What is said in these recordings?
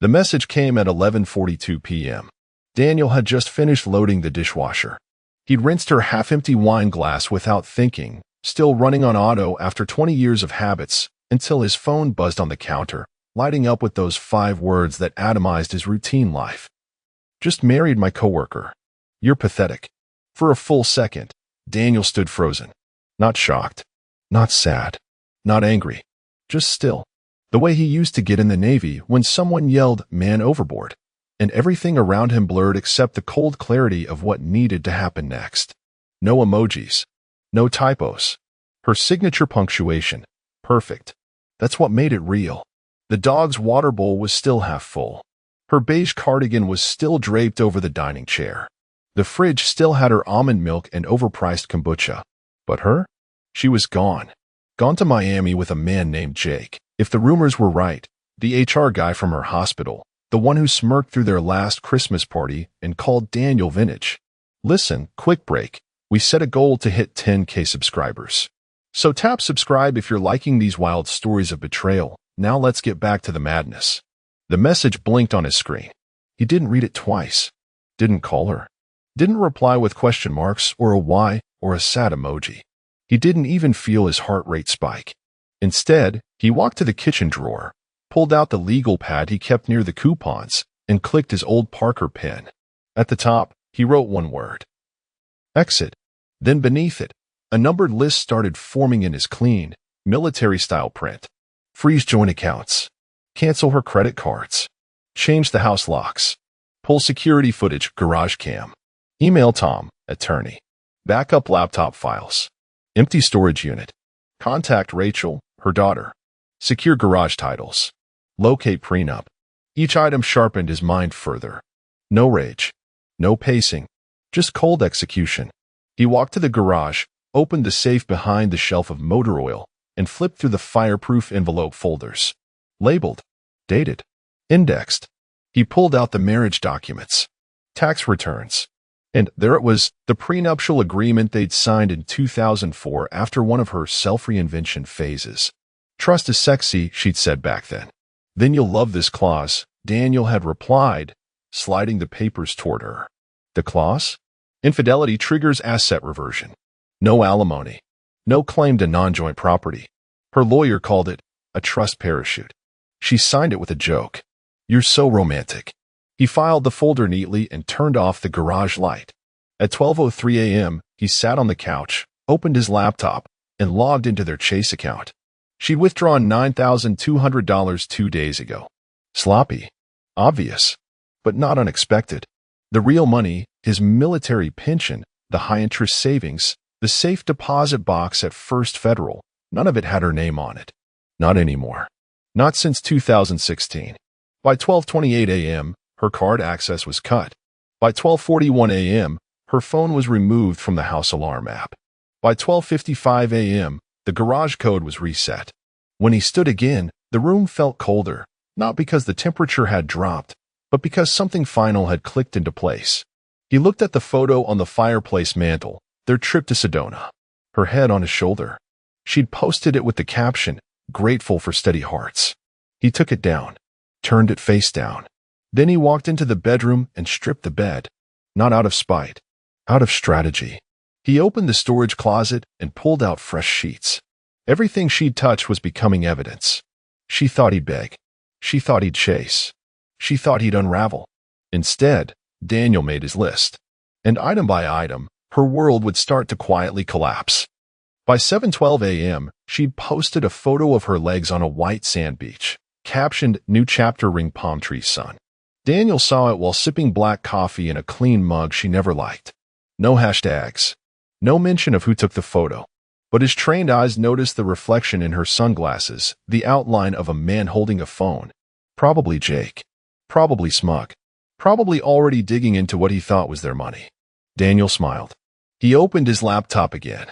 The message came at 11:42 p.m. Daniel had just finished loading the dishwasher. He'd rinsed her half-empty wine glass without thinking, still running on auto after 20 years of habits, until his phone buzzed on the counter, lighting up with those 5 words that atomized his routine life. "Just married my coworker. You're pathetic." For a full second, Daniel stood frozen. Not shocked, not sad, not angry, just still. The way he used to get in the Navy when someone yelled, "Man overboard," and everything around him blurred except the cold clarity of what needed to happen next. No emojis, no typos. Her signature punctuation, perfect. That's what made it real. The dog's water bowl was still half full. Her beige cardigan was still draped over the dining chair. The fridge still had her almond milk and overpriced kombucha. But her? She was gone. Gone to Miami with a man named Jake. If the rumors were right, the HR guy from her hospital, the one who smirked through their last Christmas party and called Daniel vintage. Listen, quick break. We set a goal to hit 10K subscribers. So tap subscribe if you're liking these wild stories of betrayal. Now let's get back to the madness. The message blinked on his screen. He didn't read it twice. Didn't call her. Didn't reply with question marks or a why or a sad emoji. He didn't even feel his heart rate spike. Instead, he walked to the kitchen drawer, pulled out the legal pad he kept near the coupons, and clicked his old Parker pen. At the top, he wrote one word. Exit. Then beneath it, a numbered list started forming in his clean, military-style print. Freeze joint accounts. Cancel her credit cards. Change the house locks. Pull security footage, garage cam. Email Tom, attorney. Backup laptop files. Empty storage unit. Contact Rachel, her daughter. Secure garage titles. Locate prenup. Each item sharpened his mind further. No rage. No pacing. Just cold execution. He walked to the garage, opened the safe behind the shelf of motor oil, and flipped through the fireproof envelope folders. Labeled. Dated. Indexed. He pulled out the marriage documents. Tax returns. And there it was, the prenuptial agreement they'd signed in 2004 after one of her self-reinvention phases. Trust is sexy, she'd said back then. Then you'll love this clause, Daniel had replied, sliding the papers toward her. The clause? Infidelity triggers asset reversion. No alimony. No claim to non-joint property. Her lawyer called it a trust parachute. She signed it with a joke. You're so romantic. He filed the folder neatly and turned off the garage light. At 12:03 a.m., he sat on the couch, opened his laptop, and logged into their Chase account. She'd withdrawn $9,200 2 days ago. Sloppy. Obvious. But not unexpected. The real money, his military pension, the high-interest savings, the safe deposit box at First Federal, none of it had her name on it. Not anymore. Not since 2016. By 12:28 a.m., her card access was cut. By 12:41 a.m., her phone was removed from the house alarm app. By 12:55 a.m., the garage code was reset. When he stood again, the room felt colder, not because the temperature had dropped, but because something final had clicked into place. He looked at the photo on the fireplace mantel, their trip to Sedona. Her head on his shoulder. She'd posted it with the caption, "Grateful for steady hearts." He took it down, turned it face down. Then he walked into the bedroom and stripped the bed. Not out of spite, out of strategy. He opened the storage closet and pulled out fresh sheets. Everything she'd touched was becoming evidence. She thought he'd beg. She thought he'd chase. She thought he'd unravel. Instead, Daniel made his list. And item by item, her world would start to quietly collapse. By 7:12 a.m., she'd posted a photo of her legs on a white sand beach, captioned, "New chapter, ring palm tree sun." Daniel saw it while sipping black coffee in a clean mug she never liked. No hashtags. No mention of who took the photo. But his trained eyes noticed the reflection in her sunglasses, the outline of a man holding a phone. Probably Jake. Probably smug. Probably already digging into what he thought was their money. Daniel smiled. He opened his laptop again.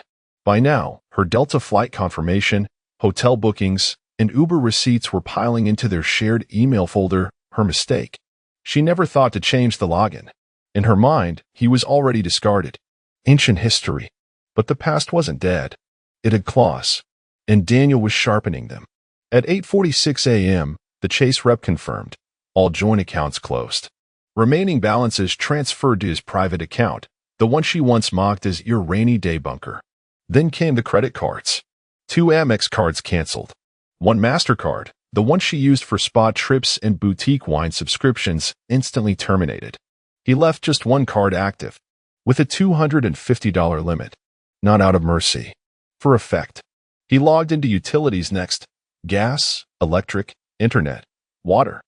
By now, her Delta flight confirmation, hotel bookings, and Uber receipts were piling into their shared email folder, her mistake. She never thought to change the login. In her mind, he was already discarded. Ancient history. But the past wasn't dead. It had claws. And Daniel was sharpening them. At 8:46 a.m., the Chase rep confirmed, All joint accounts closed. Remaining balances transferred to his private account, the one she once mocked as your rainy day bunker. Then came the credit cards. 2 Amex cards canceled. 1 MasterCard, the one she used for spa trips and boutique wine subscriptions, instantly terminated. He left just 1 card active, with a $250 limit. Not out of mercy. For effect. He logged into utilities next. Gas, electric, internet, water.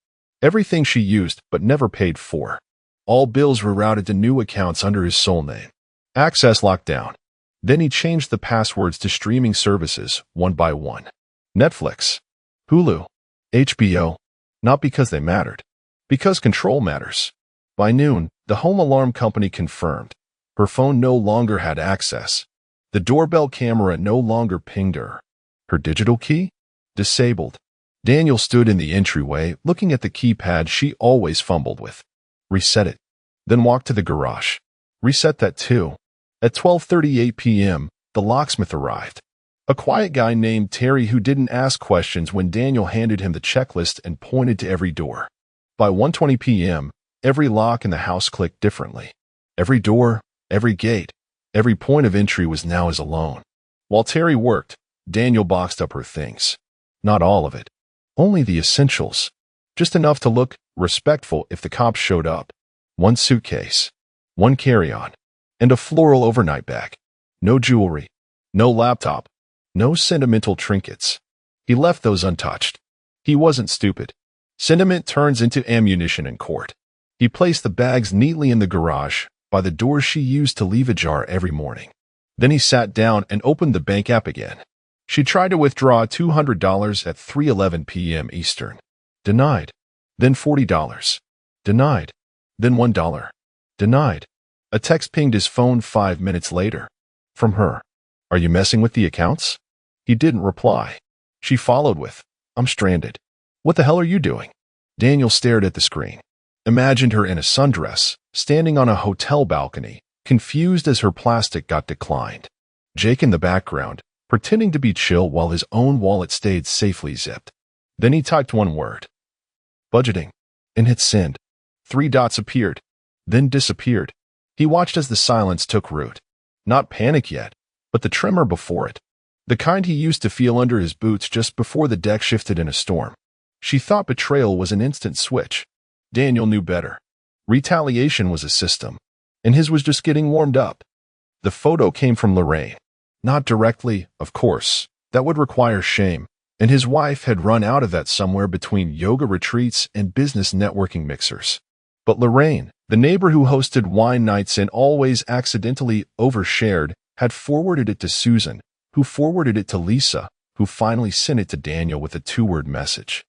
Everything she used but never paid for. All bills were routed to new accounts under his sole name. Access locked down. Then he changed the passwords to streaming services, one by one. Netflix, Hulu, HBO. Not because they mattered. Because control matters. By noon, the home alarm company confirmed. Her phone no longer had access. The doorbell camera no longer pinged her. Her digital key? Disabled. Daniel stood in the entryway, looking at the keypad she always fumbled with. Reset it. Then walked to the garage. Reset that too. At 12:38 p.m., the locksmith arrived. A quiet guy named Terry who didn't ask questions when Daniel handed him the checklist and pointed to every door. By 1:20 p.m., every lock in the house clicked differently. Every door, every gate, every point of entry was now his alone. While Terry worked, Daniel boxed up her things. Not all of it. Only the essentials. Just enough to look respectful if the cops showed up. 1 suitcase, 1 carry-on, and a floral overnight bag. No jewelry, no laptop, no sentimental trinkets. He left those untouched. He wasn't stupid. Sentiment turns into ammunition in court. He placed the bags neatly in the garage, by the door she used to leave ajar every morning. Then he sat down and opened the bank app again. She tried to withdraw $200 at 3:11 p.m. Eastern. Denied. Then $40. Denied. Then $1. Denied. A text pinged his phone 5 minutes later. From her. Are you messing with the accounts? He didn't reply. She followed with, I'm stranded. What the hell are you doing? Daniel stared at the screen. Imagined her in a sundress, standing on a hotel balcony, confused as her plastic got declined. Jake in the background, pretending to be chill while his own wallet stayed safely zipped. Then he typed 1 word. Budgeting. And hit send. 3 dots appeared, then disappeared. He watched as the silence took root. Not panic yet, but the tremor before it. The kind he used to feel under his boots just before the deck shifted in a storm. She thought betrayal was an instant switch. Daniel knew better. Retaliation was a system, and his was just getting warmed up. The photo came from Lorraine. Not directly, of course. That would require shame, and his wife had run out of that somewhere between yoga retreats and business networking mixers. But Lorraine, the neighbor who hosted wine nights and always accidentally overshared, had forwarded it to Susan, who forwarded it to Lisa, who finally sent it to Daniel with a 2-word message.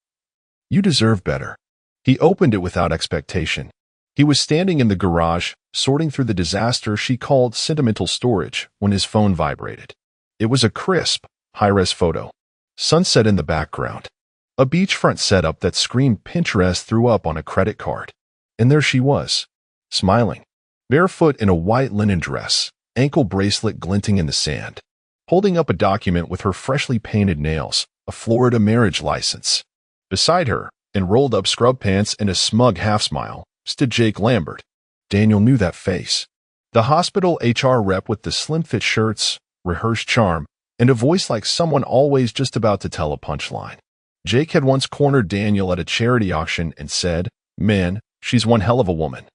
You deserve better. He opened it without expectation. He was standing in the garage, sorting through the disaster she called sentimental storage, when his phone vibrated. It was a crisp, high-res photo. Sunset in the background. A beachfront setup that screamed Pinterest threw up on a credit card. And there she was, smiling, barefoot in a white linen dress, ankle bracelet glinting in the sand, holding up a document with her freshly painted nails, a Florida marriage license. Beside her, in rolled-up scrub pants and a smug half-smile, stood Jake Lambert. Daniel knew that face. The hospital HR rep with the slim-fit shirts, rehearsed charm, and a voice like someone always just about to tell a punchline. Jake had once cornered Daniel at a charity auction and said, Man, she's one hell of a woman.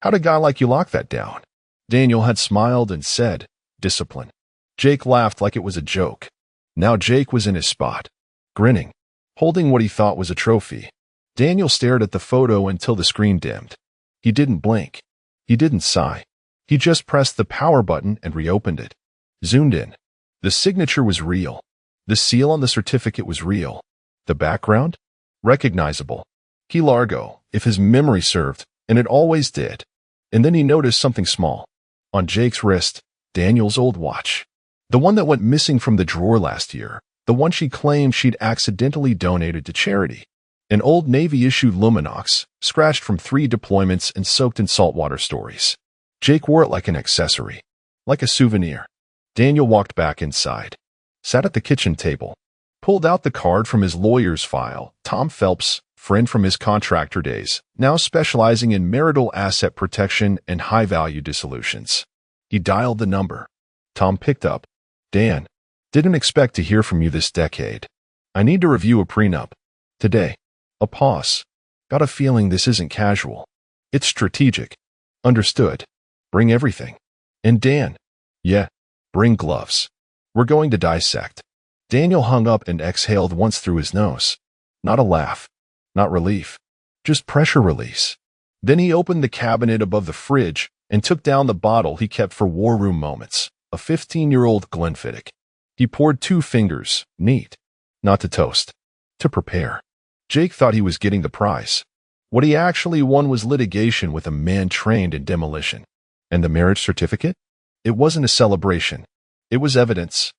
How'd a guy like you lock that down? Daniel had smiled and said, Discipline. Jake laughed like it was a joke. Now Jake was in his spot, grinning, holding what he thought was a trophy. Daniel stared at the photo until the screen dimmed. He didn't blink. He didn't sigh. He just pressed the power button and reopened it. Zoomed in. The signature was real. The seal on the certificate was real. The background? Recognizable. Key Largo, if his memory served, and it always did. And then he noticed something small. On Jake's wrist, Daniel's old watch. The one that went missing from the drawer last year. The one she claimed she'd accidentally donated to charity. An old Navy-issued Luminox, scratched from 3 deployments and soaked in saltwater stories. Jake wore it like an accessory, like a souvenir. Daniel walked back inside, sat at the kitchen table, pulled out the card from his lawyer's file, Tom Phelps, friend from his contractor days, now specializing in marital asset protection and high-value dissolutions. He dialed the number. Tom picked up. Dan, didn't expect to hear from you this decade. I need to review a prenup. Today. A pause. Got a feeling this isn't casual. It's strategic. Understood. Bring everything. And Dan. Yeah. Bring gloves. We're going to dissect. Daniel hung up and exhaled once through his nose. Not a laugh. Not relief. Just pressure release. Then he opened the cabinet above the fridge and took down the bottle he kept for war room moments, a 15-year-old Glenfiddich. He poured 2 fingers, neat. Not to toast. To prepare. Jake thought he was getting the prize. What he actually won was litigation with a man trained in demolition. And the marriage certificate? It wasn't a celebration. It was evidence.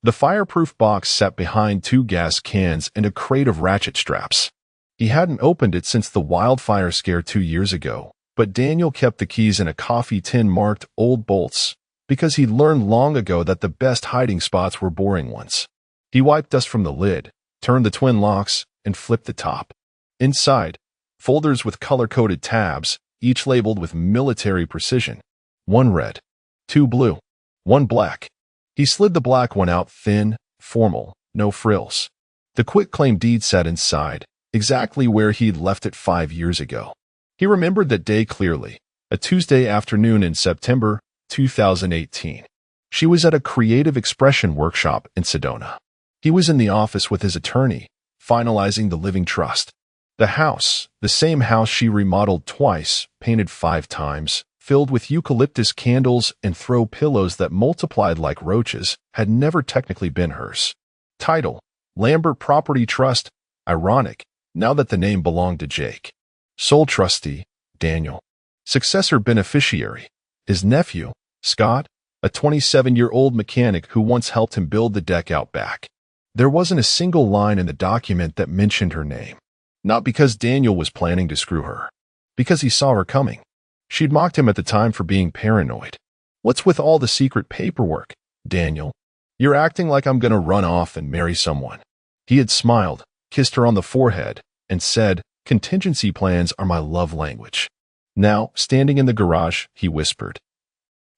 The fireproof box sat behind 2 gas cans and a crate of ratchet straps. He hadn't opened it since the wildfire scare 2 years ago, but Daniel kept the keys in a coffee tin marked Old Bolts because he'd learned long ago that the best hiding spots were boring ones. He wiped dust from the lid, turned the twin locks, and flipped the top. Inside, folders with color-coded tabs, each labeled with military precision. 1 red, 2 blue, 1 black. He slid the black one out thin, formal, no frills. The quitclaim deed sat inside, exactly where he'd left it 5 years ago. He remembered that day clearly, a Tuesday afternoon in September 2018. She was at a creative expression workshop in Sedona. He was in the office with his attorney, finalizing the living trust. The house, the same house she remodeled twice, painted 5 times, filled with eucalyptus candles and throw pillows that multiplied like roaches, had never technically been hers. Title: Lambert Property Trust. Ironic, now that the name belonged to Jake. Sole trustee, Daniel. Successor beneficiary, his nephew, Scott, a 27-year-old mechanic who once helped him build the deck out back. There wasn't a single line in the document that mentioned her name. Not because Daniel was planning to screw her. Because he saw her coming. She'd mocked him at the time for being paranoid. What's with all the secret paperwork, Daniel? You're acting like I'm gonna run off and marry someone. He had smiled, kissed her on the forehead, and said, contingency plans are my love language. Now, standing in the garage, he whispered.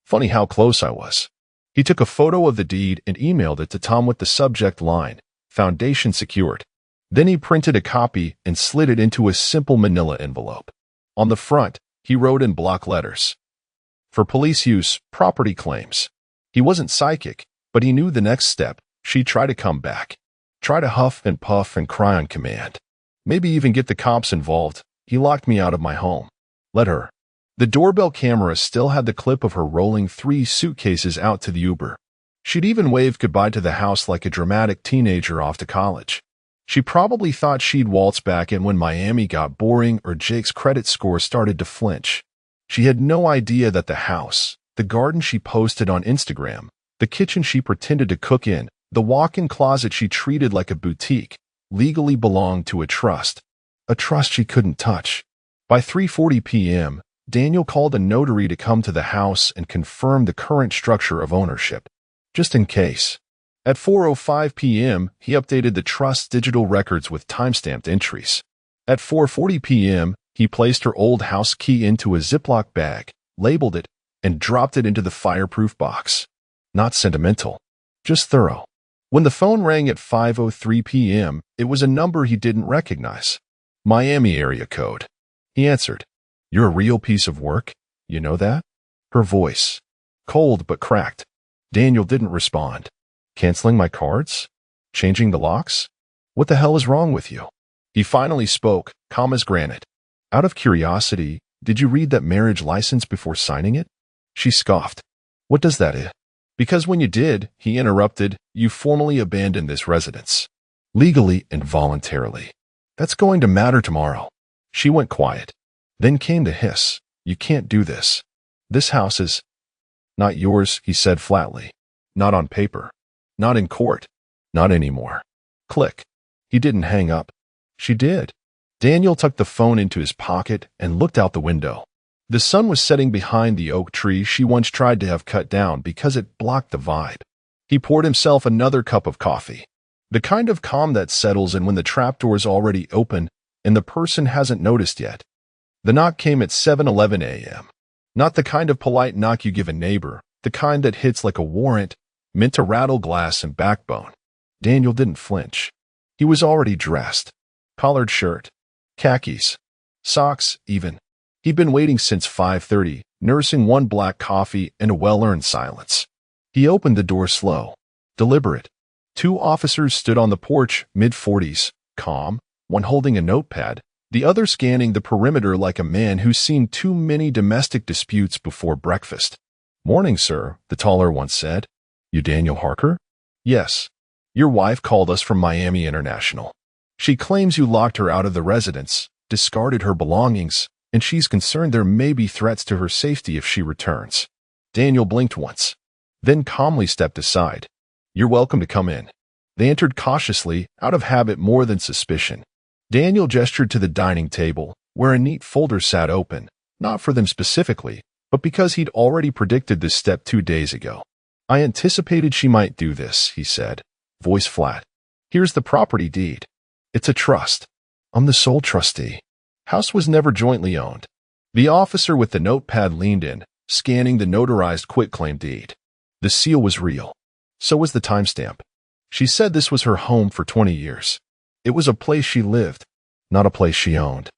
Funny how close I was. He took a photo of the deed and emailed it to Tom with the subject line, Foundation Secured. Then he printed a copy and slid it into a simple manila envelope. On the front, he wrote in block letters, for police use, property claims. He wasn't psychic, but he knew the next step. She'd try to come back. Try to huff and puff and cry on command. Maybe even get the cops involved. He locked me out of my home. Let her. The doorbell camera still had the clip of her rolling 3 suitcases out to the Uber. She'd even waved goodbye to the house like a dramatic teenager off to college. She probably thought she'd waltz back in when Miami got boring or Jake's credit score started to flinch. She had no idea that the house, the garden she posted on Instagram, the kitchen she pretended to cook in, the walk-in closet she treated like a boutique, legally belonged to a trust she couldn't touch. By 3:40 p.m., Daniel called a notary to come to the house and confirm the current structure of ownership, just in case. At 4:05 p.m., he updated the trust's digital records with timestamped entries. At 4:40 p.m., he placed her old house key into a Ziploc bag, labeled it, and dropped it into the fireproof box. Not sentimental, just thorough. When the phone rang at 5:03 p.m., it was a number he didn't recognize. Miami area code. He answered. You're a real piece of work, you know that? Her voice. Cold but cracked. Daniel didn't respond. Canceling my cards? Changing the locks? What the hell is wrong with you? He finally spoke, calm as granite. Out of curiosity, did you read that marriage license before signing it? She scoffed. What does that is? Because when you did, he interrupted, you formally abandoned this residence. Legally and voluntarily. That's going to matter tomorrow. She went quiet. Then came the hiss. You can't do this. This house is not yours, he said flatly. Not on paper. Not in court. Not anymore. Click. He didn't hang up. She did. Daniel tucked the phone into his pocket and looked out the window. The sun was setting behind the oak tree she once tried to have cut down because it blocked the vibe. He poured himself another cup of coffee. The kind of calm that settles in when the trapdoor's already open and the person hasn't noticed yet. The knock came at 7:11 a.m. Not the kind of polite knock you give a neighbor, the kind that hits like a warrant, meant to rattle glass and backbone. Daniel didn't flinch. He was already dressed. Collared shirt, khakis, socks even. He'd been waiting since 5:30, nursing one black coffee and a well-earned silence. He opened the door slow, deliberate. Two officers stood on the porch, mid-40s, calm, one holding a notepad, the other scanning the perimeter like a man who's seen too many domestic disputes before breakfast. "Morning, sir," the taller one said. "You Daniel Harker?" "Yes. Your wife called us from Miami International. She claims you locked her out of the residence, discarded her belongings, and she's concerned there may be threats to her safety if she returns." Daniel blinked once, then calmly stepped aside. "You're welcome to come in." They entered cautiously, out of habit more than suspicion. Daniel gestured to the dining table, where a neat folder sat open, not for them specifically, but because he'd already predicted this step 2 days ago. "I anticipated she might do this," he said, voice flat. "Here's the property deed. It's a trust. I'm the sole trustee. House was never jointly owned." The officer with the notepad leaned in, scanning the notarized quitclaim deed. The seal was real. So was the timestamp. She said this was her home for 20 years. It was a place she lived, not a place she owned.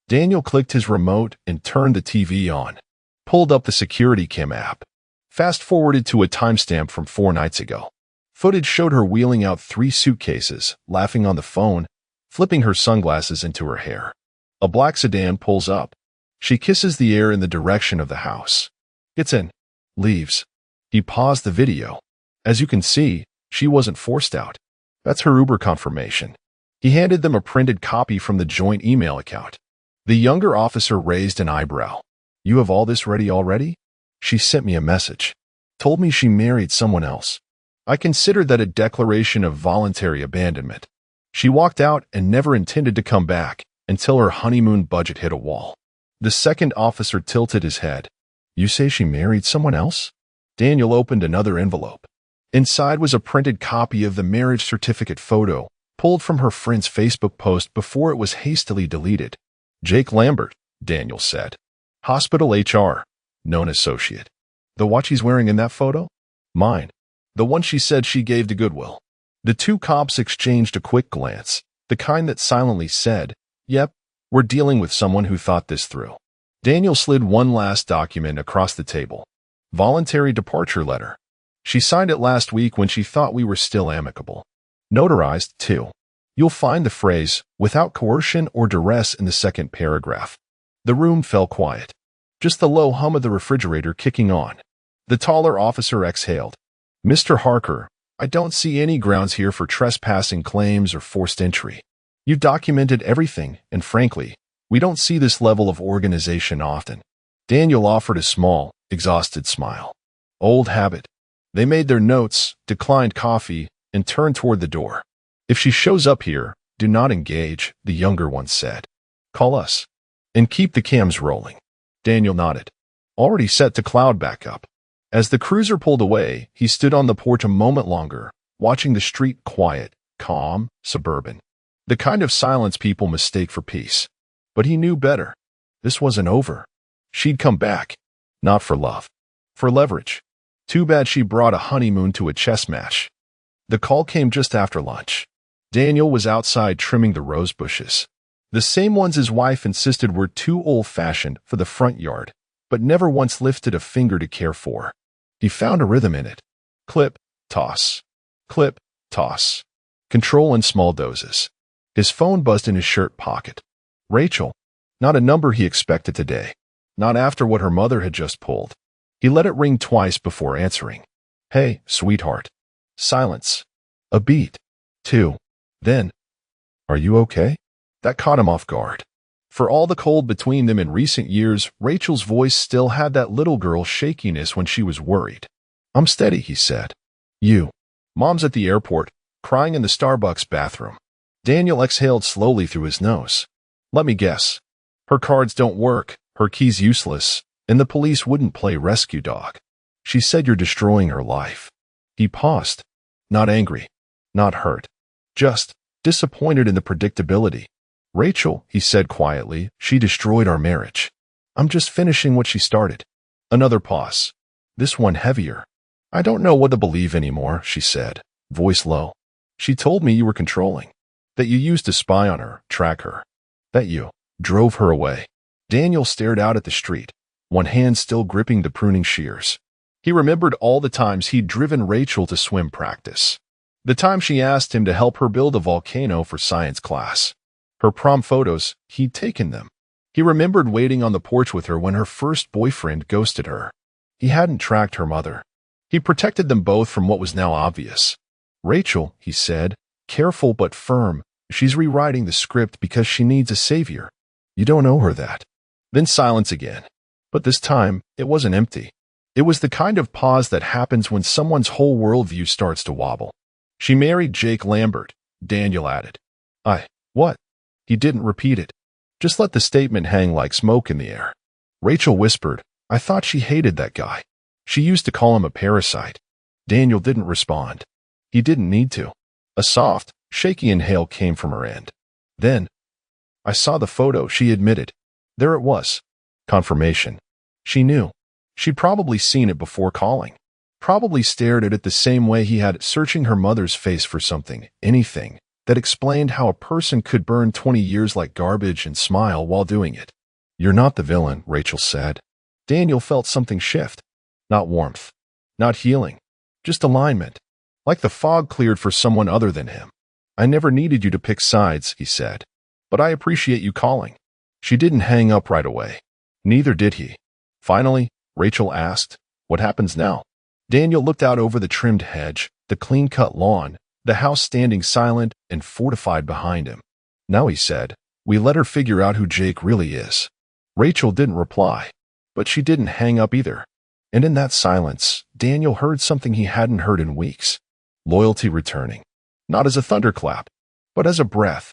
Daniel clicked his remote and turned the TV on, pulled up the security cam app, fast-forwarded to a timestamp from 4 nights ago. Footage showed her wheeling out 3 suitcases, laughing on the phone, flipping her sunglasses into her hair. A black sedan pulls up. She kisses the air in the direction of the house. Gets in. Leaves. He paused the video. As you can see, she wasn't forced out. That's her Uber confirmation. He handed them a printed copy from the joint email account. The younger officer raised an eyebrow. "You have all this ready already?" "She sent me a message. Told me she married someone else. I considered that a declaration of voluntary abandonment. She walked out and never intended to come back until her honeymoon budget hit a wall." The second officer tilted his head. "You say she married someone else?" Daniel opened another envelope. Inside was a printed copy of the marriage certificate photo, pulled from her friend's Facebook post before it was hastily deleted. "Jake Lambert," Daniel said. "Hospital HR, known associate." "The watch he's wearing in that photo?" "Mine. The one she said she gave to Goodwill." The two cops exchanged a quick glance, the kind that silently said, "Yep, we're dealing with someone who thought this through." Daniel slid one last document across the table. Voluntary departure letter. She signed it last week when she thought we were still amicable. Notarized, too. You'll find the phrase, "without coercion or duress," in the second paragraph. The room fell quiet. Just the low hum of the refrigerator kicking on. The taller officer exhaled. "Mr. Harker, I don't see any grounds here for trespassing claims or forced entry. You've documented everything, and frankly, we don't see this level of organization often." Daniel offered a small, exhausted smile. Old habit. They made their notes, declined coffee, and turned toward the door. "If she shows up here, do not engage," the younger one said. "Call us. And keep the cams rolling." Daniel nodded. Already set to cloud backup. As the cruiser pulled away, he stood on the porch a moment longer, watching the street quiet, calm, suburban. The kind of silence people mistake for peace. But he knew better. This wasn't over. She'd come back. Not for love. For leverage. Too bad she brought a honeymoon to a chess match. The call came just after lunch. Daniel was outside trimming the rose bushes. The same ones his wife insisted were too old-fashioned for the front yard, but never once lifted a finger to care for. He found a rhythm in it. Clip, toss. Clip, toss. Control in small doses. His phone buzzed in his shirt pocket. Rachel. Not a number he expected today. Not after what her mother had just pulled. He let it ring twice before answering. "Hey, sweetheart." Silence. A beat. 2. Then, "Are you okay?" That caught him off guard. For all the cold between them in recent years, Rachel's voice still had that little girl shakiness when she was worried. "I'm steady," he said. "You." "Mom's at the airport, crying in the Starbucks bathroom." Daniel exhaled slowly through his nose. "Let me guess. Her cards don't work, her keys useless, and the police wouldn't play rescue dog. She said you're destroying her life." He paused. Not angry. Not hurt. Just disappointed in the predictability. Rachel, he said quietly, she destroyed our marriage. I'm just finishing what she started. Another pause. This one heavier. I don't know what to believe anymore, she said, voice low. She told me you were controlling. That you used to spy on her, track her. That you drove her away. Daniel stared out at the street, one hand still gripping the pruning shears. He remembered all the times he'd driven Rachel to swim practice. The time she asked him to help her build a volcano for science class. Her prom photos, he'd taken them. He remembered waiting on the porch with her when her first boyfriend ghosted her. He hadn't tracked her mother. He protected them both from what was now obvious. Rachel, he said, careful but firm, she's rewriting the script because she needs a savior. You don't owe her that. Then silence again. But this time, it wasn't empty. It was the kind of pause that happens when someone's whole worldview starts to wobble. She married Jake Lambert, Daniel added. What? He didn't repeat it. Just let the statement hang like smoke in the air. Rachel whispered, I thought she hated that guy. She used to call him a parasite. Daniel didn't respond. He didn't need to. A soft, shaky inhale came from her end. Then, I saw the photo, she admitted. There it was. Confirmation. She knew. She'd probably seen it before calling. Probably stared at it the same way he had, searching her mother's face for something, anything, that explained how a person could burn 20 years like garbage and smile while doing it. You're not the villain, Rachel said. Daniel felt something shift. Not warmth. Not healing. Just alignment. Like the fog cleared for someone other than him. I never needed you to pick sides, he said. But I appreciate you calling. She didn't hang up right away. Neither did he. Finally, Rachel asked, what happens now? Daniel looked out over the trimmed hedge, the clean-cut lawn, the house standing silent and fortified behind him. Now, he said, we let her figure out who Jake really is. Rachel didn't reply, but she didn't hang up either. And in that silence, Daniel heard something he hadn't heard in weeks. Loyalty returning. Not as a thunderclap, but as a breath.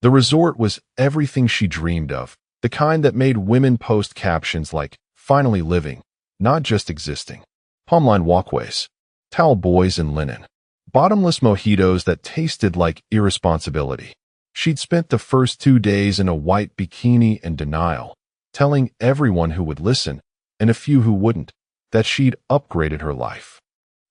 The resort was everything she dreamed of, the kind that made women post captions like, finally living, not just existing. Palm-lined walkways, towel boys in linen, bottomless mojitos that tasted like irresponsibility. She'd spent the first 2 days in a white bikini and denial, telling everyone who would listen, and a few who wouldn't, that she'd upgraded her life.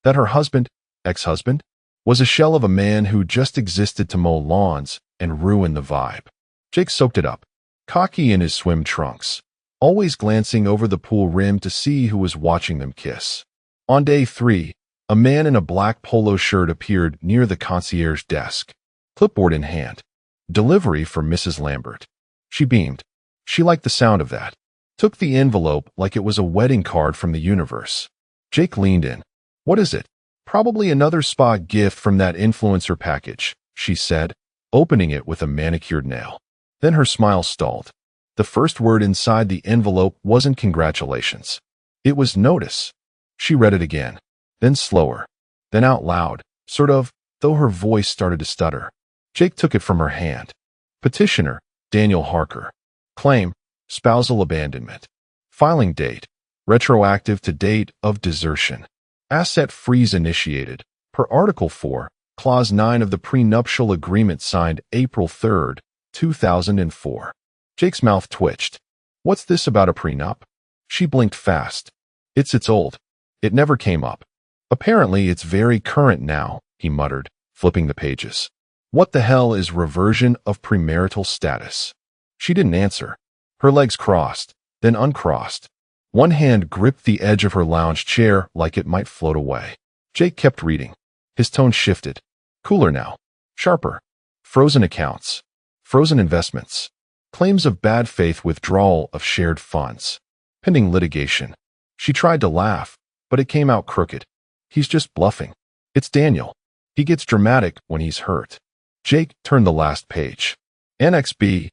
That her husband, ex-husband, was a shell of a man who just existed to mow lawns and ruin the vibe. Jake soaked it up, cocky in his swim trunks, always glancing over the pool rim to see who was watching them kiss. On day 3, a man in a black polo shirt appeared near the concierge desk, clipboard in hand. Delivery for Mrs. Lambert. She beamed. She liked the sound of that. Took the envelope like it was a wedding card from the universe. Jake leaned in. What is it? Probably another spa gift from that influencer package, she said, opening it with a manicured nail. Then her smile stalled. The first word inside the envelope wasn't congratulations. It was notice. She read it again, then slower, then out loud, sort of, though her voice started to stutter. Jake took it from her hand. Petitioner, Daniel Harker. Claim, spousal abandonment. Filing date, retroactive to date of desertion. Asset freeze initiated, per Article 4, Clause 9 of the prenuptial agreement signed April 3, 2004. Jake's mouth twitched. What's this about a prenup? She blinked fast. It's old. It never came up. Apparently it's very current now, he muttered, flipping the pages. What the hell is reversion of premarital status? She didn't answer. Her legs crossed, then uncrossed. One hand gripped the edge of her lounge chair like it might float away. Jake kept reading. His tone shifted. Cooler now. Sharper. Frozen accounts. Frozen investments. Claims of bad faith withdrawal of shared funds. Pending litigation. She tried to laugh, but it came out crooked. He's just bluffing. It's Daniel. He gets dramatic when he's hurt. Jake turned the last page. Annex B.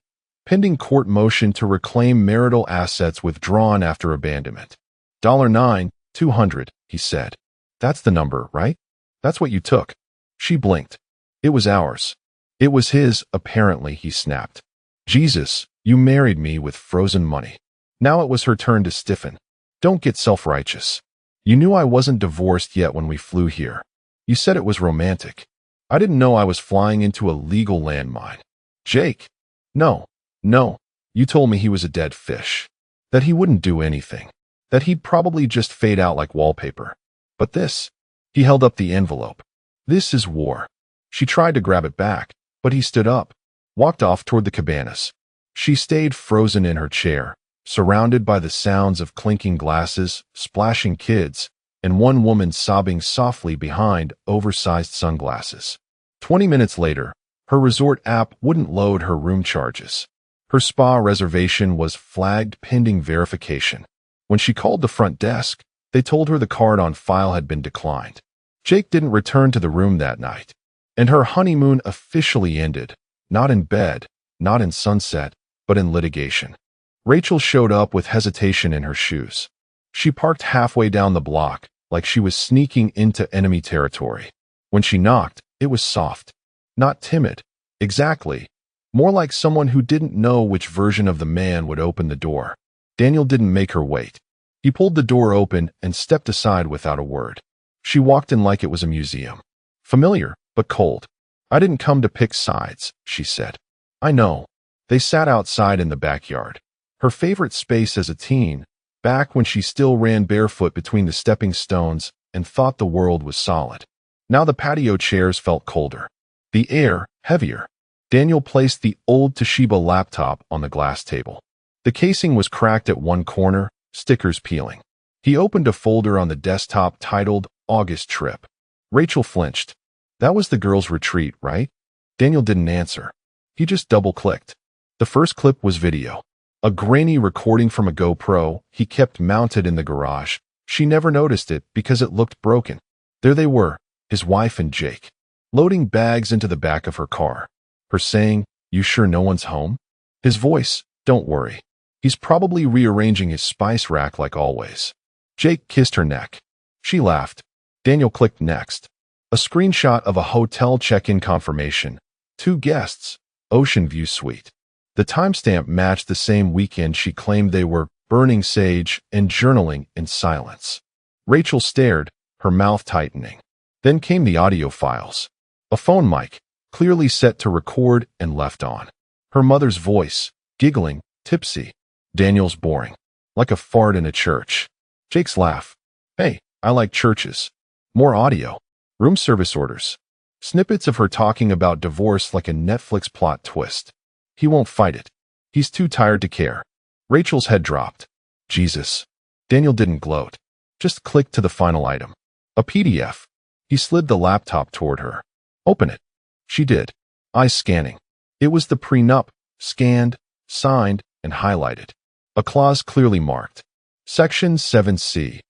Pending court motion to reclaim marital assets withdrawn after abandonment. $9,200, he said. That's the number, right? That's what you took. She blinked. It was ours. It was his, apparently, he snapped. Jesus, you married me with frozen money. Now it was her turn to stiffen. Don't get self-righteous. You knew I wasn't divorced yet when we flew here. You said it was romantic. I didn't know I was flying into a legal landmine. Jake. No, no. You told me he was a dead fish. That he wouldn't do anything. That he'd probably just fade out like wallpaper. But this, he held up the envelope. This is war. She tried to grab it back, but he stood up, walked off toward the cabanas. She stayed frozen in her chair, surrounded by the sounds of clinking glasses, splashing kids, and one woman sobbing softly behind oversized sunglasses. 20 minutes later, her resort app wouldn't load her room charges. Her spa reservation was flagged pending verification. When she called the front desk, they told her the card on file had been declined. Jake didn't return to the room that night, and her honeymoon officially ended, not in bed, not in sunset, but in litigation. Rachel showed up with hesitation in her shoes. She parked halfway down the block, like she was sneaking into enemy territory. When she knocked, it was soft. Not timid. Exactly. More like someone who didn't know which version of the man would open the door. Daniel didn't make her wait. He pulled the door open and stepped aside without a word. She walked in like it was a museum. Familiar, but cold. I didn't come to pick sides, she said. I know. They sat outside in the backyard. Her favorite space as a teen, back when she still ran barefoot between the stepping stones and thought the world was solid. Now the patio chairs felt colder. The air, heavier. Daniel placed the old Toshiba laptop on the glass table. The casing was cracked at one corner, stickers peeling. He opened a folder on the desktop titled August Trip. Rachel flinched. That was the girls' retreat, right? Daniel didn't answer. He just double-clicked. The first clip was video. A grainy recording from a GoPro he kept mounted in the garage. She never noticed it because it looked broken. There they were, his wife and Jake, loading bags into the back of her car. Her saying, "You sure no one's home?" His voice, "Don't worry. He's probably rearranging his spice rack like always." Jake kissed her neck. She laughed. Daniel clicked next. A screenshot of a hotel check-in confirmation. 2 guests. Ocean View Suite. The timestamp matched the same weekend she claimed they were burning sage and journaling in silence. Rachel stared, her mouth tightening. Then came the audio files. A phone mic, clearly set to record and left on. Her mother's voice, giggling, tipsy. Daniel's boring. Like a fart in a church. Jake's laugh. Hey, I like churches. More audio. Room service orders. Snippets of her talking about divorce like a Netflix plot twist. He won't fight it. He's too tired to care. Rachel's head dropped. Jesus. Daniel didn't gloat. Just clicked to the final item. A PDF. He slid the laptop toward her. Open it. She did. Eyes scanning. It was the prenup, scanned, signed, and highlighted. A clause clearly marked. Section 7C.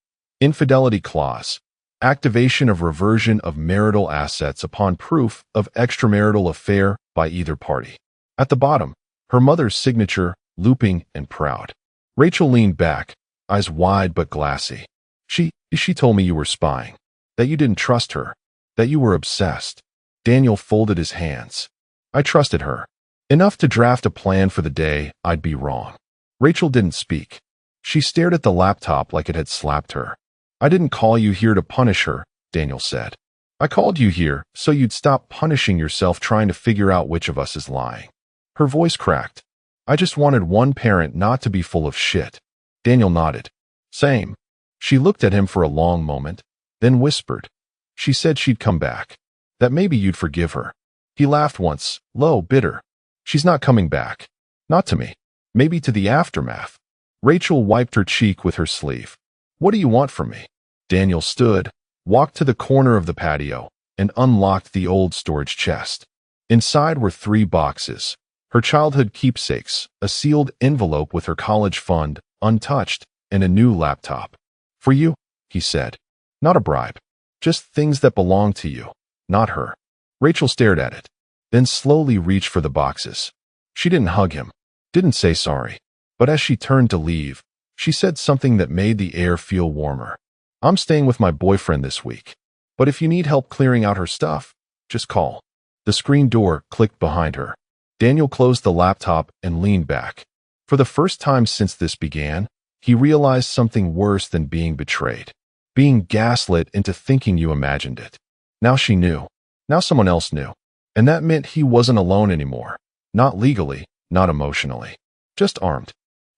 Infidelity clause. Activation of reversion of marital assets upon proof of extramarital affair by either party. At the bottom, her mother's signature, looping and proud. Rachel leaned back, eyes wide but glassy. She told me you were spying. That you didn't trust her. That you were obsessed. Daniel folded his hands. I trusted her. Enough to draft a plan for the day I'd be wrong. Rachel didn't speak. She stared at the laptop like it had slapped her. I didn't call you here to punish her, Daniel said. I called you here so you'd stop punishing yourself trying to figure out which of us is lying. Her voice cracked. I just wanted one parent not to be full of shit. Daniel nodded. Same. She looked at him for a long moment, then whispered. She said she'd come back. That maybe you'd forgive her. He laughed once, low, bitter. She's not coming back. Not to me. Maybe to the aftermath. Rachel wiped her cheek with her sleeve. What do you want from me? Daniel stood, walked to the corner of the patio, and unlocked the old storage chest. Inside were 3 boxes. Her childhood keepsakes, a sealed envelope with her college fund, untouched, and a new laptop. For you, he said. Not a bribe. Just things that belong to you, not her. Rachel stared at it, then slowly reached for the boxes. She didn't hug him, didn't say sorry. But as she turned to leave, she said something that made the air feel warmer. I'm staying with my boyfriend this week. But if you need help clearing out her stuff, just call. The screen door clicked behind her. Daniel closed the laptop and leaned back. For the first time since this began, he realized something worse than being betrayed. Being gaslit into thinking you imagined it. Now she knew. Now someone else knew. And that meant he wasn't alone anymore. Not legally, not emotionally, just armed.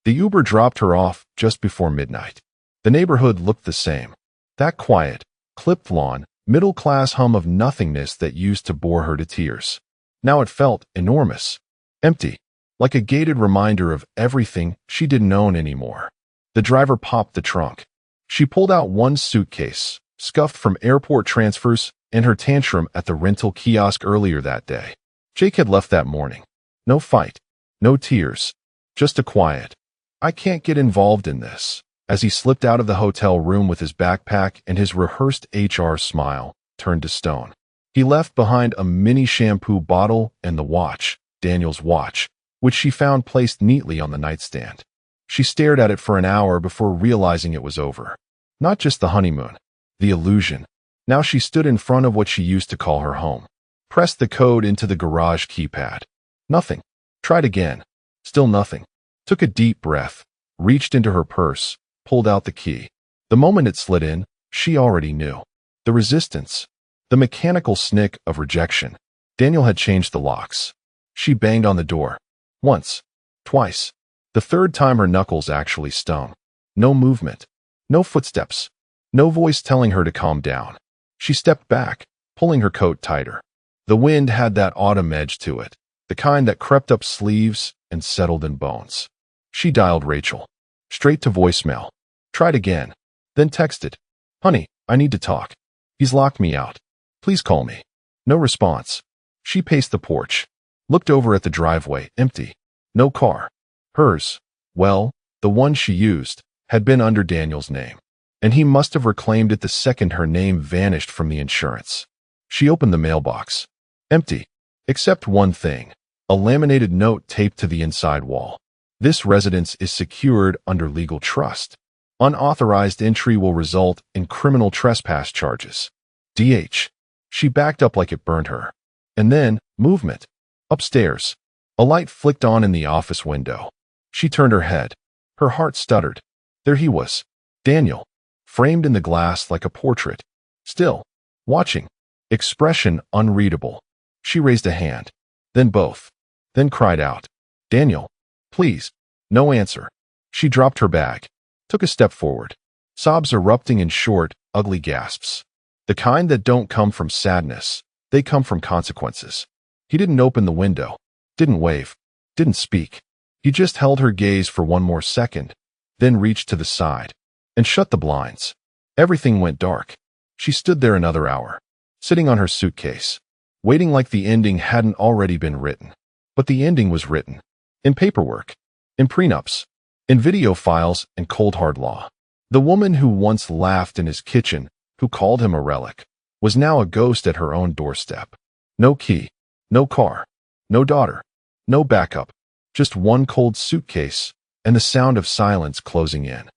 The Uber dropped her off just before midnight. The neighborhood looked the same. That quiet, clipped lawn, middle-class hum of nothingness that used to bore her to tears. Now it felt enormous, empty, like a gated reminder of everything she didn't own anymore. The driver popped the trunk. She pulled out one suitcase, scuffed from airport transfers and her tantrum at the rental kiosk earlier that day. Jake had left that morning. No fight, no tears, just a quiet, "I can't get involved in this," as he slipped out of the hotel room with his backpack and his rehearsed HR smile turned to stone. He left behind a mini shampoo bottle and the watch, Daniel's watch, which she found placed neatly on the nightstand. She stared at it for an hour before realizing it was over. Not just the honeymoon, the illusion. Now she stood in front of what she used to call her home. Pressed the code into the garage keypad. Nothing. Tried again. Still nothing. Took a deep breath, reached into her purse, pulled out the key. The moment it slid in, she already knew. The resistance. The mechanical snick of rejection. Daniel had changed the locks. She banged on the door. Once. Twice. The third time her knuckles actually stung. No movement. No footsteps. No voice telling her to calm down. She stepped back, pulling her coat tighter. The wind had that autumn edge to it, the kind that crept up sleeves and settled in bones. She dialed Rachel. Straight to voicemail. Tried again. Then texted. "Honey, I need to talk. He's locked me out. Please call me." No response. She paced the porch. Looked over at the driveway, empty. No car. Hers, well, the one she used, had been under Daniel's name, and he must have reclaimed it the second her name vanished from the insurance. She opened the mailbox. Empty. Except one thing. A laminated note taped to the inside wall. "This residence is secured under legal trust. Unauthorized entry will result in criminal trespass charges. DH. She backed up like it burned her. And then, movement. Upstairs. A light flicked on in the office window. She turned her head. Her heart stuttered. There he was. Daniel. Framed in the glass like a portrait. Still. Watching. Expression unreadable. She raised a hand. Then both. Then cried out. "Daniel. Please." No answer. She dropped her bag. Took a step forward. Sobs erupting in short, ugly gasps. The kind that don't come from sadness. They come from consequences. He didn't open the window. Didn't wave. Didn't speak. He just held her gaze for one more second, then reached to the side and shut the blinds. Everything went dark. She stood there another hour, sitting on her suitcase, waiting like the ending hadn't already been written. But the ending was written. In paperwork. In prenups. In video files and cold hard law. The woman who once laughed in his kitchen, who called him a relic, was now a ghost at her own doorstep. No key. No car. No daughter. No backup. Just one cold suitcase and the sound of silence closing in.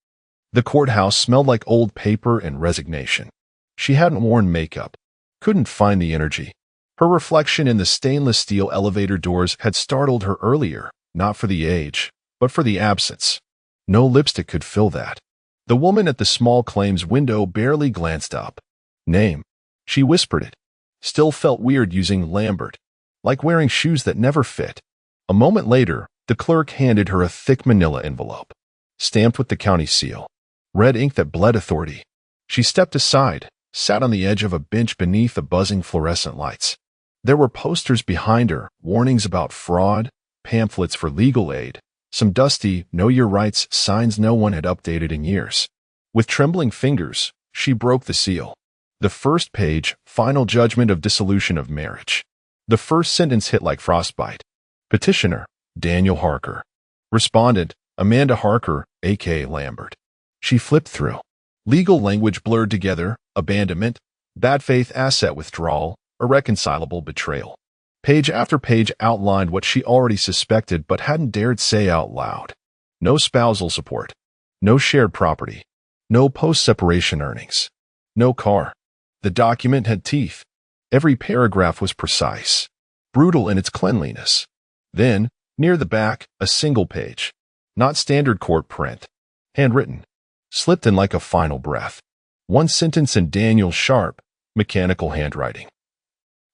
The courthouse smelled like old paper and resignation. She hadn't worn makeup. Couldn't find the energy. Her reflection in the stainless steel elevator doors had startled her earlier, not for the age, but for the absence. No lipstick could fill that. The woman at the small claims window barely glanced up. Name. She whispered it. Still felt weird using Lambert, like wearing shoes that never fit. A moment later, the clerk handed her a thick manila envelope, stamped with the county seal. Red ink that bled authority. She stepped aside, sat on the edge of a bench beneath the buzzing fluorescent lights. There were posters behind her, warnings about fraud, pamphlets for legal aid, some dusty, know your rights signs no one had updated in years. With trembling fingers, she broke the seal. The first page, final judgment of dissolution of marriage. The first sentence hit like frostbite. Petitioner, Daniel Harker. Respondent, Amanda Harker, a.k.a. Lambert. She flipped through. Legal language blurred together, abandonment, bad faith asset withdrawal, irreconcilable betrayal. Page after page outlined what she already suspected but hadn't dared say out loud. No spousal support. No shared property. No post-separation earnings. No car. The document had teeth. Every paragraph was precise, brutal in its cleanliness. Then, near the back, a single page. Not standard court print. Handwritten. Slipped in like a final breath. One sentence in Daniel's sharp, mechanical handwriting.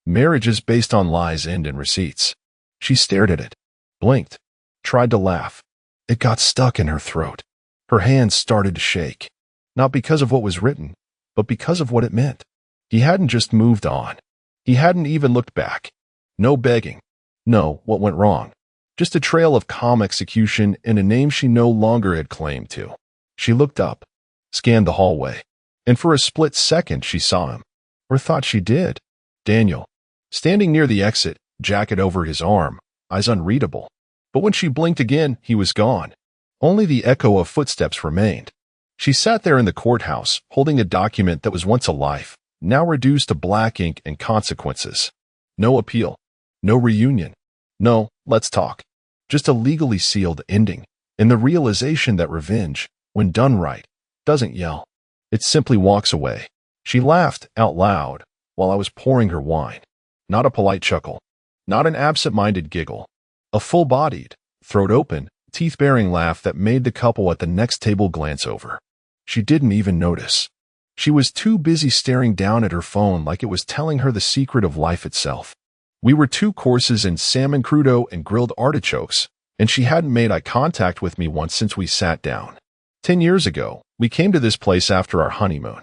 Marriages based on lies end in receipts. She stared at it. Blinked. tried to laugh. It got stuck in her throat. Her hands started to shake. Not because of what was written, but because of what it meant. He hadn't just moved on. He hadn't even looked back. No begging. No, what went wrong? Just a trail of calm execution and a name she no longer had claim to. She looked up, scanned the hallway, and for a split second she saw him. Or thought she did. Daniel. Standing near the exit, jacket over his arm, eyes unreadable. But when she blinked again, he was gone. Only the echo of footsteps remained. She sat there in the courthouse, holding a document that was once a life, now reduced to black ink and consequences. No appeal. No reunion. No, let's talk. Just a legally sealed ending, and the realization that revenge, when done right, doesn't yell. It simply walks away. She laughed out loud while I was pouring her wine. Not a polite chuckle. Not an absent-minded giggle. A full-bodied, throat open, teeth-baring laugh that made the couple at the next table glance over. She didn't even notice. She was too busy staring down at her phone like it was telling her the secret of life itself. We were 2 courses in salmon crudo and grilled artichokes, and she hadn't made eye contact with me once since we sat down. 10 years ago, we came to this place after our honeymoon.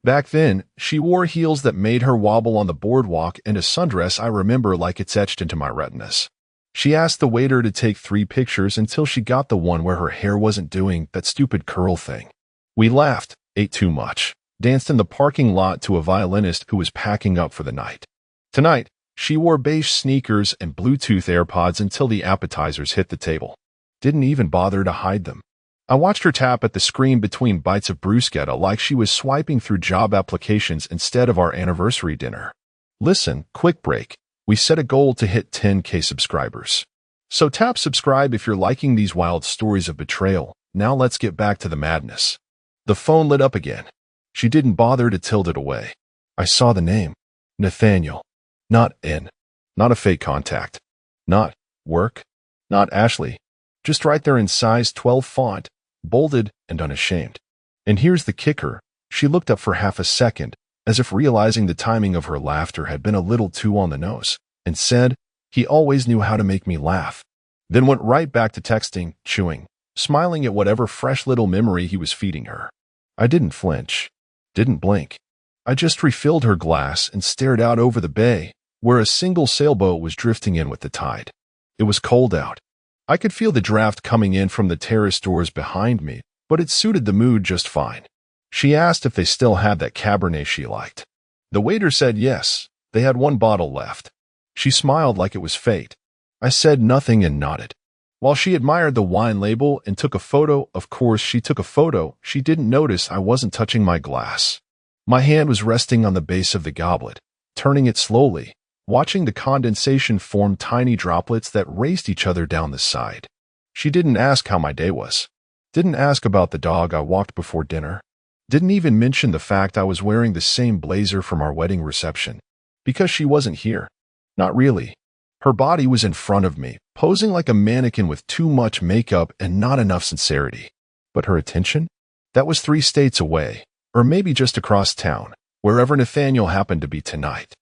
Back then, she wore heels that made her wobble on the boardwalk and a sundress I remember like it's etched into my retinas. She asked the waiter to take 3 pictures until she got the one where her hair wasn't doing that stupid curl thing. We laughed, ate too much, danced in the parking lot to a violinist who was packing up for the night. Tonight, she wore beige sneakers and Bluetooth AirPods until the appetizers hit the table. Didn't even bother to hide them. I watched her tap at the screen between bites of bruschetta like she was swiping through job applications instead of our anniversary dinner. Listen, quick break. We set a goal to hit 10K subscribers. So tap subscribe if you're liking these wild stories of betrayal. Now let's get back to the madness. The phone lit up again. She didn't bother to tilt it away. I saw the name. Nathaniel. Not N. Not a fake contact. Not work. Not Ashley. Just right there in size 12 font, bolded and unashamed. And here's the kicker. She looked up for half a second, as if realizing the timing of her laughter had been a little too on the nose, and said, "He always knew how to make me laugh." Then went right back to texting, chewing, smiling at whatever fresh little memory he was feeding her. I didn't flinch. Didn't blink. I just refilled her glass and stared out over the bay, where a single sailboat was drifting in with the tide. It was cold out. I could feel the draft coming in from the terrace doors behind me, but it suited the mood just fine. She asked if they still had that Cabernet she liked. The waiter said yes, they had 1 bottle left. She smiled like it was fate. I said nothing and nodded. While she admired the wine label and took a photo, of course she took a photo, she didn't notice I wasn't touching my glass. My hand was resting on the base of the goblet, turning it slowly, watching the condensation form tiny droplets that raced each other down the side. She didn't ask how my day was. Didn't ask about the dog I walked before dinner. Didn't even mention the fact I was wearing the same blazer from our wedding reception. Because she wasn't here. Not really. Her body was in front of me, posing like a mannequin with too much makeup and not enough sincerity. But her attention? That was 3 states away, or maybe just across town, wherever Nathaniel happened to be tonight.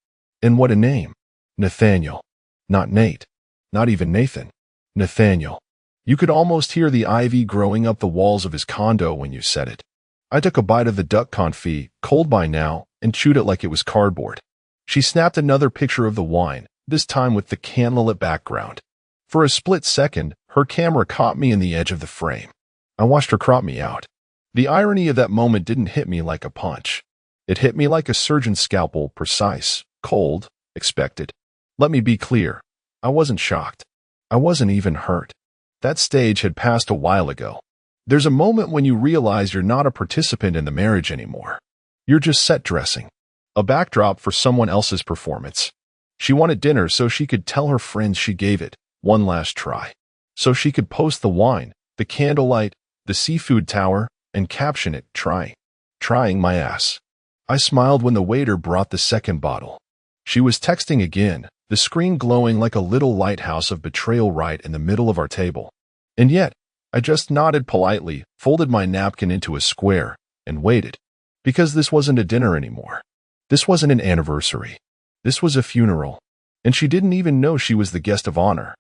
And what a name. Nathaniel. Not Nate. Not even Nathan. Nathaniel. You could almost hear the ivy growing up the walls of his condo when you said it. I took a bite of the duck confit, cold by now, and chewed it like it was cardboard. She snapped another picture of the wine, this time with the candlelit background. For a split second, her camera caught me in the edge of the frame. I watched her crop me out. The irony of that moment didn't hit me like a punch. It hit me like a surgeon's scalpel, precise, cold, expected. Let me be clear. I wasn't shocked. I wasn't even hurt. That stage had passed a while ago. There's a moment when you realize you're not a participant in the marriage anymore. You're just set dressing. A backdrop for someone else's performance. She wanted dinner so she could tell her friends she gave it one last try. So she could post the wine, the candlelight, the seafood tower, and caption it, trying my ass. I smiled when the waiter brought the second bottle. She was texting again, the screen glowing like a little lighthouse of betrayal right in the middle of our table. And yet, I just nodded politely, folded my napkin into a square, and waited. Because this wasn't a dinner anymore. This wasn't an anniversary. This was a funeral. And she didn't even know she was the guest of honor.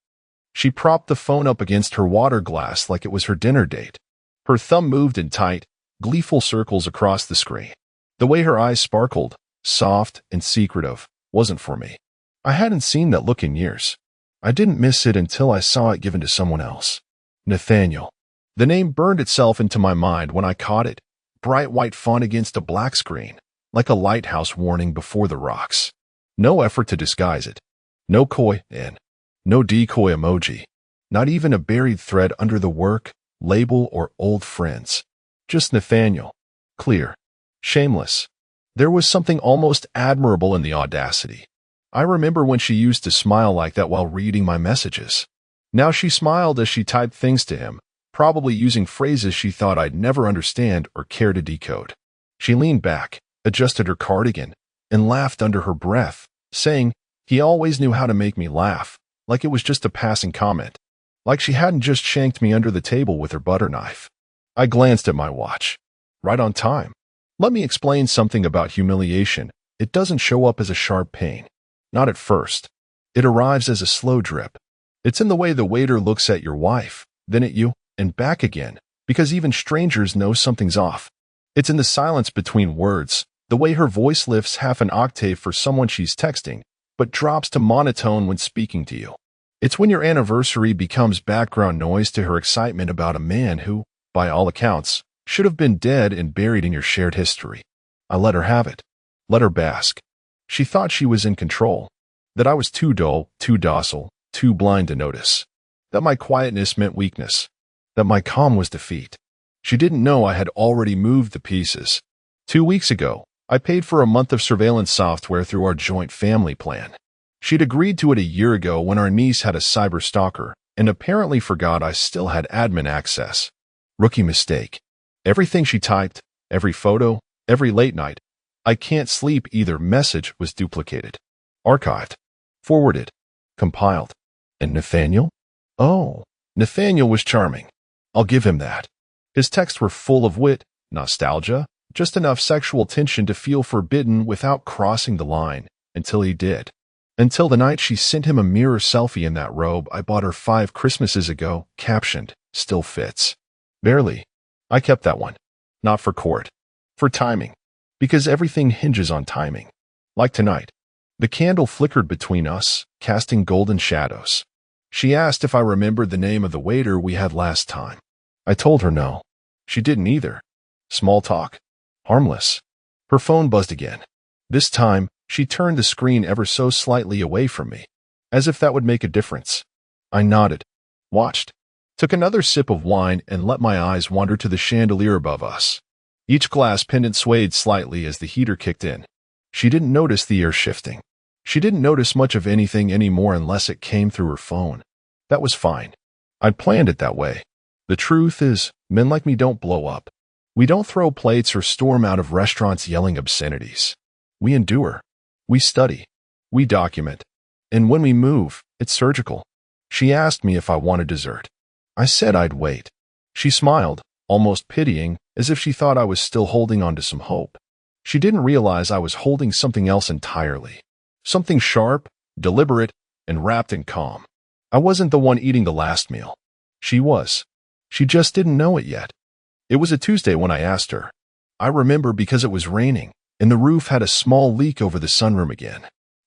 She propped the phone up against her water glass like it was her dinner date. Her thumb moved in tight, gleeful circles across the screen. The way her eyes sparkled, soft and secretive, wasn't for me. I hadn't seen that look in years. I didn't miss it until I saw it given to someone else. Nathaniel. The name burned itself into my mind when I caught it, bright white font against a black screen, like a lighthouse warning before the rocks. No effort to disguise it. No coy in. No decoy emoji. Not even a buried thread under the work, label, or old friends. Just Nathaniel. Clear. Shameless. There was something almost admirable in the audacity. I remember when she used to smile like that while reading my messages. Now she smiled as she typed things to him, probably using phrases she thought I'd never understand or care to decode. She leaned back, adjusted her cardigan, and laughed under her breath, saying, "He always knew how to make me laugh," like it was just a passing comment. Like she hadn't just shanked me under the table with her butter knife. I glanced at my watch. Right on time. Let me explain something about humiliation. It doesn't show up as a sharp pain. Not at first. It arrives as a slow drip. It's in the way the waiter looks at your wife, then at you, and back again, because even strangers know something's off. It's in the silence between words, the way her voice lifts half an octave for someone she's texting, but drops to monotone when speaking to you. It's when your anniversary becomes background noise to her excitement about a man who, by all accounts, should have been dead and buried in your shared history. I let her have it. Let her bask. She thought she was in control. That I was too dull, too docile, too blind to notice. That my quietness meant weakness. That my calm was defeat. She didn't know I had already moved the pieces. 2 weeks ago, I paid for a month of surveillance software through our joint family plan. She'd agreed to it a year ago when our niece had a cyber stalker and apparently forgot I still had admin access. Rookie mistake. Everything she typed, every photo, every late night, "I can't sleep either" message was duplicated, archived, forwarded, compiled. And Nathaniel? Oh, Nathaniel was charming. I'll give him that. His texts were full of wit, nostalgia, just enough sexual tension to feel forbidden without crossing the line, until he did. Until the night she sent him a mirror selfie in that robe I bought her 5 Christmases ago, captioned, "Still fits." Barely. I kept that one. Not for court. For timing. Because everything hinges on timing. Like tonight. The candle flickered between us, casting golden shadows. She asked if I remembered the name of the waiter we had last time. I told her no. She didn't either. Small talk. Harmless. Her phone buzzed again. This time, she turned the screen ever so slightly away from me. As if that would make a difference. I nodded. Watched. Took another sip of wine and let my eyes wander to the chandelier above us. Each glass pendant swayed slightly as the heater kicked in. She didn't notice the air shifting. She didn't notice much of anything anymore unless it came through her phone. That was fine. I'd planned it that way. The truth is, men like me don't blow up. We don't throw plates or storm out of restaurants yelling obscenities. We endure. We study. We document. And when we move, it's surgical. She asked me if I wanted dessert. I said I'd wait. She smiled, almost pitying, as if she thought I was still holding on to some hope. She didn't realize I was holding something else entirely. Something sharp, deliberate, and wrapped in calm. I wasn't the one eating the last meal. She was. She just didn't know it yet. It was a Tuesday when I asked her. I remember because it was raining, and the roof had a small leak over the sunroom again.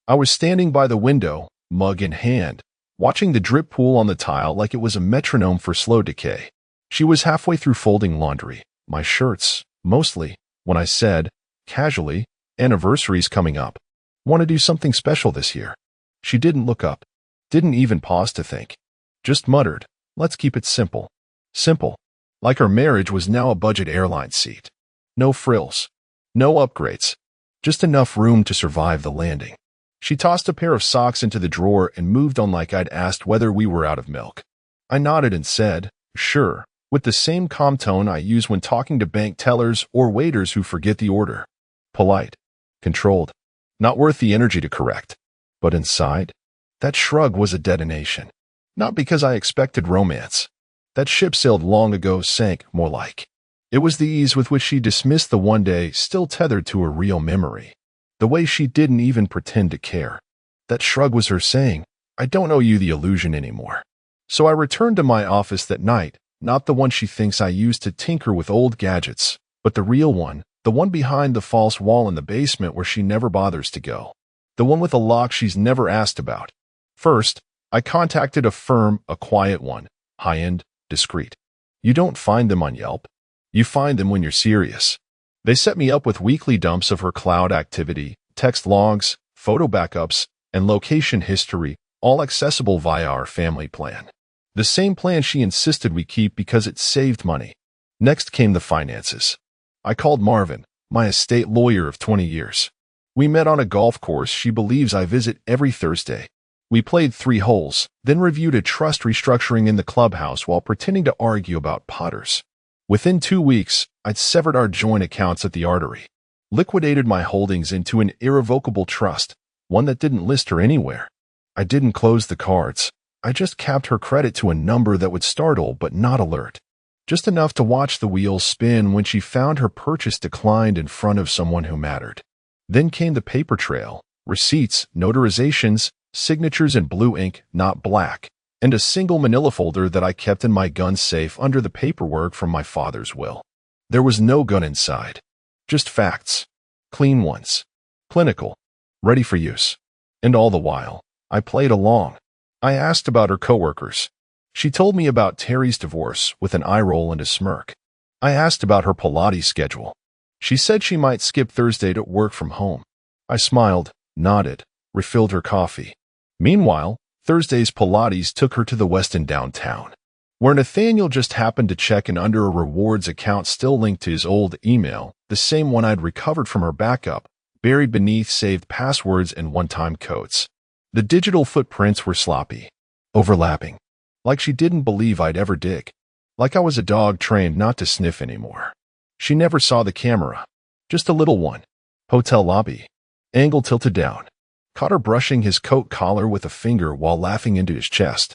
I was standing by the window, mug in hand, watching the drip pool on the tile like it was a metronome for slow decay. She was halfway through folding laundry, my shirts, mostly, when I said, casually, "Anniversary's coming up. Want to do something special this year?" She didn't look up, didn't even pause to think. Just muttered, "Let's keep it simple." Simple. Like our marriage was now a budget airline seat. No frills. No upgrades. Just enough room to survive the landing. She tossed a pair of socks into the drawer and moved on like I'd asked whether we were out of milk. I nodded and said, "Sure," with the same calm tone I use when talking to bank tellers or waiters who forget the order. Polite. Controlled. Not worth the energy to correct. But inside, that shrug was a detonation. Not because I expected romance. That ship sailed long ago sank, more like. It was the ease with which she dismissed the one day still tethered to a real memory. The way she didn't even pretend to care. That shrug was her saying, "I don't owe you the illusion anymore." So I returned to my office that night, not the one she thinks I used to tinker with old gadgets, but the real one, the one behind the false wall in the basement where she never bothers to go. The one with a lock she's never asked about. First, I contacted a firm, a quiet one, high-end, discreet. You don't find them on Yelp. You find them when you're serious. They set me up with weekly dumps of her cloud activity, text logs, photo backups, and location history, all accessible via our family plan. The same plan she insisted we keep because it saved money. Next came the finances. I called Marvin, my estate lawyer of 20 years. We met on a golf course she believes I visit every Thursday. We played 3 holes, then reviewed a trust restructuring in the clubhouse while pretending to argue about potters. Within 2 weeks, I'd severed our joint accounts at the Artery, liquidated my holdings into an irrevocable trust, one that didn't list her anywhere. I didn't close the cards. I just capped her credit to a number that would startle but not alert. Just enough to watch the wheels spin when she found her purchase declined in front of someone who mattered. Then came the paper trail, receipts, notarizations, signatures in blue ink, not black, and a single manila folder that I kept in my gun safe under the paperwork from my father's will. There was no gun inside. Just facts. Clean ones. Clinical. Ready for use. And all the while, I played along. I asked about her coworkers. She told me about Terry's divorce with an eye roll and a smirk. I asked about her Pilates schedule. She said she might skip Thursday to work from home. I smiled, nodded, refilled her coffee. Meanwhile, Thursday's Pilates took her to the Westin downtown, where Nathaniel just happened to check in under a rewards account still linked to his old email, the same one I'd recovered from her backup, buried beneath saved passwords and one-time codes. The digital footprints were sloppy, overlapping, like she didn't believe I'd ever dig, like I was a dog trained not to sniff anymore. She never saw the camera, just a little one. Hotel lobby, angle tilted down. Caught her brushing his coat collar with a finger while laughing into his chest.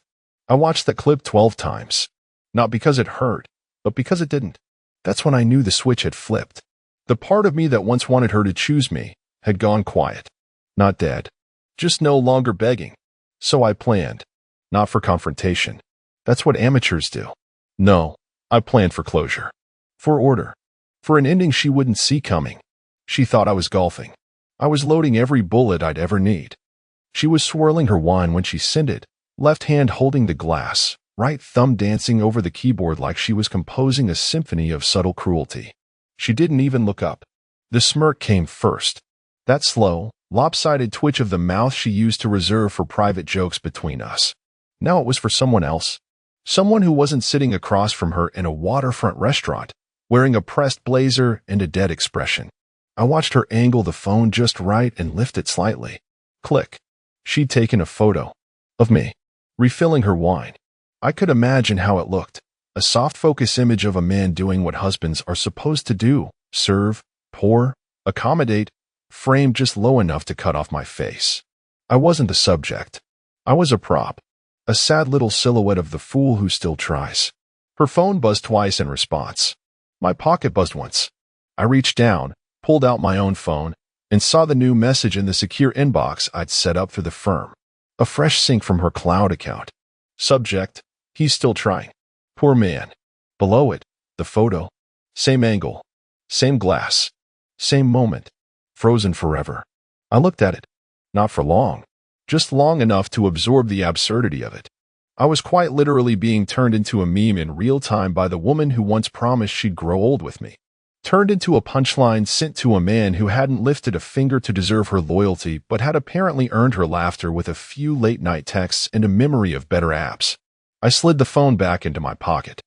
I watched that clip 12 times, not because it hurt, but because it didn't. That's when I knew the switch had flipped. The part of me that once wanted her to choose me had gone quiet, not dead, just no longer begging. So I planned, not for confrontation. That's what amateurs do. No, I planned for closure, for order, for an ending she wouldn't see coming. She thought I was golfing. I was loading every bullet I'd ever need. She was swirling her wine when she sent it, left hand holding the glass, right thumb dancing over the keyboard like she was composing a symphony of subtle cruelty. She didn't even look up. The smirk came first. That slow, lopsided twitch of the mouth she used to reserve for private jokes between us. Now it was for someone else. Someone who wasn't sitting across from her in a waterfront restaurant, wearing a pressed blazer and a dead expression. I watched her angle the phone just right and lift it slightly. Click. She'd taken a photo of me, refilling her wine. I could imagine how it looked. A soft focus image of a man doing what husbands are supposed to do. Serve, pour, accommodate, framed just low enough to cut off my face. I wasn't the subject. I was a prop. A sad little silhouette of the fool who still tries. Her phone buzzed twice in response. My pocket buzzed once. I reached down, pulled out my own phone, and saw the new message in the secure inbox I'd set up for the firm. A fresh sync from her cloud account. Subject, he's still trying. Poor man. Below it, the photo. Same angle. Same glass. Same moment. Frozen forever. I looked at it. Not for long. Just long enough to absorb the absurdity of it. I was quite literally being turned into a meme in real time by the woman who once promised she'd grow old with me. Turned into a punchline sent to a man who hadn't lifted a finger to deserve her loyalty but had apparently earned her laughter with a few late-night texts and a memory of better apps. I slid the phone back into my pocket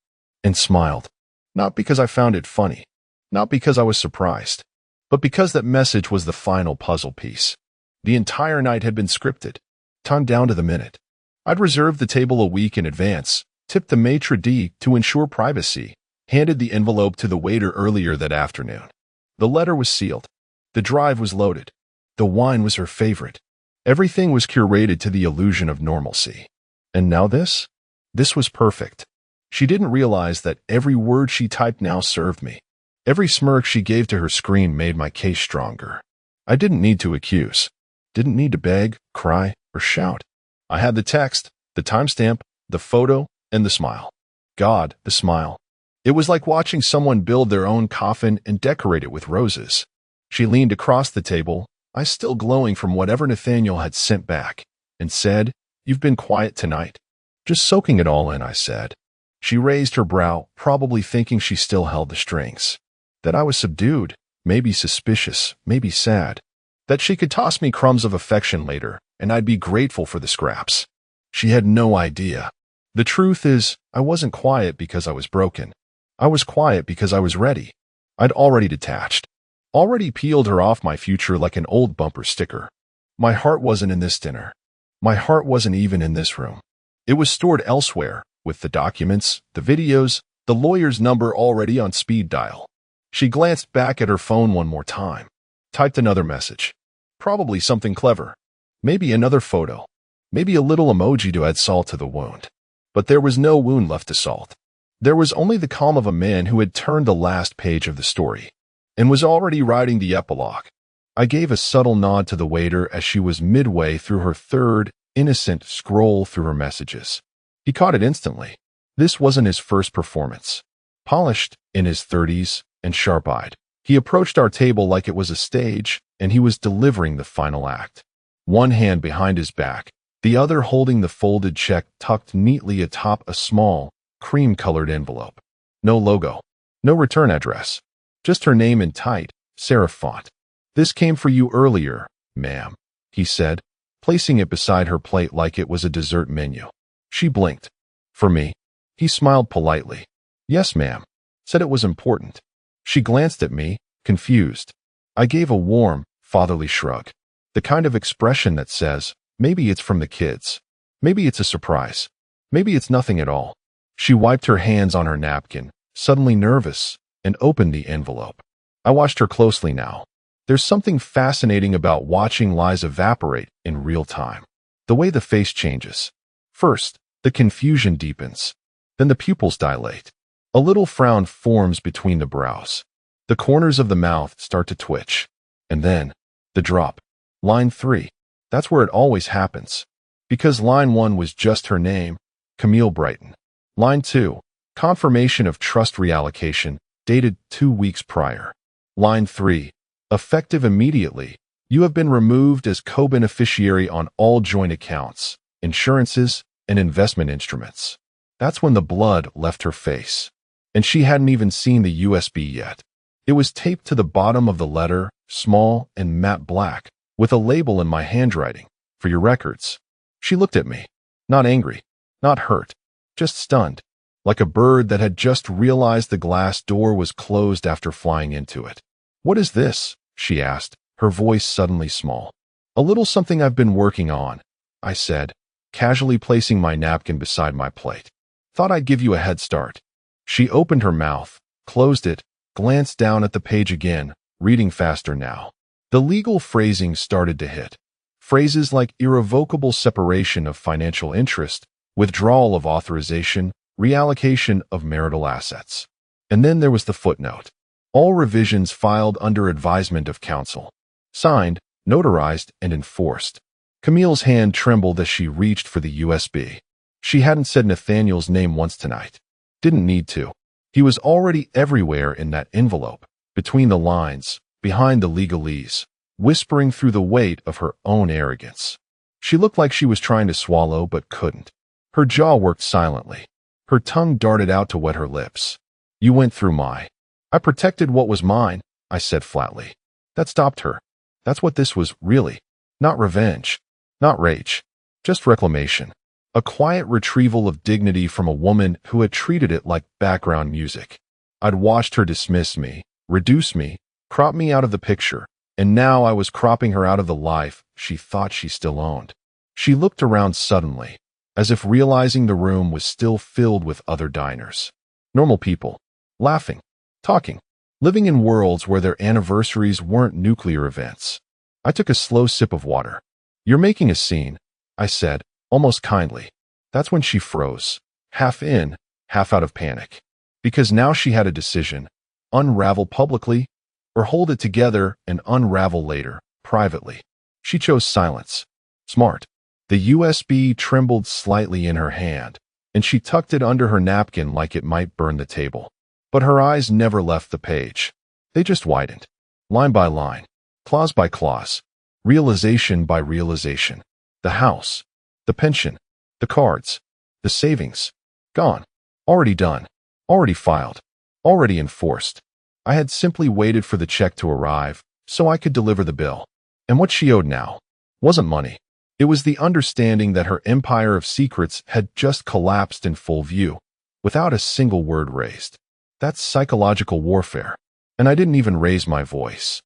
and smiled. Not because I found it funny, not because I was surprised, but because that message was the final puzzle piece. The entire night had been scripted, timed down to the minute. I'd reserved the table a week in advance, tipped the maitre d' to ensure privacy, handed the envelope to the waiter earlier that afternoon. The letter was sealed. The drive was loaded. The wine was her favorite. Everything was curated to the illusion of normalcy. And now this? This was perfect. She didn't realize that every word she typed now served me. Every smirk she gave to her screen made my case stronger. I didn't need to accuse. Didn't need to beg, cry, or shout. I had the text, the timestamp, the photo, and the smile. God, the smile. It was like watching someone build their own coffin and decorate it with roses. She leaned across the table, eyes still glowing from whatever Nathaniel had sent back, and said, "You've been quiet tonight." "Just soaking it all in," I said. She raised her brow, probably thinking she still held the strings. That I was subdued, maybe suspicious, maybe sad. That she could toss me crumbs of affection later, and I'd be grateful for the scraps. She had no idea. The truth is, I wasn't quiet because I was broken. I was quiet because I was ready. I'd already detached. Already peeled her off my future like an old bumper sticker. My heart wasn't in this dinner. My heart wasn't even in this room. It was stored elsewhere, with the documents, the videos, the lawyer's number already on speed dial. She glanced back at her phone one more time. Typed another message. Probably something clever. Maybe another photo. Maybe a little emoji to add salt to the wound. But there was no wound left to salt. There was only the calm of a man who had turned the last page of the story and was already writing the epilogue. I gave a subtle nod to the waiter as she was midway through her third, innocent scroll through her messages. He caught it instantly. This wasn't his first performance. Polished, in his 30s, and sharp-eyed, he approached our table like it was a stage, and he was delivering the final act. One hand behind his back, the other holding the folded check tucked neatly atop a small, cream-colored envelope. No logo. No return address. Just her name in tight, serif font. "This came for you earlier, ma'am," he said, placing it beside her plate like it was a dessert menu. She blinked. "For me?" He smiled politely. "Yes, ma'am." Said it was important. She glanced at me, confused. I gave a warm, fatherly shrug. The kind of expression that says, maybe it's from the kids. Maybe it's a surprise. Maybe it's nothing at all. She wiped her hands on her napkin, suddenly nervous, and opened the envelope. I watched her closely now. There's something fascinating about watching lies evaporate in real time. The way the face changes. First, the confusion deepens. Then the pupils dilate. A little frown forms between the brows. The corners of the mouth start to twitch. And then, the drop. Line 3. That's where it always happens. Because line 1 was just her name, Camille Brighton. Line 2. Confirmation of trust reallocation, dated 2 weeks prior. Line 3. Effective immediately. You have been removed as co-beneficiary on all joint accounts, insurances, and investment instruments. That's when the blood left her face. And she hadn't even seen the USB yet. It was taped to the bottom of the letter, small and matte black, with a label in my handwriting, "For your records." She looked at me. Not angry, not hurt, just stunned, like a bird that had just realized the glass door was closed after flying into it. "What is this?" she asked, her voice suddenly small. "A little something I've been working on," I said, casually placing my napkin beside my plate. "Thought I'd give you a head start." She opened her mouth, closed it, glanced down at the page again, reading faster now. The legal phrasing started to hit. Phrases like irrevocable separation of financial interest, withdrawal of authorization, reallocation of marital assets. And then there was the footnote. All revisions filed under advisement of counsel. Signed, notarized, and enforced. Camille's hand trembled as she reached for the USB. She hadn't said Nathaniel's name once tonight. Didn't need to. He was already everywhere in that envelope, between the lines, behind the legalese, whispering through the weight of her own arrogance. She looked like she was trying to swallow but couldn't. Her jaw worked silently. Her tongue darted out to wet her lips. "You went through my..." "I protected what was mine," I said flatly. That stopped her. That's what this was, really. Not revenge. Not rage. Just reclamation. A quiet retrieval of dignity from a woman who had treated it like background music. I'd watched her dismiss me, reduce me, crop me out of the picture, and now I was cropping her out of the life she thought she still owned. She looked around suddenly, as if realizing the room was still filled with other diners. Normal people. Laughing. Talking. Living in worlds where their anniversaries weren't nuclear events. I took a slow sip of water. "You're making a scene," I said, almost kindly. That's when she froze, half in, half out of panic. Because now she had a decision: unravel publicly, or hold it together and unravel later, privately. She chose silence. Smart. The USB trembled slightly in her hand, and she tucked it under her napkin like it might burn the table. But her eyes never left the page. They just widened. Line by line, clause by clause, realization by realization. The house, the pension, the cards, the savings. Gone. Already done. Already filed. Already enforced. I had simply waited for the check to arrive so I could deliver the bill. And what she owed now wasn't money. It was the understanding that her empire of secrets had just collapsed in full view, without a single word raised. That's psychological warfare. And I didn't even raise my voice.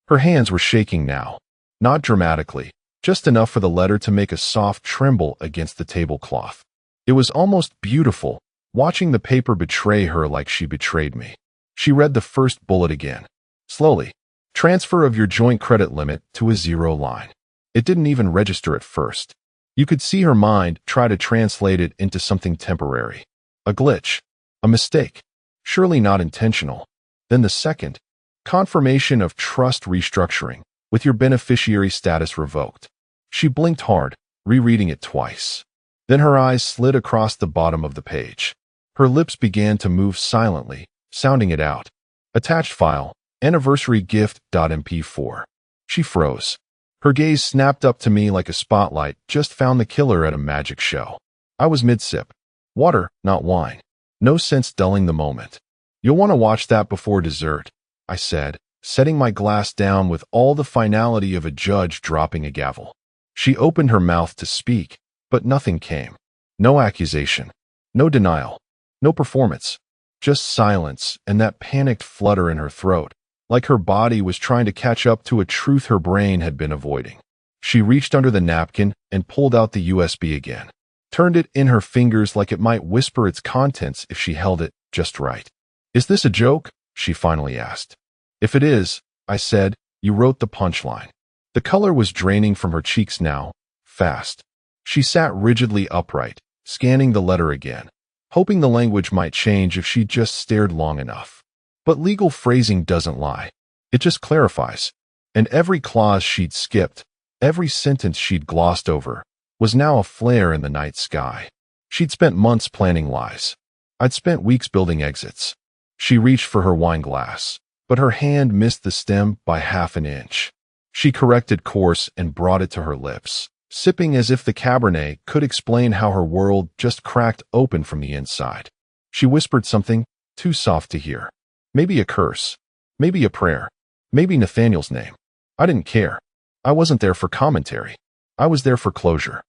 Her hands were shaking now. Not dramatically, just enough for the letter to make a soft tremble against the tablecloth. It was almost beautiful, watching the paper betray her like she betrayed me. She read the first bullet again. Slowly. Transfer of your joint credit limit to a 0 line. It didn't even register at first. You could see her mind try to translate it into something temporary. A glitch. A mistake. Surely not intentional. Then the second. Confirmation of trust restructuring, with your beneficiary status revoked. She blinked hard, rereading it twice. Then her eyes slid across the bottom of the page. Her lips began to move silently, sounding it out. Attached file, anniversary gift.mp4. She froze. Her gaze snapped up to me like a spotlight just found the killer at a magic show. I was mid-sip. Water, not wine. No sense dulling the moment. You'll want to watch that before dessert, I said, setting my glass down with all the finality of a judge dropping a gavel. She opened her mouth to speak, but nothing came. No accusation. No denial. No performance. Just silence and that panicked flutter in her throat, like her body was trying to catch up to a truth her brain had been avoiding. She reached under the napkin and pulled out the USB again, turned it in her fingers like it might whisper its contents if she held it just right. Is this a joke? She finally asked. If it is, I said, you wrote the punchline. The color was draining from her cheeks now, fast. She sat rigidly upright, scanning the letter again, hoping the language might change if she just stared long enough. But legal phrasing doesn't lie. It just clarifies. And every clause she'd skipped, every sentence she'd glossed over, was now a flare in the night sky. She'd spent months planning lies. I'd spent weeks building exits. She reached for her wine glass, but her hand missed the stem by half an inch. She corrected course and brought it to her lips, sipping as if the Cabernet could explain how her world just cracked open from the inside. She whispered something too soft to hear. Maybe a curse. Maybe a prayer. Maybe Nathaniel's name. I didn't care. I wasn't there for commentary. I was there for closure.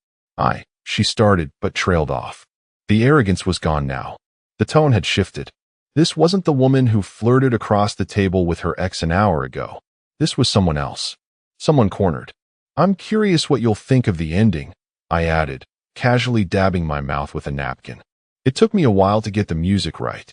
She started, but trailed off. The arrogance was gone now. The tone had shifted. This wasn't the woman who flirted across the table with her ex an hour ago. This was someone else. Someone cornered. I'm curious what you'll think of the ending, I added, casually dabbing my mouth with a napkin. It took me a while to get the music right.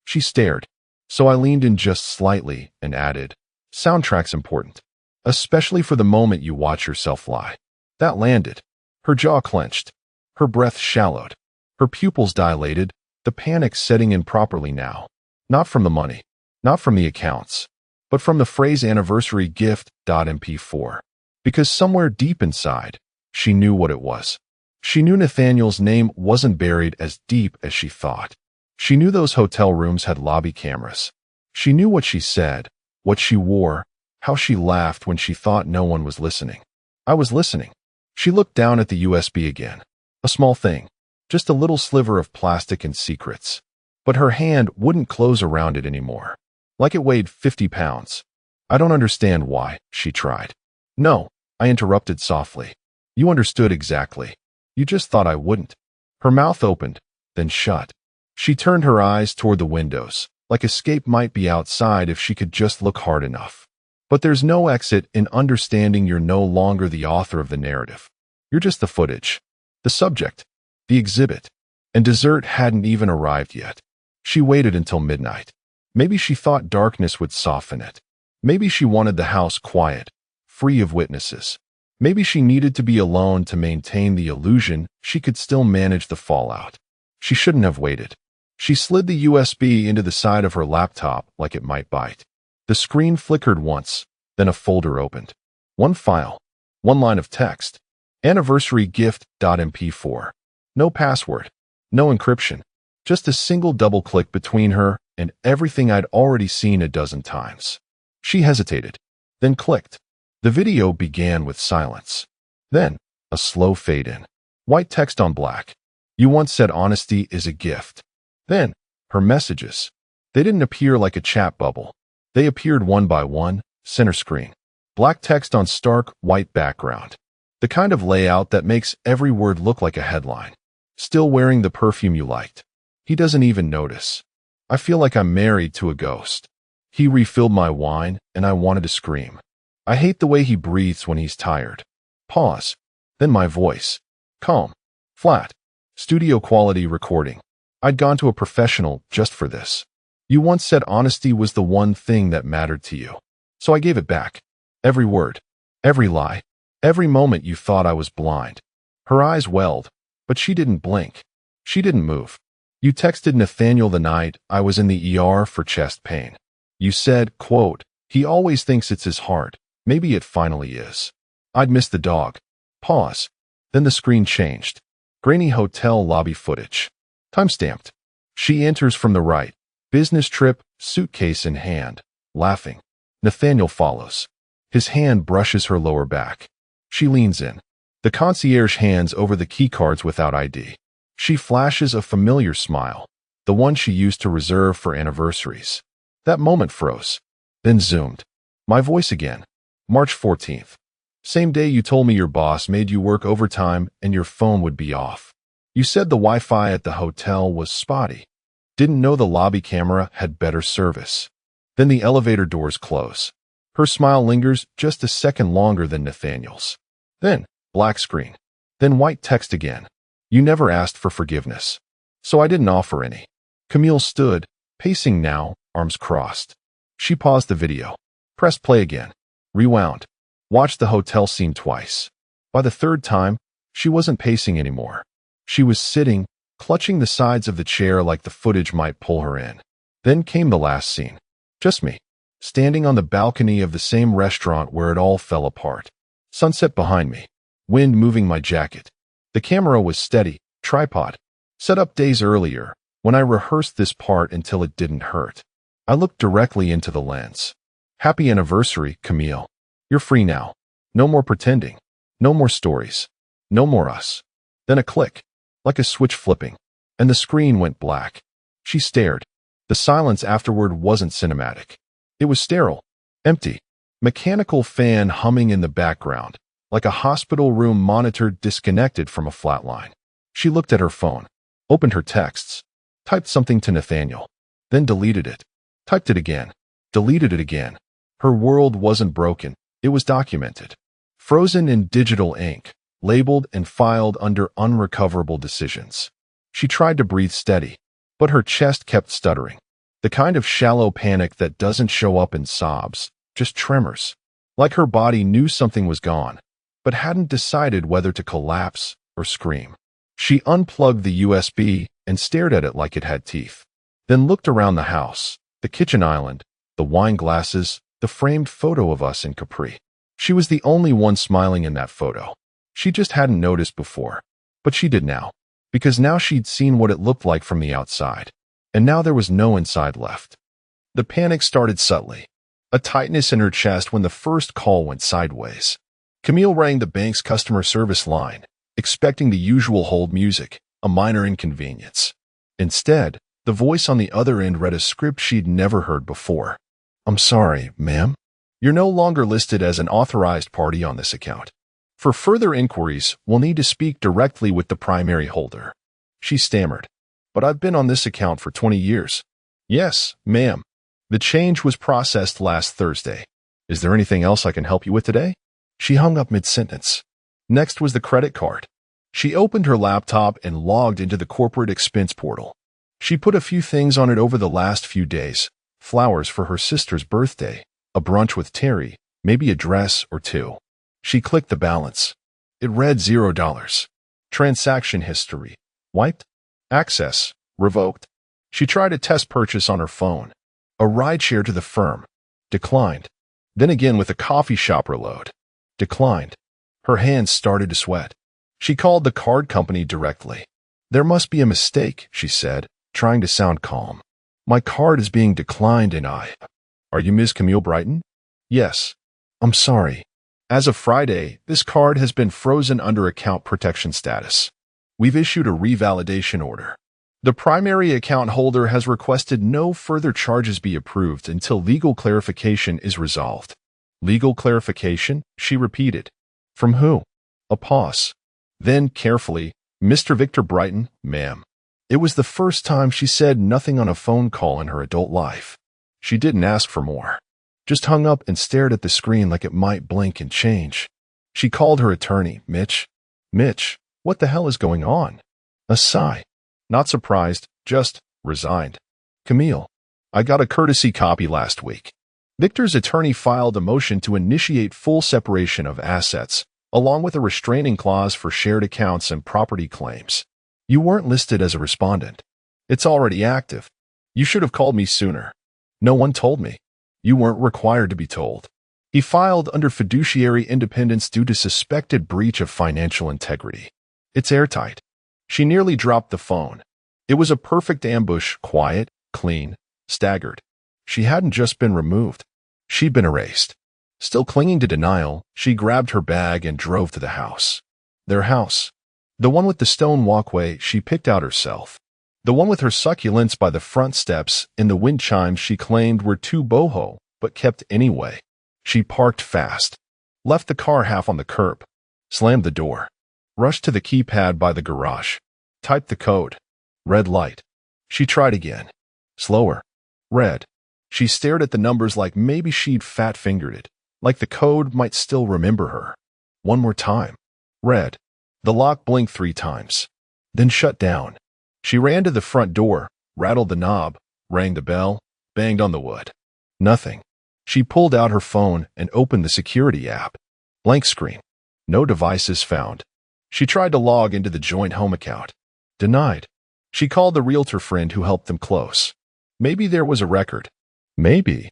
She stared, so I leaned in just slightly and added, soundtrack's important, especially for the moment you watch yourself lie. That landed. Her jaw clenched. Her breath shallowed. Her pupils dilated, the panic setting in properly now. Not from the money, not from the accounts, but from the phrase anniversary gift.mp4. Because somewhere deep inside, she knew what it was. She knew Nathaniel's name wasn't buried as deep as she thought. She knew those hotel rooms had lobby cameras. She knew what she said, what she wore, how she laughed when she thought no one was listening. I was listening. She looked down at the USB again. A small thing. Just a little sliver of plastic and secrets. But her hand wouldn't close around it anymore. Like it weighed 50 pounds. I don't understand why, she tried. No, I interrupted softly. You understood exactly. You just thought I wouldn't. Her mouth opened, then shut. She turned her eyes toward the windows, like escape might be outside if she could just look hard enough. But there's no exit in understanding you're no longer the author of the narrative. You're just the footage, the subject, the exhibit. And dessert hadn't even arrived yet. She waited until midnight. Maybe she thought darkness would soften it. Maybe she wanted the house quiet, free of witnesses. Maybe she needed to be alone to maintain the illusion she could still manage the fallout. She shouldn't have waited. She slid the USB into the side of her laptop like it might bite. The screen flickered once, then a folder opened. One file. One line of text. Anniversary gift.mp4. No password. No encryption. Just a single double click between her and everything I'd already seen a dozen times. She hesitated, then clicked. The video began with silence. Then, a slow fade in. White text on black. You once said honesty is a gift. Then, her messages. They didn't appear like a chat bubble. They appeared one by one, center screen. Black text on stark, white background. The kind of layout that makes every word look like a headline. Still wearing the perfume you liked. He doesn't even notice. I feel like I'm married to a ghost. He refilled my wine, and I wanted to scream. I hate the way he breathes when he's tired. Pause. Then my voice. Calm. Flat. Studio quality recording. I'd gone to a professional just for this. You once said honesty was the one thing that mattered to you. So I gave it back. Every word. Every lie. Every moment you thought I was blind. Her eyes welled, but she didn't blink. She didn't move. You texted Nathaniel the night I was in the ER for chest pain. You said, quote, he always thinks it's his heart. Maybe it finally is. I'd missed the dog. Pause. Then the screen changed. Grainy hotel lobby footage. Timestamped. She enters from the right. Business trip, suitcase in hand. Laughing. Nathaniel follows. His hand brushes her lower back. She leans in. The concierge hands over the keycards without ID. She flashes a familiar smile. The one she used to reserve for anniversaries. That moment froze. Then zoomed. My voice again. March 14th. Same day you told me your boss made you work overtime and your phone would be off. You said the Wi-Fi at the hotel was spotty. Didn't know the lobby camera had better service. Then the elevator doors close. Her smile lingers just a second longer than Nathaniel's. Then, black screen. Then white text again. You never asked for forgiveness. So I didn't offer any. Camille stood, pacing now, arms crossed. She paused the video. Pressed play again. Rewound. Watched the hotel scene twice. By the third time, she wasn't pacing anymore. She was sitting, clutching the sides of the chair like the footage might pull her in. Then came the last scene. Just me. Standing on the balcony of the same restaurant where it all fell apart. Sunset behind me. Wind moving my jacket. The camera was steady, tripod. Set up days earlier, when I rehearsed this part until it didn't hurt. I looked directly into the lens. Happy anniversary, Camille. You're free now. No more pretending. No more stories. No more us. Then a click. Like a switch flipping. And the screen went black. She stared. The silence afterward wasn't cinematic. It was sterile. Empty. Mechanical fan humming in the background. Like a hospital room monitor disconnected from a flatline. She looked at her phone. Opened her texts. Typed something to Nathaniel. Then deleted it. Typed it again. Deleted it again. Her world wasn't broken. It was documented. Frozen in digital ink. Labeled and filed under unrecoverable decisions. She tried to breathe steady, but her chest kept stuttering. The kind of shallow panic that doesn't show up in sobs, just tremors. Like her body knew something was gone, but hadn't decided whether to collapse or scream. She unplugged the USB and stared at it like it had teeth. Then looked around the house, the kitchen island, the wine glasses, the framed photo of us in Capri. She was the only one smiling in that photo. She just hadn't noticed before, but she did now, because now she'd seen what it looked like from the outside, and now there was no inside left. The panic started subtly, a tightness in her chest when the first call went sideways. Camille rang the bank's customer service line, expecting the usual hold music, a minor inconvenience. Instead, the voice on the other end read a script she'd never heard before. I'm sorry, ma'am. You're no longer listed as an authorized party on this account. For further inquiries, we'll need to speak directly with the primary holder. She stammered. But I've been on this account for 20 years. Yes, ma'am. The change was processed last Thursday. Is there anything else I can help you with today? She hung up mid-sentence. Next was the credit card. She opened her laptop and logged into the corporate expense portal. She put a few things on it over the last few days. Flowers for her sister's birthday, a brunch with Terry, maybe a dress or two. She clicked the balance. It read $0. Transaction history. Wiped. Access. Revoked. She tried a test purchase on her phone. A rideshare to the firm. Declined. Then again with a coffee shop load. Declined. Her hands started to sweat. She called the card company directly. There must be a mistake, she said, trying to sound calm. My card is being declined and I... Are you Ms. Camille Brighton? Yes. I'm sorry. As of Friday, this card has been frozen under account protection status. We've issued a revalidation order. The primary account holder has requested no further charges be approved until legal clarification is resolved. Legal clarification? She repeated. From who? A pause. Then, carefully, Mr. Victor Brighton, ma'am. It was the first time she said nothing on a phone call in her adult life. She didn't ask for more. Just hung up and stared at the screen like it might blink and change. She called her attorney, Mitch. Mitch, what the hell is going on? A sigh. Not surprised, just resigned. Camille, I got a courtesy copy last week. Victor's attorney filed a motion to initiate full separation of assets, along with a restraining clause for shared accounts and property claims. You weren't listed as a respondent. It's already active. You should have called me sooner. No one told me. You weren't required to be told. He filed under fiduciary independence due to suspected breach of financial integrity. It's airtight. She nearly dropped the phone. It was a perfect ambush, quiet, clean, staggered. She hadn't just been removed. She'd been erased. Still clinging to denial, she grabbed her bag and drove to the house. Their house. The one with the stone walkway she picked out herself. The one with her succulents by the front steps and the wind chimes she claimed were too boho, but kept anyway. She parked fast. Left the car half on the curb. Slammed the door. Rushed to the keypad by the garage. Typed the code. Red light. She tried again. Slower. Red. She stared at the numbers like maybe she'd fat-fingered it, like the code might still remember her. One more time. Red. The lock blinked 3 times. Then shut down. She ran to the front door, rattled the knob, rang the bell, banged on the wood. Nothing. She pulled out her phone and opened the security app. Blank screen. No devices found. She tried to log into the joint home account. Denied. She called the realtor friend who helped them close. Maybe there was a record. Maybe.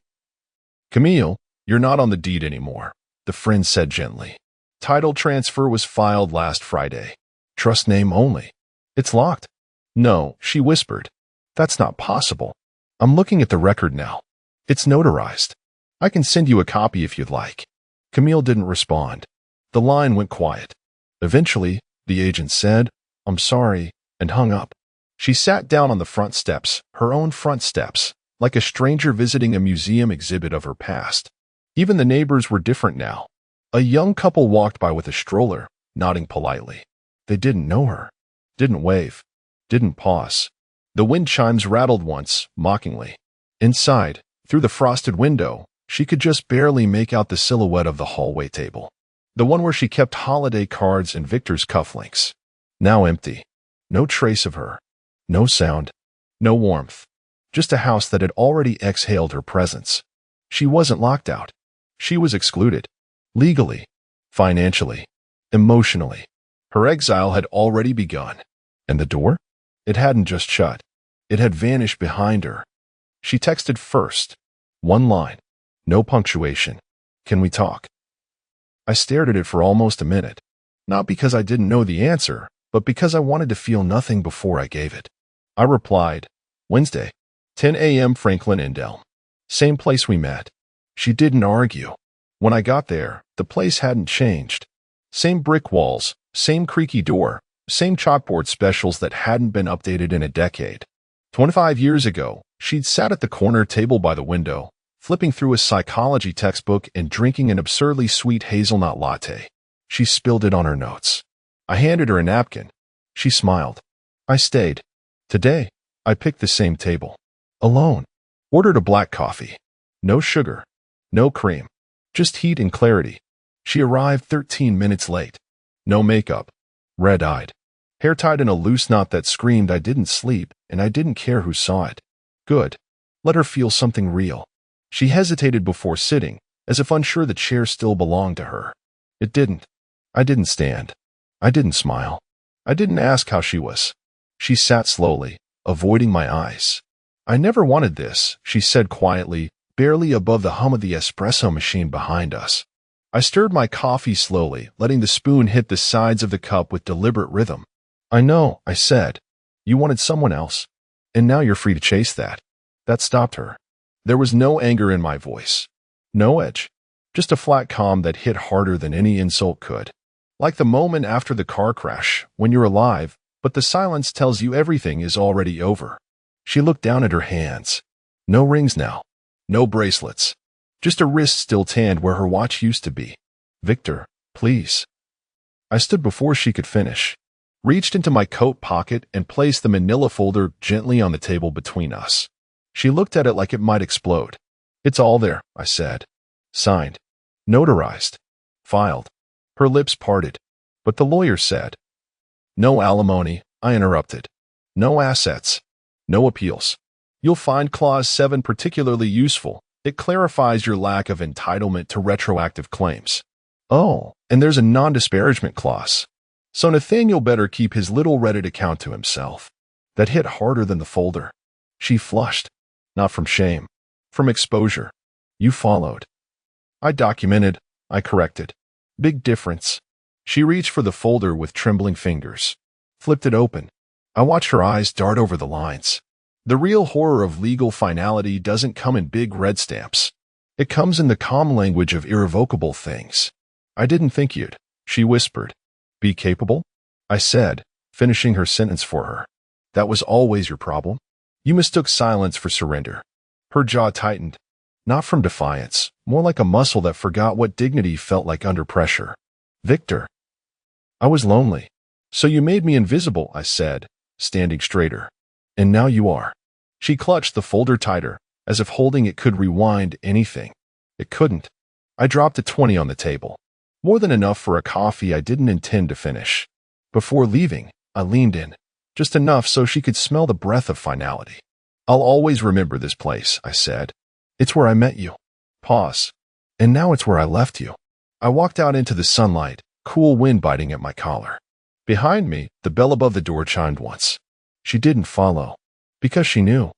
Camille, you're not on the deed anymore, the friend said gently. Title transfer was filed last Friday. Trust name only. It's locked. No, she whispered. That's not possible. I'm looking at the record now. It's notarized. I can send you a copy if you'd like. Camille didn't respond. The line went quiet. Eventually, the agent said, I'm sorry, and hung up. She sat down on the front steps, her own front steps, like a stranger visiting a museum exhibit of her past. Even the neighbors were different now. A young couple walked by with a stroller, nodding politely. They didn't know her. Didn't wave. Didn't pause. The wind chimes rattled once, mockingly. Inside, through the frosted window, she could just barely make out the silhouette of the hallway table. The one where she kept holiday cards and Victor's cufflinks. Now empty. No trace of her. No sound. No warmth. Just a house that had already exhaled her presence. She wasn't locked out. She was excluded. Legally. Financially. Emotionally. Her exile had already begun. And the door? It hadn't just shut. It had vanished behind her. She texted first. One line. No punctuation. Can we talk? I stared at it for almost a minute. Not because I didn't know the answer, but because I wanted to feel nothing before I gave it. I replied, Wednesday, 10 a.m. Franklin and Elm. Same place we met. She didn't argue. When I got there, the place hadn't changed. Same brick walls, same creaky door, same chalkboard specials that hadn't been updated in a decade. 25 years ago, she'd sat at the corner table by the window, flipping through a psychology textbook and drinking an absurdly sweet hazelnut latte. She spilled it on her notes. I handed her a napkin. She smiled. I stayed. Today, I picked the same table. Alone. Ordered a black coffee. No sugar. No cream. Just heat and clarity. She arrived 13 minutes late. No makeup. Red-eyed. Hair tied in a loose knot that screamed I didn't sleep, and I didn't care who saw it. Good. Let her feel something real. She hesitated before sitting, as if unsure the chair still belonged to her. It didn't. I didn't stand. I didn't smile. I didn't ask how she was. She sat slowly, avoiding my eyes. I never wanted this, she said quietly, barely above the hum of the espresso machine behind us. I stirred my coffee slowly, letting the spoon hit the sides of the cup with deliberate rhythm. I know, I said. You wanted someone else, and now you're free to chase that. That stopped her. There was no anger in my voice. No edge. Just a flat calm that hit harder than any insult could. Like the moment after the car crash, when you're alive, but the silence tells you everything is already over. She looked down at her hands. No rings now. No bracelets. Just a wrist still tanned where her watch used to be. Victor, please. I stood before she could finish, reached into my coat pocket and placed the manila folder gently on the table between us. She looked at it like it might explode. It's all there, I said. Signed. Notarized. Filed. Her lips parted. But the lawyer said. No alimony, I interrupted. No assets. No appeals. You'll find Clause 7 particularly useful. It clarifies your lack of entitlement to retroactive claims. Oh, and there's a non-disparagement clause. So Nathaniel better keep his little Reddit account to himself. That hit harder than the folder. She flushed. Not from shame. From exposure. You followed. I documented. I corrected. Big difference. She reached for the folder with trembling fingers. Flipped it open. I watched her eyes dart over the lines. The real horror of legal finality doesn't come in big red stamps. It comes in the calm language of irrevocable things. I didn't think you'd, she whispered. Be capable? I said, finishing her sentence for her. That was always your problem? You mistook silence for surrender. Her jaw tightened. Not from defiance, more like a muscle that forgot what dignity felt like under pressure. Victor. I was lonely. So you made me invisible, I said, standing straighter. And now you are. She clutched the folder tighter, as if holding it could rewind anything. It couldn't. I dropped a 20 on the table. More than enough for a coffee I didn't intend to finish. Before leaving, I leaned in. Just enough so she could smell the breath of finality. I'll always remember this place, I said. It's where I met you. Pause. And now it's where I left you. I walked out into the sunlight, cool wind biting at my collar. Behind me, the bell above the door chimed once. She didn't follow. Because she knew.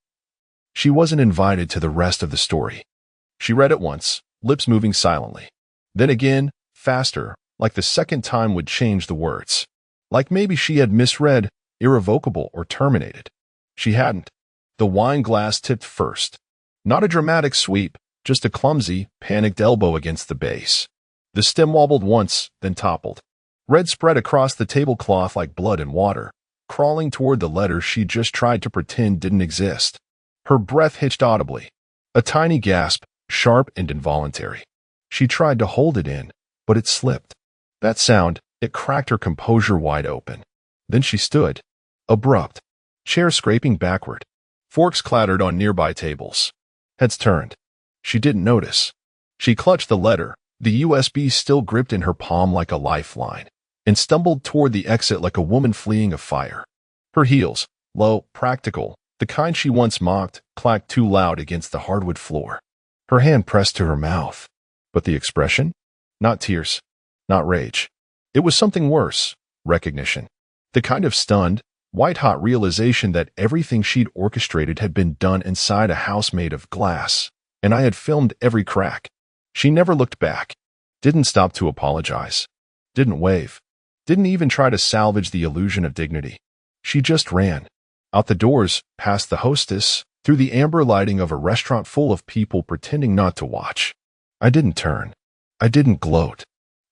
She wasn't invited to the rest of the story. She read it once, lips moving silently. Then again, faster, like the second time would change the words. Like maybe she had misread, irrevocable or terminated. She hadn't. The wine glass tipped first. Not a dramatic sweep, just a clumsy, panicked elbow against the base. The stem wobbled once, then toppled. Red spread across the tablecloth like blood and water, crawling toward the letter she just tried to pretend didn't exist. Her breath hitched audibly. A tiny gasp, sharp and involuntary. She tried to hold it in, but it slipped. That sound, it cracked her composure wide open. Then she stood. Abrupt. Chair scraping backward. Forks clattered on nearby tables. Heads turned. She didn't notice. She clutched the letter, the USB still gripped in her palm like a lifeline, and stumbled toward the exit like a woman fleeing a fire. Her heels, low, practical, the kind she once mocked, clacked too loud against the hardwood floor. Her hand pressed to her mouth. But the expression? Not tears. Not rage. It was something worse. Recognition. The kind of stunned, white-hot realization that everything she'd orchestrated had been done inside a house made of glass, and I had filmed every crack. She never looked back. Didn't stop to apologize. Didn't wave. Didn't even try to salvage the illusion of dignity. She just ran. Out the doors, past the hostess, through the amber lighting of a restaurant full of people pretending not to watch. I didn't turn. I didn't gloat.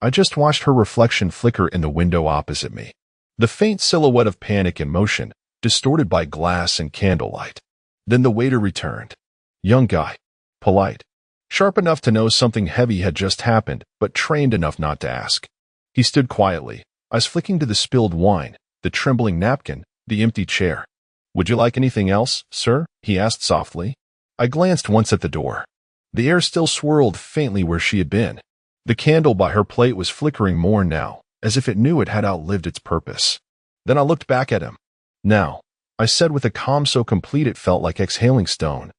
I just watched her reflection flicker in the window opposite me. The faint silhouette of panic and motion, distorted by glass and candlelight. Then the waiter returned. Young guy. Polite. Sharp enough to know something heavy had just happened, but trained enough not to ask. He stood quietly, eyes flicking to the spilled wine, the trembling napkin, the empty chair. Would you like anything else, sir? He asked softly. I glanced once at the door. The air still swirled faintly where she had been. The candle by her plate was flickering more now, as if it knew it had outlived its purpose. Then I looked back at him. Now, I said with a calm so complete it felt like exhaling stone,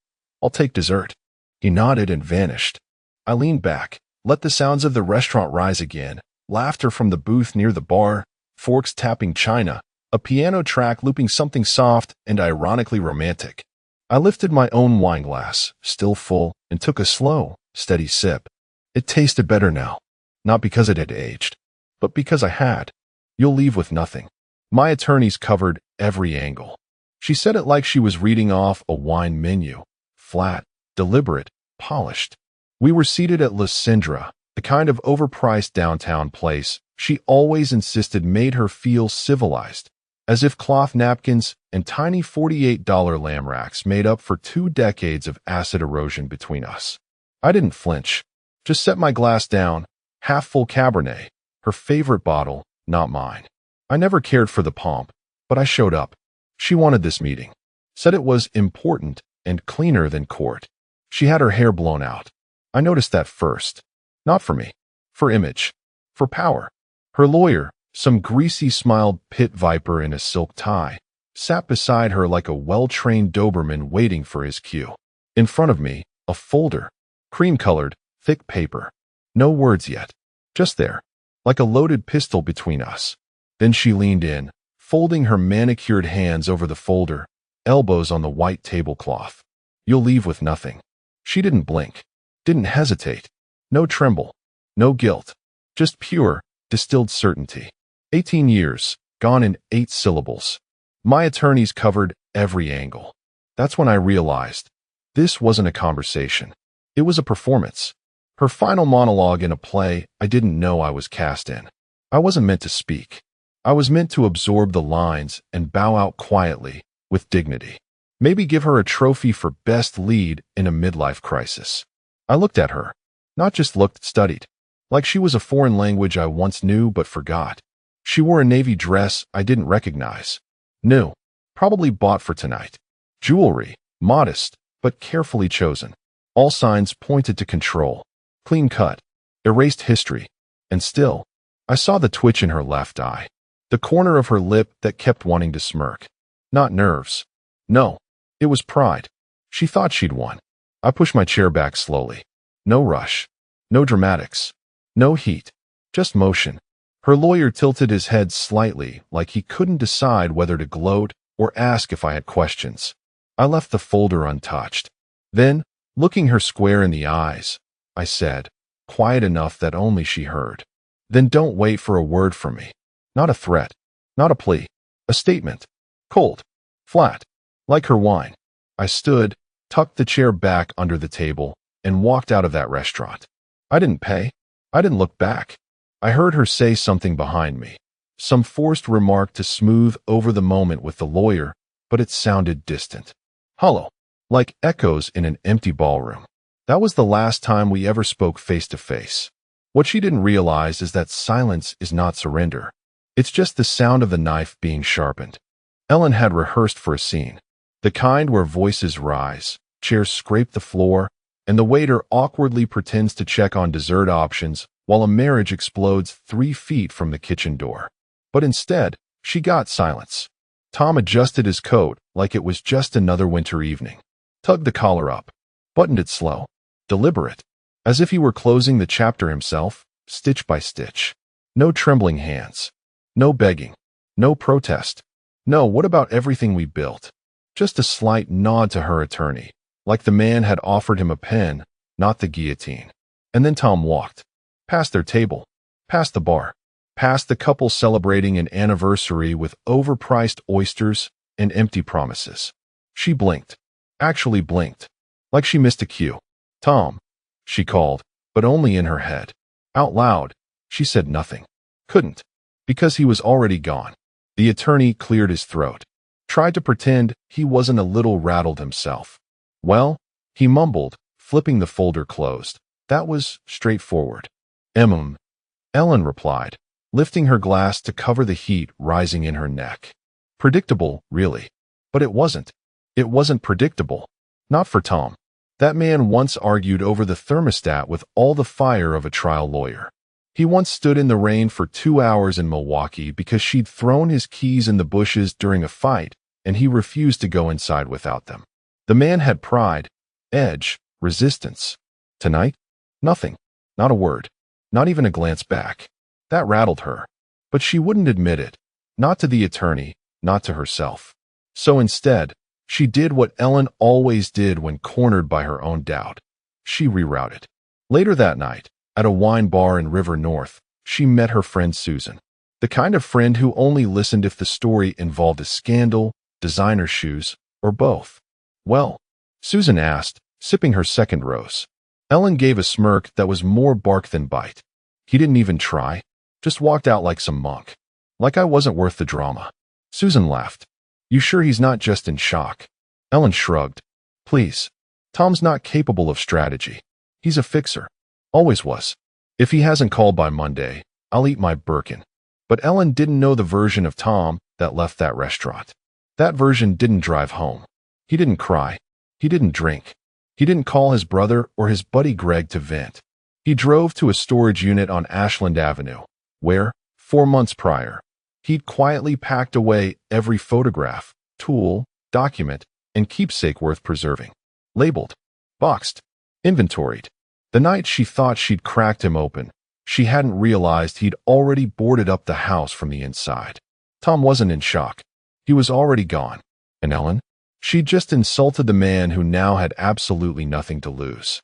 I'll take dessert. He nodded and vanished. I leaned back, let the sounds of the restaurant rise again, laughter from the booth near the bar, forks tapping china, a piano track looping something soft and ironically romantic. I lifted my own wine glass, still full, and took a slow, steady sip. It tasted better now, not because it had aged, but because I had. You'll leave with nothing. My attorneys covered every angle. She said it like she was reading off a wine menu. Flat, deliberate, polished. We were seated at La Cindra, the kind of overpriced downtown place she always insisted made her feel civilized, as if cloth napkins and tiny $48 lamb racks made up for 2 decades of acid erosion between us. I didn't flinch, just set my glass down, half-full Cabernet, her favorite bottle, not mine. I never cared for the pomp, but I showed up. She wanted this meeting, said it was important and cleaner than court. She had her hair blown out. I noticed that first. Not for me. For image. For power. Her lawyer, some greasy-smiled pit viper in a silk tie, sat beside her like a well-trained Doberman waiting for his cue. In front of me, a folder. Cream-colored, thick paper. No words yet. Just there. Like a loaded pistol between us. Then she leaned in, folding her manicured hands over the folder, elbows on the white tablecloth. You'll leave with nothing. She didn't blink. Didn't hesitate. No tremble. No guilt. Just pure, distilled certainty. 18 years, gone in 8 syllables. My attorneys covered every angle. That's when I realized this wasn't a conversation. It was a performance. Her final monologue in a play I didn't know I was cast in. I wasn't meant to speak. I was meant to absorb the lines and bow out quietly, with dignity. Maybe give her a trophy for best lead in a midlife crisis. I looked at her. Not just looked, studied. Like she was a foreign language I once knew but forgot. She wore a navy dress I didn't recognize. New. Probably bought for tonight. Jewelry. Modest, but carefully chosen. All signs pointed to control. Clean cut. Erased history. And still, I saw the twitch in her left eye. The corner of her lip that kept wanting to smirk. Not nerves. No. It was pride. She thought she'd won. I pushed my chair back slowly. No rush. No dramatics. No heat. Just motion. Her lawyer tilted his head slightly, like he couldn't decide whether to gloat or ask if I had questions. I left the folder untouched. Then, looking her square in the eyes, I said, quiet enough that only she heard. Then don't wait for a word from me. Not a threat. Not a plea. A statement. Cold. Flat. Like her wine. I stood, tucked the chair back under the table, and walked out of that restaurant. I didn't pay. I didn't look back. I heard her say something behind me. Some forced remark to smooth over the moment with the lawyer, but it sounded distant. Hollow. Like echoes in an empty ballroom. That was the last time we ever spoke face to face. What she didn't realize is that silence is not surrender. It's just the sound of the knife being sharpened. Ellen had rehearsed for a scene. The kind where voices rise, chairs scrape the floor, and the waiter awkwardly pretends to check on dessert options while a marriage explodes 3 feet from the kitchen door. But instead, she got silence. Tom adjusted his coat like it was just another winter evening. Tugged the collar up. Buttoned it slow. Deliberate. As if he were closing the chapter himself, stitch by stitch. No trembling hands. No begging. No protest. No, what about everything we built? Just a slight nod to her attorney, like the man had offered him a pen, not the guillotine. And then Tom walked. Past their table. Past the bar. Past the couple celebrating an anniversary with overpriced oysters and empty promises. She blinked. Actually blinked. Like she missed a cue. Tom, she called, but only in her head. Out loud, she said nothing. Couldn't. Because he was already gone. The attorney cleared his throat. Tried to pretend he wasn't a little rattled himself. Well, he mumbled, flipping the folder closed. That was straightforward. Ellen replied, lifting her glass to cover the heat rising in her neck. Predictable, really. But it wasn't. It wasn't predictable. Not for Tom. That man once argued over the thermostat with all the fire of a trial lawyer. He once stood in the rain for 2 hours in Milwaukee because she'd thrown his keys in the bushes during a fight, and he refused to go inside without them. The man had pride, edge, resistance. Tonight? Nothing. Not a word. Not even a glance back. That rattled her. But she wouldn't admit it. Not to the attorney, not to herself. So instead, she did what Ellen always did when cornered by her own doubt. She rerouted. Later that night, at a wine bar in River North, she met her friend Susan. The kind of friend who only listened if the story involved a scandal, designer shoes, or both? Well, Susan asked, sipping her second rose. Ellen gave a smirk that was more bark than bite. He didn't even try, just walked out like some monk. Like I wasn't worth the drama. Susan laughed. You sure he's not just in shock? Ellen shrugged. Please. Tom's not capable of strategy. He's a fixer. Always was. If he hasn't called by Monday, I'll eat my Birkin. But Ellen didn't know the version of Tom that left that restaurant. That version didn't drive home. He didn't cry. He didn't drink. He didn't call his brother or his buddy Greg to vent. He drove to a storage unit on Ashland Avenue, where, 4 months prior, he'd quietly packed away every photograph, tool, document, and keepsake worth preserving. Labeled, boxed, inventoried. The night she thought she'd cracked him open, she hadn't realized he'd already boarded up the house from the inside. Tom wasn't in shock. He was already gone. And Ellen? She'd just insulted the man who now had absolutely nothing to lose.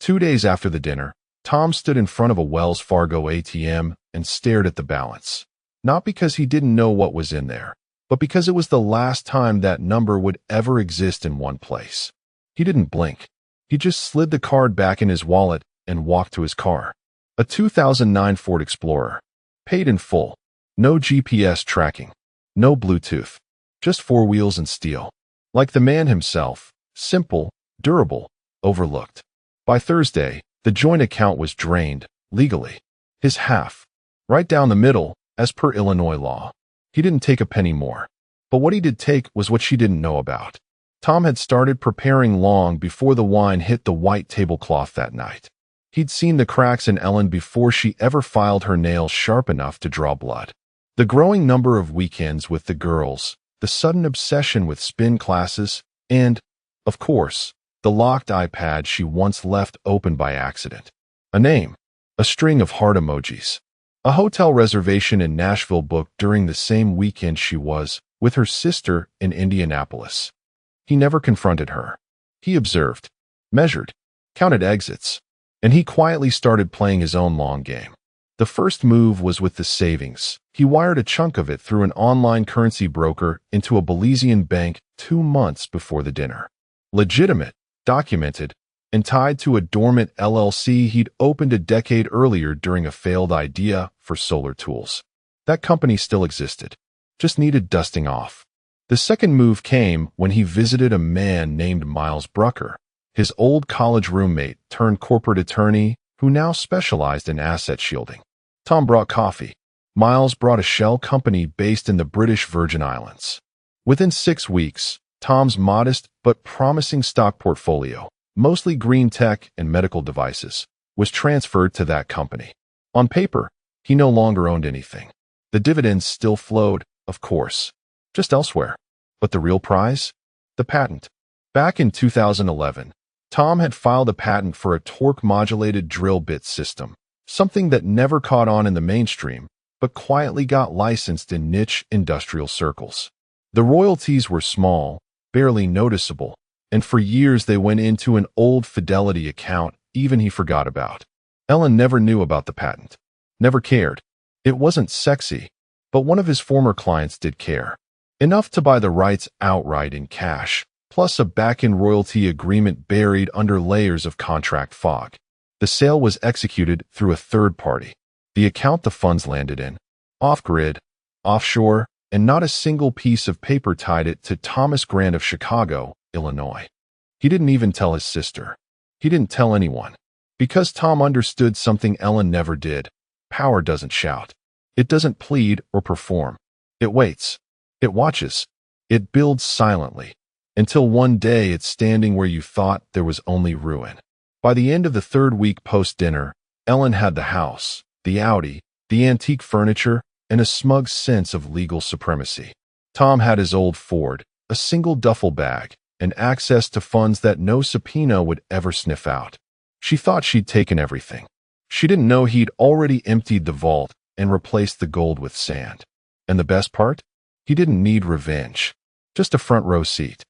2 days after the dinner, Tom stood in front of a Wells Fargo ATM and stared at the balance. Not because he didn't know what was in there, but because it was the last time that number would ever exist in one place. He didn't blink. He just slid the card back in his wallet and walked to his car. A 2009 Ford Explorer. Paid in full. No GPS tracking. No Bluetooth. Just 4 wheels and steel. Like the man himself, simple, durable, overlooked. By Thursday, the joint account was drained, legally. His half. Right down the middle, as per Illinois law. He didn't take a penny more. But what he did take was what she didn't know about. Tom had started preparing long before the wine hit the white tablecloth that night. He'd seen the cracks in Ellen before she ever filed her nails sharp enough to draw blood. The growing number of weekends with the girls, the sudden obsession with spin classes, and, of course, the locked iPad she once left open by accident. A name. A string of heart emojis. A hotel reservation in Nashville booked during the same weekend she was with her sister in Indianapolis. He never confronted her. He observed, measured, counted exits, and he quietly started playing his own long game. The first move was with the savings. He wired a chunk of it through an online currency broker into a Belizean bank 2 months before the dinner. Legitimate, documented, and tied to a dormant LLC he'd opened a decade earlier during a failed idea for solar tools. That company still existed, just needed dusting off. The second move came when he visited a man named Miles Brucker, his old college roommate turned corporate attorney who now specialized in asset shielding. Tom brought coffee. Miles brought a shell company based in the British Virgin Islands. Within 6 weeks, Tom's modest but promising stock portfolio, mostly green tech and medical devices, was transferred to that company. On paper, he no longer owned anything. The dividends still flowed, of course, just elsewhere. But the real prize? The patent. Back in 2011, Tom had filed a patent for a torque-modulated drill bit system, something that never caught on in the mainstream, but quietly got licensed in niche industrial circles. The royalties were small, barely noticeable, and for years they went into an old Fidelity account even he forgot about. Ellen never knew about the patent. Never cared. It wasn't sexy, but one of his former clients did care. Enough to buy the rights outright in cash, plus a back-end royalty agreement buried under layers of contract fog. The sale was executed through a third party. The account the funds landed in, off-grid, offshore, and not a single piece of paper tied it to Thomas Grant of Chicago, Illinois. He didn't even tell his sister. He didn't tell anyone. Because Tom understood something Ellen never did. Power doesn't shout. It doesn't plead or perform. It waits. It watches. It builds silently. Until one day it's standing where you thought there was only ruin. By the end of the third week post-dinner, Ellen had the house, the Audi, the antique furniture, and a smug sense of legal supremacy. Tom had his old Ford, a single duffel bag, and access to funds that no subpoena would ever sniff out. She thought she'd taken everything. She didn't know he'd already emptied the vault and replaced the gold with sand. And the best part? He didn't need revenge. Just a front row seat.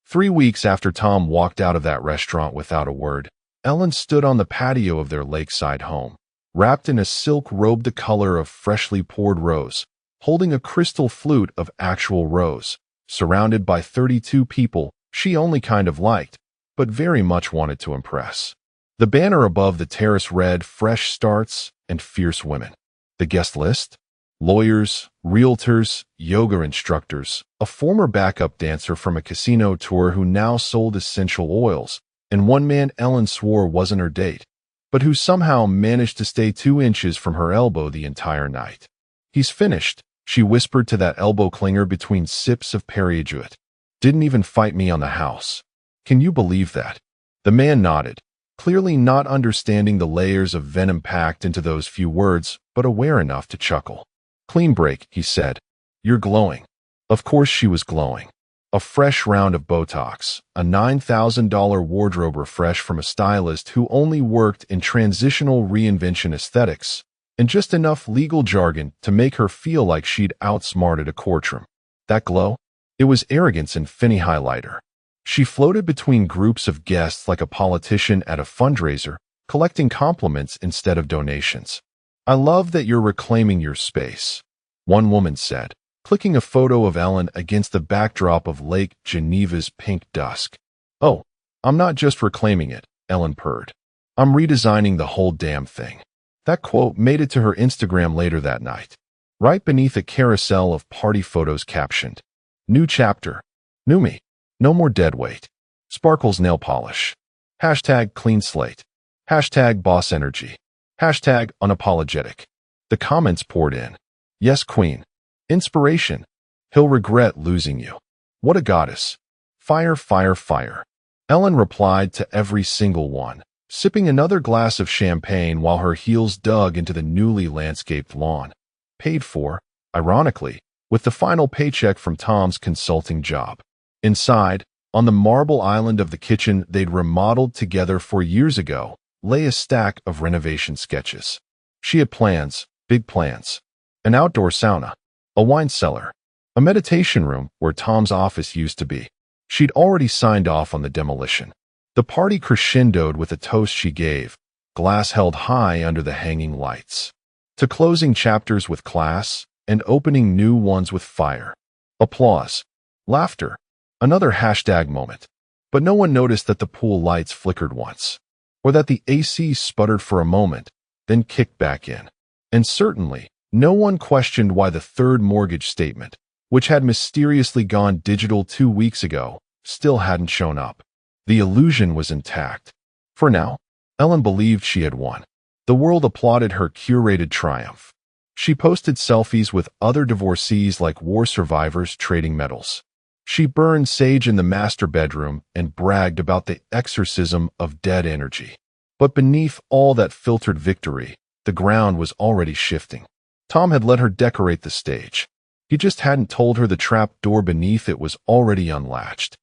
3 weeks after Tom walked out of that restaurant without a word, Ellen stood on the patio of their lakeside home, wrapped in a silk robe the color of freshly poured rose, holding a crystal flute of actual rose, surrounded by 32 people she only kind of liked, but very much wanted to impress. The banner above the terrace read "Fresh Starts" and "Fierce Women." The guest list? Lawyers, realtors, yoga instructors, a former backup dancer from a casino tour who now sold essential oils, and one man Ellen swore wasn't her date, but who somehow managed to stay 2 inches from her elbow the entire night. "He's finished," she whispered to that elbow clinger between sips of Perrier-Jouet. "Didn't even fight me on the house. Can you believe that?" The man nodded, clearly not understanding the layers of venom packed into those few words, but aware enough to chuckle. "Clean break," he said. "You're glowing." Of course she was glowing. A fresh round of Botox, a $9,000 wardrobe refresh from a stylist who only worked in transitional reinvention aesthetics, and just enough legal jargon to make her feel like she'd outsmarted a courtroom. That glow? It was arrogance in Finny highlighter. She floated between groups of guests like a politician at a fundraiser, collecting compliments instead of donations. "I love that you're reclaiming your space," one woman said, clicking a photo of Ellen against the backdrop of Lake Geneva's pink dusk. "Oh, I'm not just reclaiming it," Ellen purred. "I'm redesigning the whole damn thing." That quote made it to her Instagram later that night, right beneath a carousel of party photos captioned, "New chapter. New me. No more deadweight. Sparkles nail polish. Hashtag clean slate. Hashtag boss energy. Hashtag unapologetic." The comments poured in. "Yes, queen. Inspiration. He'll regret losing you. What a goddess. Fire, fire, fire." Ellen replied to every single one, sipping another glass of champagne while her heels dug into the newly landscaped lawn. Paid for, ironically, with the final paycheck from Tom's consulting job. Inside, on the marble island of the kitchen they'd remodeled together 4 years ago, lay a stack of renovation sketches. She had plans, big plans. An outdoor sauna, a wine cellar, a meditation room where Tom's office used to be. She'd already signed off on the demolition. The party crescendoed with a toast she gave, glass held high under the hanging lights, to closing chapters with class and opening new ones with fire. Applause. Laughter. Another hashtag moment. But no one noticed that the pool lights flickered once, or that the AC sputtered for a moment, then kicked back in. And certainly, no one questioned why the third mortgage statement, which had mysteriously gone digital 2 weeks ago, still hadn't shown up. The illusion was intact. For now, Ellen believed she had won. The world applauded her curated triumph. She posted selfies with other divorcees like war survivors trading medals. She burned sage in the master bedroom and bragged about the exorcism of dead energy. But beneath all that filtered victory, the ground was already shifting. Tom had let her decorate the stage. He just hadn't told her the trap door beneath it was already unlatched.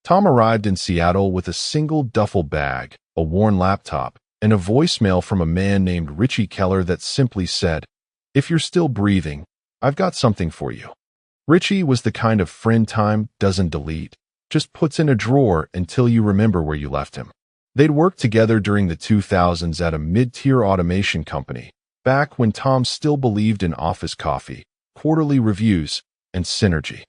Tom arrived in Seattle with a single duffel bag, a worn laptop, and a voicemail from a man named Richie Keller that simply said, "If you're still breathing, I've got something for you." Richie was the kind of friend time doesn't delete, just puts in a drawer until you remember where you left him. They'd worked together during the 2000s at a mid-tier automation company, back when Tom still believed in office coffee, quarterly reviews, and synergy.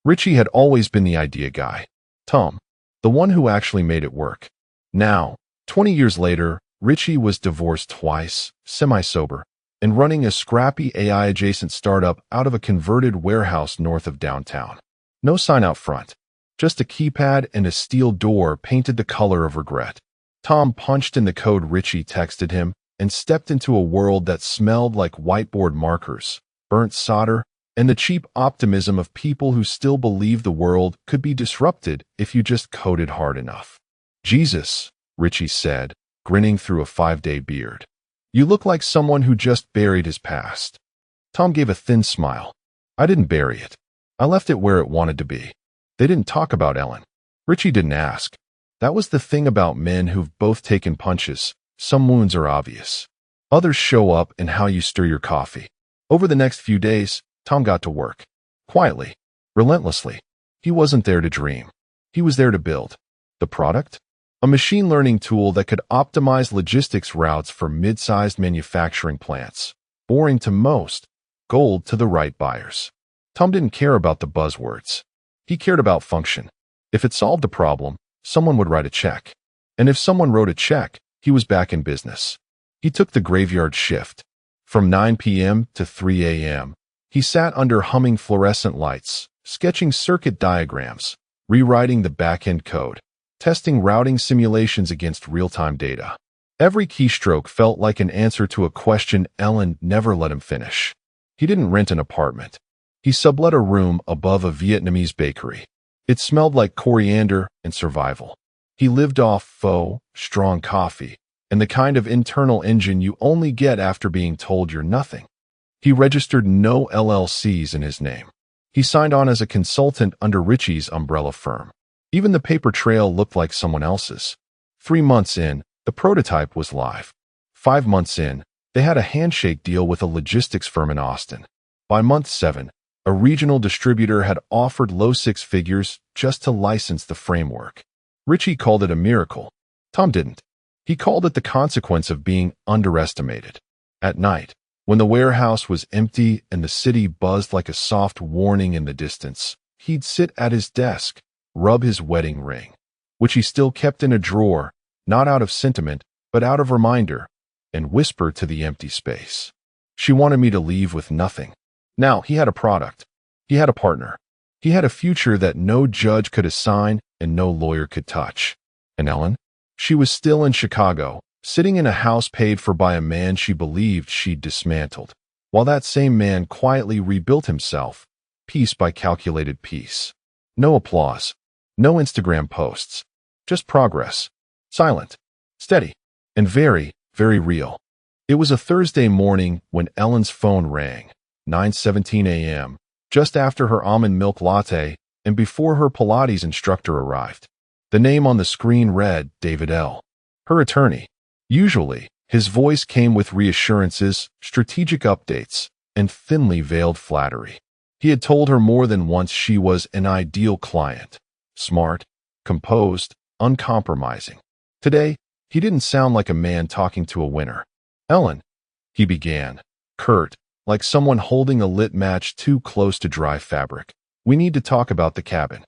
Richie had always been the idea guy. Tom, the one who actually made it work. Now, 20 years later, Richie was divorced twice, semi-sober, and running a scrappy AI-adjacent startup out of a converted warehouse north of downtown. No sign out front, just a keypad and a steel door painted the color of regret. Tom punched in the code Richie texted him and stepped into a world that smelled like whiteboard markers, burnt solder, and the cheap optimism of people who still believed the world could be disrupted if you just coded hard enough. "Jesus," Richie said, grinning through a 5-day beard. "You look like someone who just buried his past." Tom gave a thin smile. "I didn't bury it. I left it where it wanted to be." They didn't talk about Ellen. Richie didn't ask. That was the thing about men who've both taken punches. Some wounds are obvious. Others show up in how you stir your coffee. Over the next few days, Tom got to work. Quietly, relentlessly. He wasn't there to dream. He was there to build. The product? A machine learning tool that could optimize logistics routes for mid-sized manufacturing plants. Boring to most, gold to the right buyers. Tom didn't care about the buzzwords. He cared about function. If it solved a problem, someone would write a check. And if someone wrote a check, he was back in business. He took the graveyard shift. From 9 p.m. to 3 a.m., he sat under humming fluorescent lights, sketching circuit diagrams, rewriting the back-end code, testing routing simulations against real-time data. Every keystroke felt like an answer to a question Ellen never let him finish. He didn't rent an apartment. He sublet a room above a Vietnamese bakery. It smelled like coriander and survival. He lived off pho, strong coffee, and the kind of internal engine you only get after being told you're nothing. He registered no LLCs in his name. He signed on as a consultant under Richie's umbrella firm. Even the paper trail looked like someone else's. 3 months in, the prototype was live. 5 months in, they had a handshake deal with a logistics firm in Austin. By month 7, a regional distributor had offered low 6 figures just to license the framework. Richie called it a miracle. Tom didn't. He called it the consequence of being underestimated. At night, when the warehouse was empty and the city buzzed like a soft warning in the distance, he'd sit at his desk, rub his wedding ring, which he still kept in a drawer, not out of sentiment, but out of reminder, and whisper to the empty space. She wanted me to leave with nothing. Now he had a product. He had a partner. He had a future that no judge could assign and no lawyer could touch. And Ellen? She was still in Chicago, sitting in a house paid for by a man she believed she'd dismantled, while that same man quietly rebuilt himself, piece by calculated piece. No applause. No Instagram posts. Just progress. Silent. Steady. And very, very real. It was a Thursday morning when Ellen's phone rang. 9:17 a.m., just after her almond milk latte and before her Pilates instructor arrived. The name on the screen read David L., her attorney. Usually, his voice came with reassurances, strategic updates, and thinly veiled flattery. He had told her more than once she was an ideal client. Smart, composed, uncompromising. Today, he didn't sound like a man talking to a winner. Ellen, he began, curt, like someone holding a lit match too close to dry fabric. We need to talk about the cabin.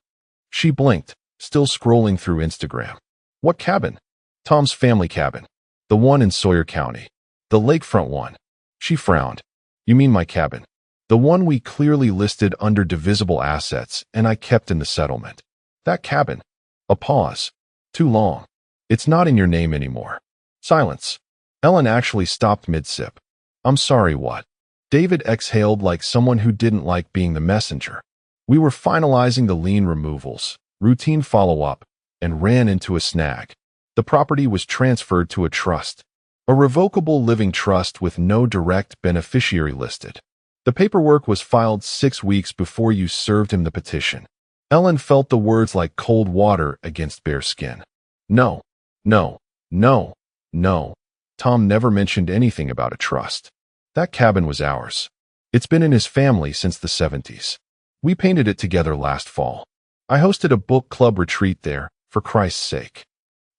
She blinked, still scrolling through Instagram. What cabin? Tom's family cabin. The one in Sawyer County. The lakefront one. She frowned. You mean my cabin? The one we clearly listed under divisible assets and I kept in the settlement. That cabin. A pause. Too long. It's not in your name anymore. Silence. Ellen actually stopped mid-sip. I'm sorry, what? David exhaled like someone who didn't like being the messenger. We were finalizing the lien removals, routine follow-up, and ran into a snag. The property was transferred to a trust, a revocable living trust with no direct beneficiary listed. The paperwork was filed 6 weeks before you served him the petition. Ellen felt the words like cold water against bare skin. No, no, no, no. Tom never mentioned anything about a trust. That cabin was ours. It's been in his family since the 70s. We painted it together last fall. I hosted a book club retreat there, for Christ's sake.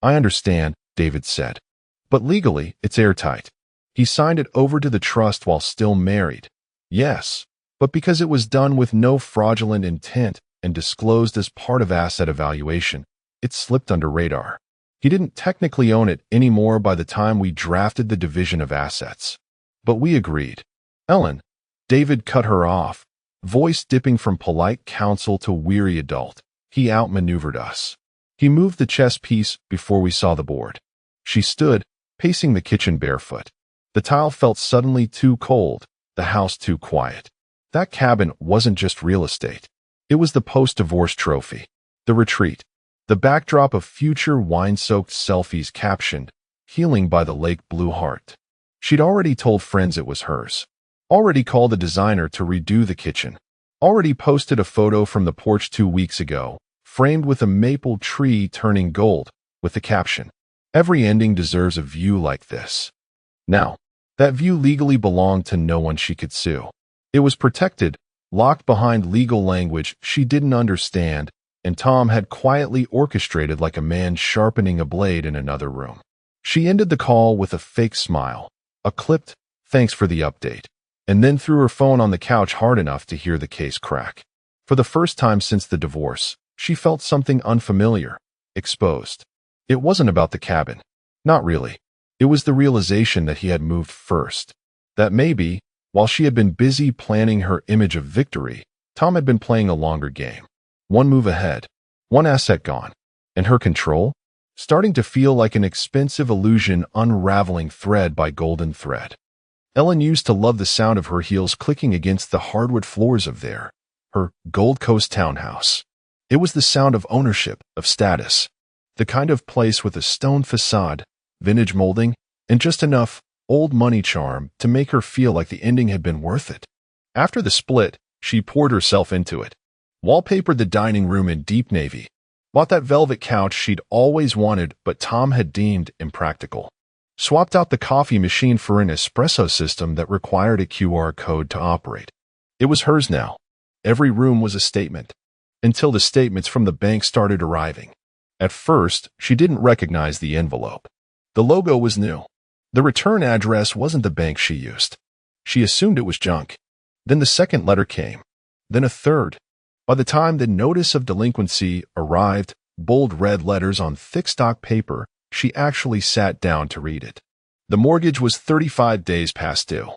I understand, David said. But legally, it's airtight. He signed it over to the trust while still married. Yes, but because it was done with no fraudulent intent and disclosed as part of asset evaluation, it slipped under radar. He didn't technically own it anymore by the time we drafted the division of assets. But we agreed. Ellen, David cut her off, voice dipping from polite counsel to weary adult. He outmaneuvered us. He moved the chess piece before we saw the board. She stood, pacing the kitchen barefoot. The tile felt suddenly too cold, the house too quiet. That cabin wasn't just real estate. It was the post-divorce trophy, the retreat, the backdrop of future wine-soaked selfies captioned, "Healing by the Lake Blue Heart." She'd already told friends it was hers, already called a designer to redo the kitchen, already posted a photo from the porch 2 weeks ago, framed with a maple tree turning gold, with the caption, "Every ending deserves a view like this." Now, that view legally belonged to no one she could sue. It was protected, locked behind legal language she didn't understand, and Tom had quietly orchestrated like a man sharpening a blade in another room. She ended the call with a fake smile, a clipped, "Thanks for the update," and then threw her phone on the couch hard enough to hear the case crack. For the first time since the divorce, she felt something unfamiliar, exposed. It wasn't about the cabin. Not really. It was the realization that he had moved first. That maybe, while she had been busy planning her image of victory, Tom had been playing a longer game. One move ahead, one asset gone, and her control, starting to feel like an expensive illusion unraveling thread by golden thread. Ellen used to love the sound of her heels clicking against the hardwood floors of her Gold Coast townhouse. It was the sound of ownership, of status, the kind of place with a stone facade, vintage molding, and just enough old money charm to make her feel like the ending had been worth it. After the split, she poured herself into it. Wallpapered the dining room in deep navy. Bought that velvet couch she'd always wanted but Tom had deemed impractical. Swapped out the coffee machine for an espresso system that required a QR code to operate. It was hers now. Every room was a statement. Until the statements from the bank started arriving. At first, she didn't recognize the envelope. The logo was new. The return address wasn't the bank she used. She assumed it was junk. Then the second letter came. Then a third. By the time the notice of delinquency arrived, bold red letters on thick stock paper, she actually sat down to read it. The mortgage was 35 days past due.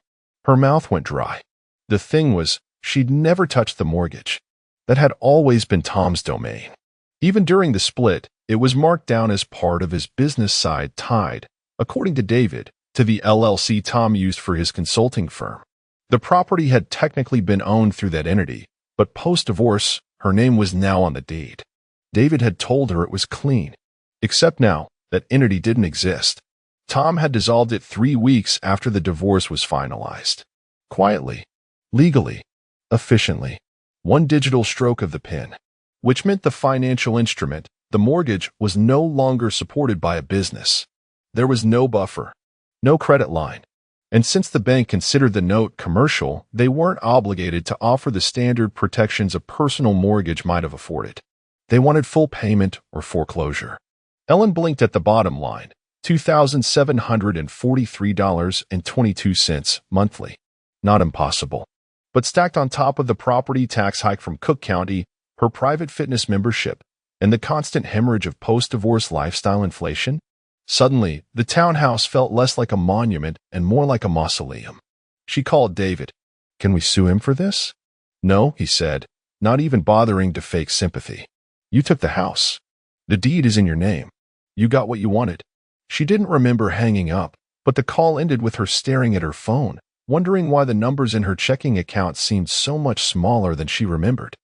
Her mouth went dry. The thing was, she'd never touched the mortgage. That had always been Tom's domain. Even during the split, it was marked down as part of his business side tied, according to David, to the LLC Tom used for his consulting firm. The property had technically been owned through that entity, but post-divorce, her name was now on the deed. David had told her it was clean. Except now, that entity didn't exist. Tom had dissolved it 3 weeks after the divorce was finalized. Quietly, legally, efficiently. One digital stroke of the pen. Which meant the financial instrument, the mortgage, was no longer supported by a business. There was no buffer, no credit line. And since the bank considered the note commercial, they weren't obligated to offer the standard protections a personal mortgage might have afforded. They wanted full payment or foreclosure. Ellen blinked at the bottom line, $2,743.22 monthly. Not impossible. But stacked on top of the property tax hike from Cook County, her private fitness membership, and the constant hemorrhage of post-divorce lifestyle inflation, suddenly, the townhouse felt less like a monument and more like a mausoleum. She called David. "Can we sue him for this?" "No," he said, not even bothering to fake sympathy. "You took the house. The deed is in your name. You got what you wanted." She didn't remember hanging up, but the call ended with her staring at her phone, wondering why the numbers in her checking account seemed so much smaller than she remembered.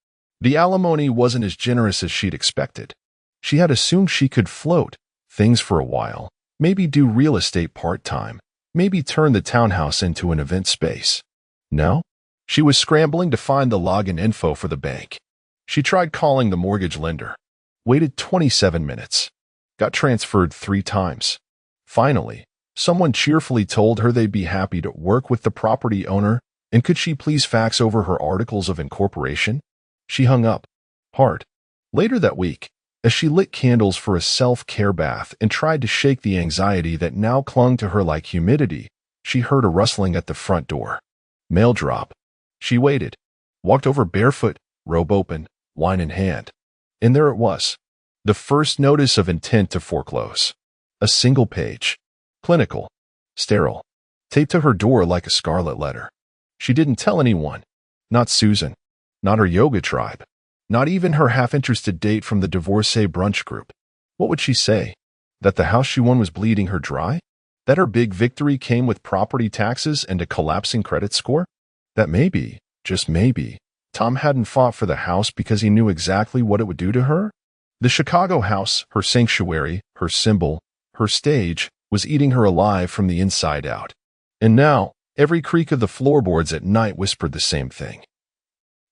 The alimony wasn't as generous as she'd expected. She had assumed she could float things for a while, maybe do real estate part-time, maybe turn the townhouse into an event space. No? She was scrambling to find the login info for the bank. She tried calling the mortgage lender. Waited 27 minutes. Got transferred 3 times. Finally, someone cheerfully told her they'd be happy to work with the property owner, and could she please fax over her articles of incorporation? She hung up. Hard. Later that week, as she lit candles for a self-care bath and tried to shake the anxiety that now clung to her like humidity, she heard a rustling at the front door. Mail drop. She waited. Walked over barefoot, robe open, wine in hand. And there it was. The first notice of intent to foreclose. A single page. Clinical. Sterile. Taped to her door like a scarlet letter. She didn't tell anyone. Not Susan. Not her yoga tribe. Not even her half-interested date from the divorcee brunch group. What would she say? That the house she won was bleeding her dry? That her big victory came with property taxes and a collapsing credit score? That maybe, just maybe, Tom hadn't fought for the house because he knew exactly what it would do to her? The Chicago house, her sanctuary, her symbol, her stage, was eating her alive from the inside out. And now, every creak of the floorboards at night whispered the same thing.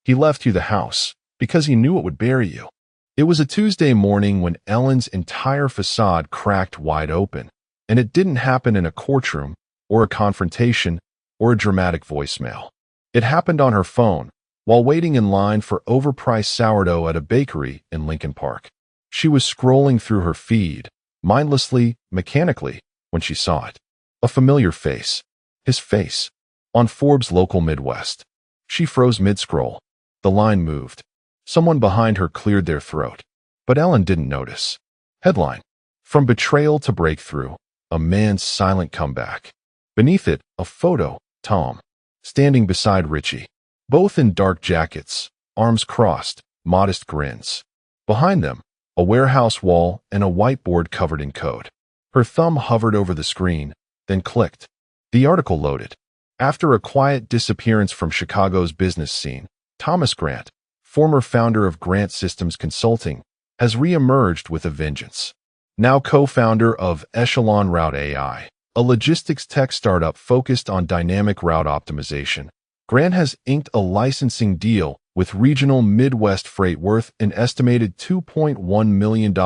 He left you the house because he knew it would bury you. It was a Tuesday morning when Ellen's entire facade cracked wide open, and it didn't happen in a courtroom, or a confrontation, or a dramatic voicemail. It happened on her phone, while waiting in line for overpriced sourdough at a bakery in Lincoln Park. She was scrolling through her feed, mindlessly, mechanically, when she saw it. A familiar face. His face. On Forbes' local Midwest. She froze mid-scroll. The line moved. Someone behind her cleared their throat, but Ellen didn't notice. Headline: From betrayal to breakthrough, a man's silent comeback. Beneath it, a photo, Tom, standing beside Richie, both in dark jackets, arms crossed, modest grins. Behind them, a warehouse wall and a whiteboard covered in code. Her thumb hovered over the screen, then clicked. The article loaded. After a quiet disappearance from Chicago's business scene, Thomas Grant, former founder of Grant Systems Consulting, has re-emerged with a vengeance. Now co-founder of Echelon Route AI, a logistics tech startup focused on dynamic route optimization, Grant has inked a licensing deal with regional Midwest Freight worth an estimated $2.1 million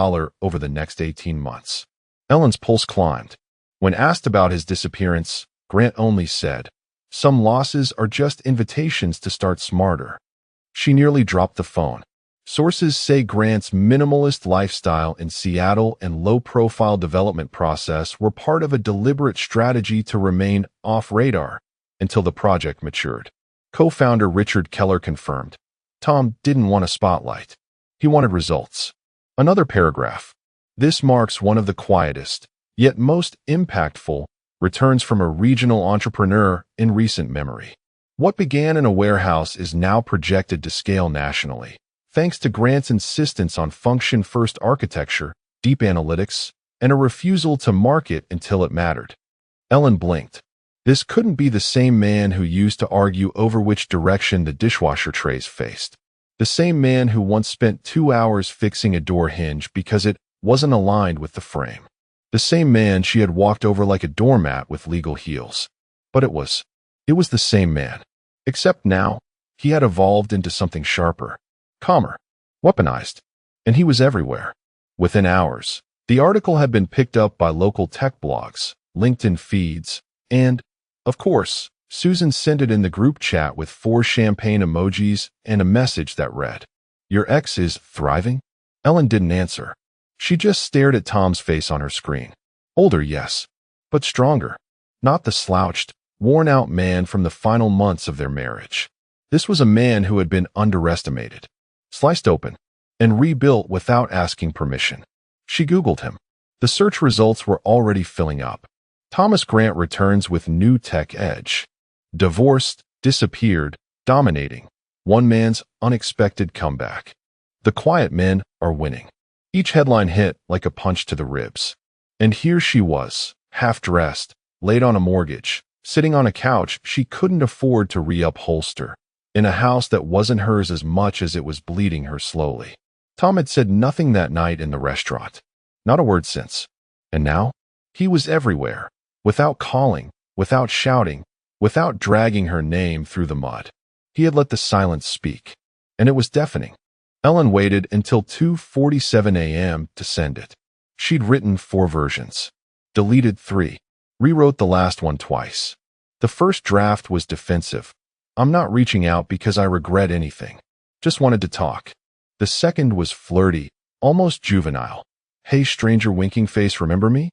over the next 18 months. Ellen's pulse climbed. When asked about his disappearance, Grant only said, "Some losses are just invitations to start smarter." She nearly dropped the phone. Sources say Grant's minimalist lifestyle in Seattle and low-profile development process were part of a deliberate strategy to remain off-radar until the project matured. Co-founder Richard Keller confirmed, Tom didn't want a spotlight. He wanted results. Another paragraph. This marks one of the quietest, yet most impactful, returns from a regional entrepreneur in recent memory. What began in a warehouse is now projected to scale nationally, thanks to Grant's insistence on function-first architecture, deep analytics, and a refusal to market until it mattered. Ellen blinked. This couldn't be the same man who used to argue over which direction the dishwasher trays faced. The same man who once spent 2 hours fixing a door hinge because it wasn't aligned with the frame. The same man she had walked over like a doormat with legal heels. But it was the same man. Except now, he had evolved into something sharper, calmer, weaponized, and he was everywhere. Within hours, the article had been picked up by local tech blogs, LinkedIn feeds, and, of course, Susan sent it in the group chat with 4 champagne emojis and a message that read, "Your ex is thriving?" Ellen didn't answer. She just stared at Tom's face on her screen. Older, yes, but stronger. Not the slouched, worn-out man from the final months of their marriage. This was a man who had been underestimated, sliced open, and rebuilt without asking permission. She Googled him. The search results were already filling up. Thomas Grant returns with new tech edge. Divorced, disappeared, dominating. One man's unexpected comeback. The quiet men are winning. Each headline hit like a punch to the ribs. And here she was, half-dressed, late on a mortgage, sitting on a couch she couldn't afford to re-upholster, in a house that wasn't hers as much as it was bleeding her slowly. Tom had said nothing that night in the restaurant. Not a word since. And now, he was everywhere, without calling, without shouting, without dragging her name through the mud. He had let the silence speak, and it was deafening. Ellen waited until 2:47 a.m. to send it. She'd written 4 versions, deleted 3, rewrote the last one twice. The first draft was defensive. "I'm not reaching out because I regret anything. Just wanted to talk." The second was flirty, almost juvenile. "Hey stranger winking face, remember me?"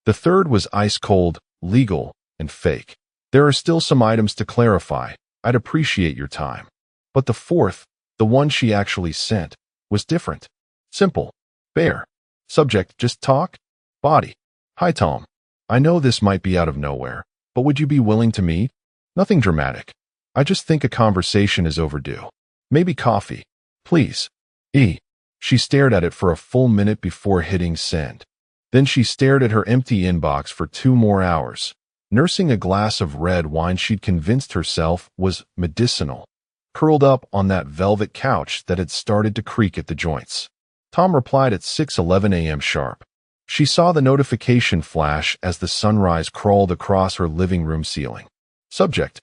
The third was ice-cold, legal, and fake. "There are still some items to clarify. I'd appreciate your time." But the fourth, the one she actually sent, was different. Simple. Bare. Subject, just talk. Body. "Hi Tom. I know this might be out of nowhere, but would you be willing to meet? Nothing dramatic. I just think a conversation is overdue. Maybe coffee. Please." She stared at it for a full minute before hitting send. Then she stared at her empty inbox for 2 more hours, nursing a glass of red wine she'd convinced herself was medicinal, curled up on that velvet couch that had started to creak at the joints. Tom replied at 6:11 a.m. sharp. She saw the notification flash as the sunrise crawled across her living room ceiling. Subject,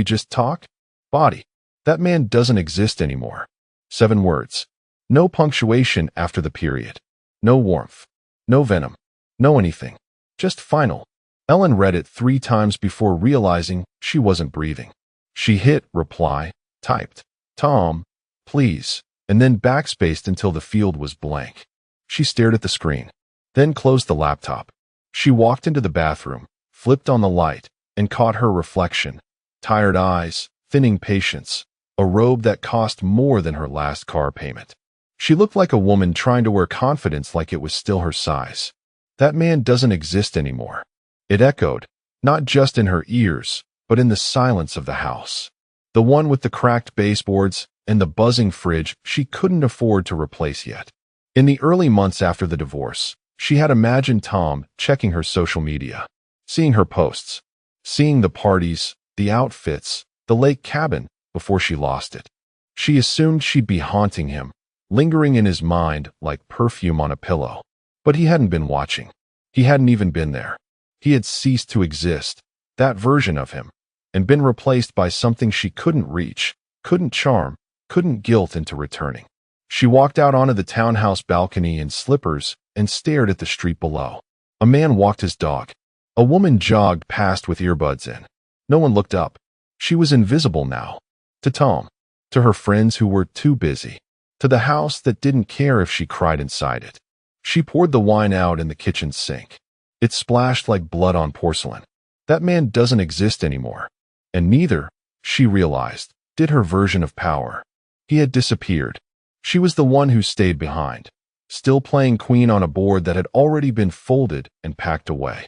just talk. Body, that man doesn't exist anymore. 7 words. No punctuation after the period. No warmth. No venom. No anything. Just final. Ellen read it 3 times before realizing she wasn't breathing. She hit reply, typed, "Tom, please," and then backspaced until the field was blank. She stared at the screen, then closed the laptop. She walked into the bathroom, flipped on the light, and caught her reflection. Tired eyes, thinning patience, a robe that cost more than her last car payment. She looked like a woman trying to wear confidence like it was still her size. That man doesn't exist anymore. It echoed, not just in her ears, but in the silence of the house. The one with the cracked baseboards and the buzzing fridge she couldn't afford to replace yet. In the early months after the divorce, she had imagined Tom checking her social media, seeing her posts, seeing the parties, the outfits, the lake cabin before she lost it. She assumed she'd be haunting him, lingering in his mind like perfume on a pillow. But he hadn't been watching. He hadn't even been there. He had ceased to exist, that version of him, and been replaced by something she couldn't reach, couldn't charm, couldn't guilt into returning. She walked out onto the townhouse balcony in slippers and stared at the street below. A man walked his dog. A woman jogged past with earbuds in. No one looked up. She was invisible now. To Tom. To her friends who were too busy. To the house that didn't care if she cried inside it. She poured the wine out in the kitchen sink. It splashed like blood on porcelain. That man doesn't exist anymore. And neither, she realized, did her version of power. He had disappeared. She was the one who stayed behind, still playing queen on a board that had already been folded and packed away.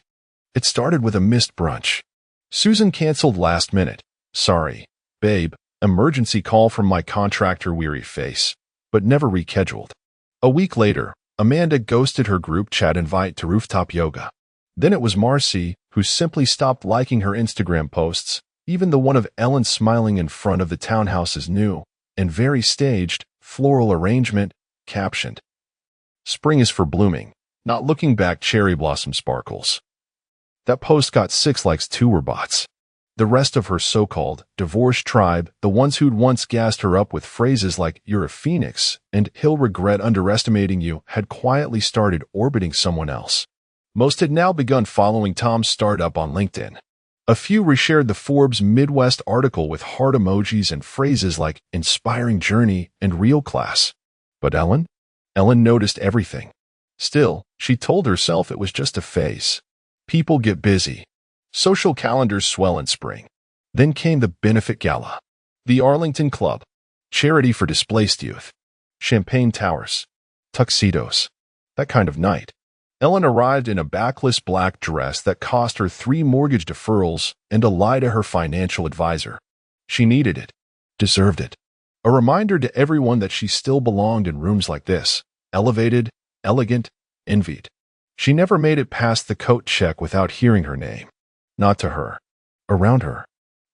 It started with a missed brunch. Susan canceled last minute. Sorry, babe, emergency call from my contractor, weary face, but never rescheduled. A week later, Amanda ghosted her group chat invite to rooftop yoga. Then it was Marcy, who simply stopped liking her Instagram posts, even the one of Ellen smiling in front of the townhouse's new and very staged floral arrangement, captioned, "Spring is for blooming, not looking back, cherry blossom sparkles." That post got 6 likes, 2 were bots. The rest of her so-called divorced tribe, the ones who'd once gassed her up with phrases like, "You're a phoenix," and "He'll regret underestimating you," had quietly started orbiting someone else. Most had now begun following Tom's startup on LinkedIn. A few reshared the Forbes Midwest article with heart emojis and phrases like "inspiring journey" and "real class." But Ellen? Ellen noticed everything. Still, she told herself it was just a phase. People get busy. Social calendars swell in spring. Then came the benefit gala. The Arlington Club. Charity for displaced youth. Champagne towers. Tuxedos. That kind of night. Ellen arrived in a backless black dress that cost her 3 mortgage deferrals and a lie to her financial advisor. She needed it. Deserved it. A reminder to everyone that she still belonged in rooms like this. Elevated, elegant, envied. She never made it past the coat check without hearing her name. Not to her. Around her.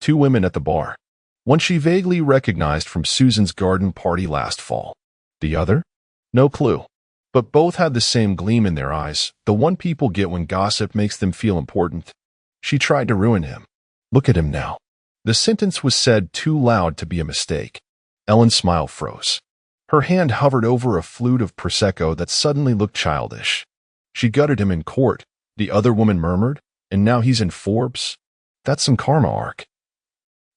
2 women at the bar. One she vaguely recognized from Susan's garden party last fall. The other? No clue. But both had the same gleam in their eyes, the one people get when gossip makes them feel important. She tried to ruin him. Look at him now. The sentence was said too loud to be a mistake. Ellen's smile froze. Her hand hovered over a flute of Prosecco that suddenly looked childish. She gutted him in court, the other woman murmured, and now he's in Forbes? That's some karma arc.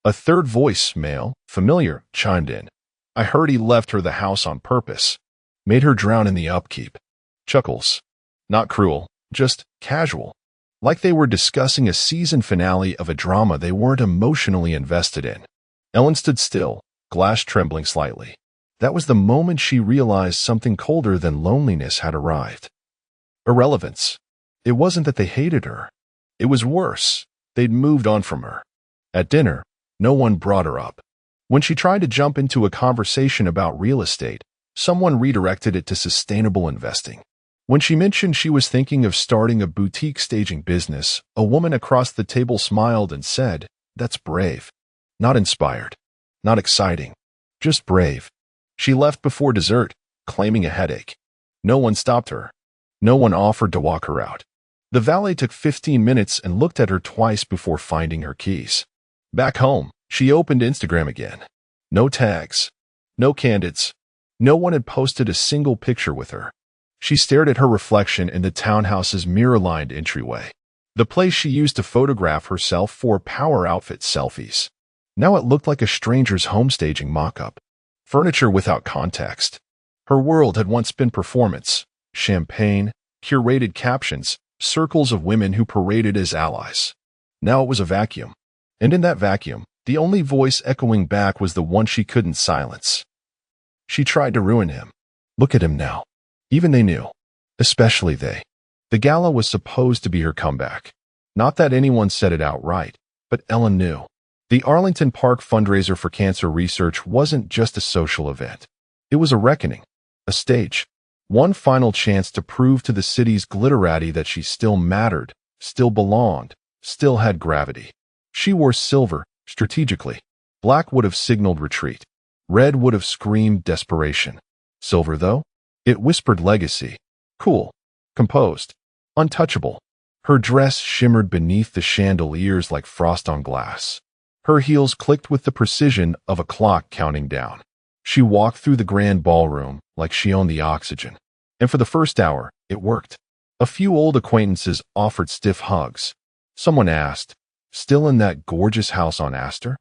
A third voice, male, familiar, chimed in. I heard he left her the house on purpose. Made her drown in the upkeep. Chuckles. Not cruel, just casual. Like they were discussing a season finale of a drama they weren't emotionally invested in. Ellen stood still, glass trembling slightly. That was the moment she realized something colder than loneliness had arrived. Irrelevance. It wasn't that they hated her. It was worse. They'd moved on from her. At dinner, no one brought her up. When she tried to jump into a conversation about real estate, someone redirected it to sustainable investing. When she mentioned she was thinking of starting a boutique staging business, a woman across the table smiled and said, "That's brave." Not inspired. Not exciting. Just brave. She left before dessert, claiming a headache. No one stopped her. No one offered to walk her out. The valet took 15 minutes and looked at her twice before finding her keys. Back home, she opened Instagram again. No tags. No candidates. No one had posted a single picture with her. She stared at her reflection in the townhouse's mirror-lined entryway, the place she used to photograph herself for power outfit selfies. Now it looked like a stranger's homestaging mock-up. Furniture without context. Her world had once been performance, champagne, curated captions, circles of women who paraded as allies. Now it was a vacuum. And in that vacuum, The only voice echoing back was the one she couldn't silence. She tried to ruin him. Look at him now. Even they knew. Especially they. The gala was supposed to be her comeback. Not that anyone said it outright, but Ellen knew. The Arlington Park fundraiser for cancer research wasn't just a social event. It was a reckoning, a stage, one final chance to prove to the city's glitterati that she still mattered, still belonged, still had gravity. She wore silver, strategically. Black would have signaled retreat. Red would have screamed desperation. Silver, though? It whispered legacy. Cool. Composed. Untouchable. Her dress shimmered beneath the chandeliers like frost on glass. Her heels clicked with the precision of a clock counting down. She walked through the grand ballroom like she owned the oxygen. And for the first hour, it worked. A few old acquaintances offered stiff hugs. Someone asked, "Still in that gorgeous house on Astor?"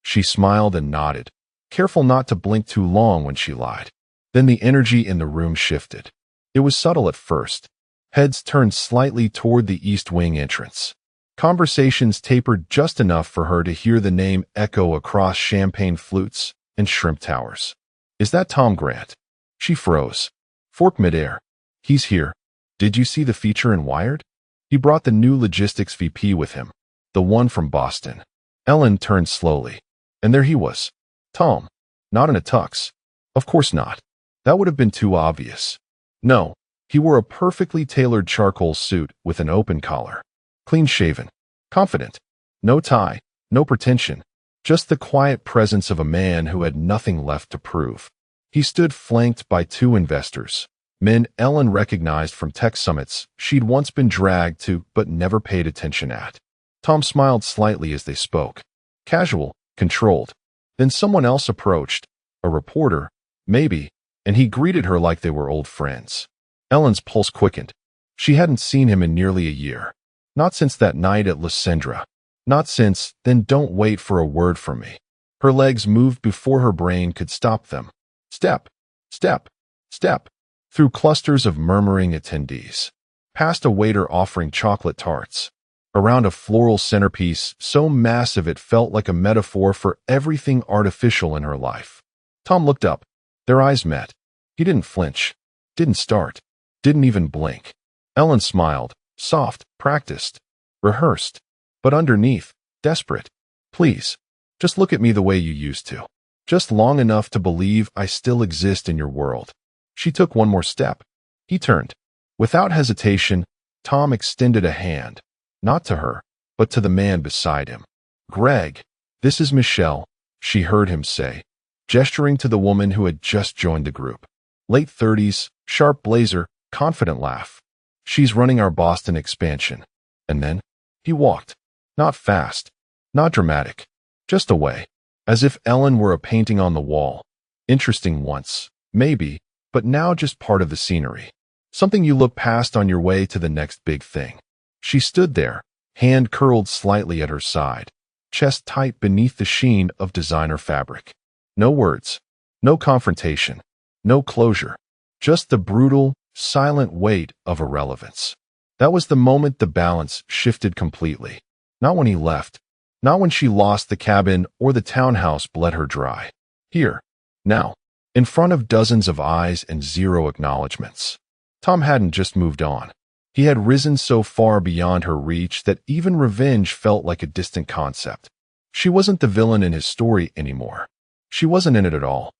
She smiled and nodded, careful not to blink too long when she lied. Then the energy in the room shifted. It was subtle at first. Heads turned slightly toward the East Wing entrance. Conversations tapered just enough for her to hear the name echo across champagne flutes and shrimp towers. "Is that Tom Grant?" She froze. Fork midair. "He's here. Did you see the feature in Wired?" He brought the new logistics VP with him, the one from Boston. Ellen turned slowly. And there he was. Tom. Not in a tux. Of course not. That would have been too obvious. No. He wore a perfectly tailored charcoal suit with an open collar. Clean-shaven. Confident. No tie. No pretension. Just the quiet presence of a man who had nothing left to prove. He stood flanked by two investors. Men Ellen recognized from tech summits she'd once been dragged to but never paid attention at. Tom smiled slightly as they spoke. Casual, controlled. Then someone else approached. A reporter, maybe, and he greeted her like they were old friends. Ellen's pulse quickened. She hadn't seen him in nearly a year. Not since that night at Lysandra. Not since, "Then don't wait for a word from me." Her legs moved before her brain could stop them. Step, step, step. Through clusters of murmuring attendees. Past a waiter offering chocolate tarts. Around a floral centerpiece so massive it felt like a metaphor for everything artificial in her life. Tom looked up. Their eyes met. He didn't flinch. Didn't start. Didn't even blink. Ellen smiled. Soft, practiced, rehearsed. But underneath, desperate. "Please, just look at me the way you used to. Just long enough to believe I still exist in your world." She took one more step. He turned. Without hesitation, Tom extended a hand. Not to her, but to the man beside him. "Greg, this is Michelle," she heard him say, gesturing to the woman who had just joined the group. Late 30s, sharp blazer, confident laugh. "She's running our Boston expansion." And then, he walked. Not fast, not dramatic, just away, as if Ellen were a painting on the wall. Interesting once, maybe, but now just part of the scenery. Something you look past on your way to the next big thing. She stood there, hand curled slightly at her side, chest tight beneath the sheen of designer fabric. No words, no confrontation, no closure, just the brutal, silent weight of irrelevance. That was the moment the balance shifted completely. Not when he left, not when she lost the cabin or the townhouse bled her dry. Here, now, in front of dozens of eyes and zero acknowledgments. Tom hadn't just moved on. He had risen so far beyond her reach that even revenge felt like a distant concept. She wasn't the villain in his story anymore. She wasn't in it at all.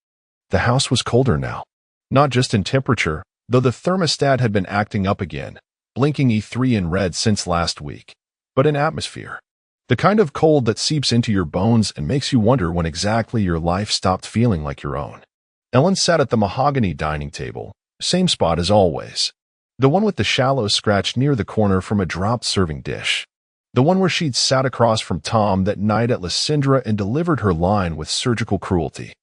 The house was colder now. Not just in temperature, though the thermostat had been acting up again, blinking E3 in red since last week, but in atmosphere. The kind of cold that seeps into your bones and makes you wonder when exactly your life stopped feeling like your own. Ellen sat at the mahogany dining table, same spot as always. The one with the shallow scratch near the corner from a dropped serving dish. The one where she'd sat across from Tom that night at Lysandra and delivered her line with surgical cruelty.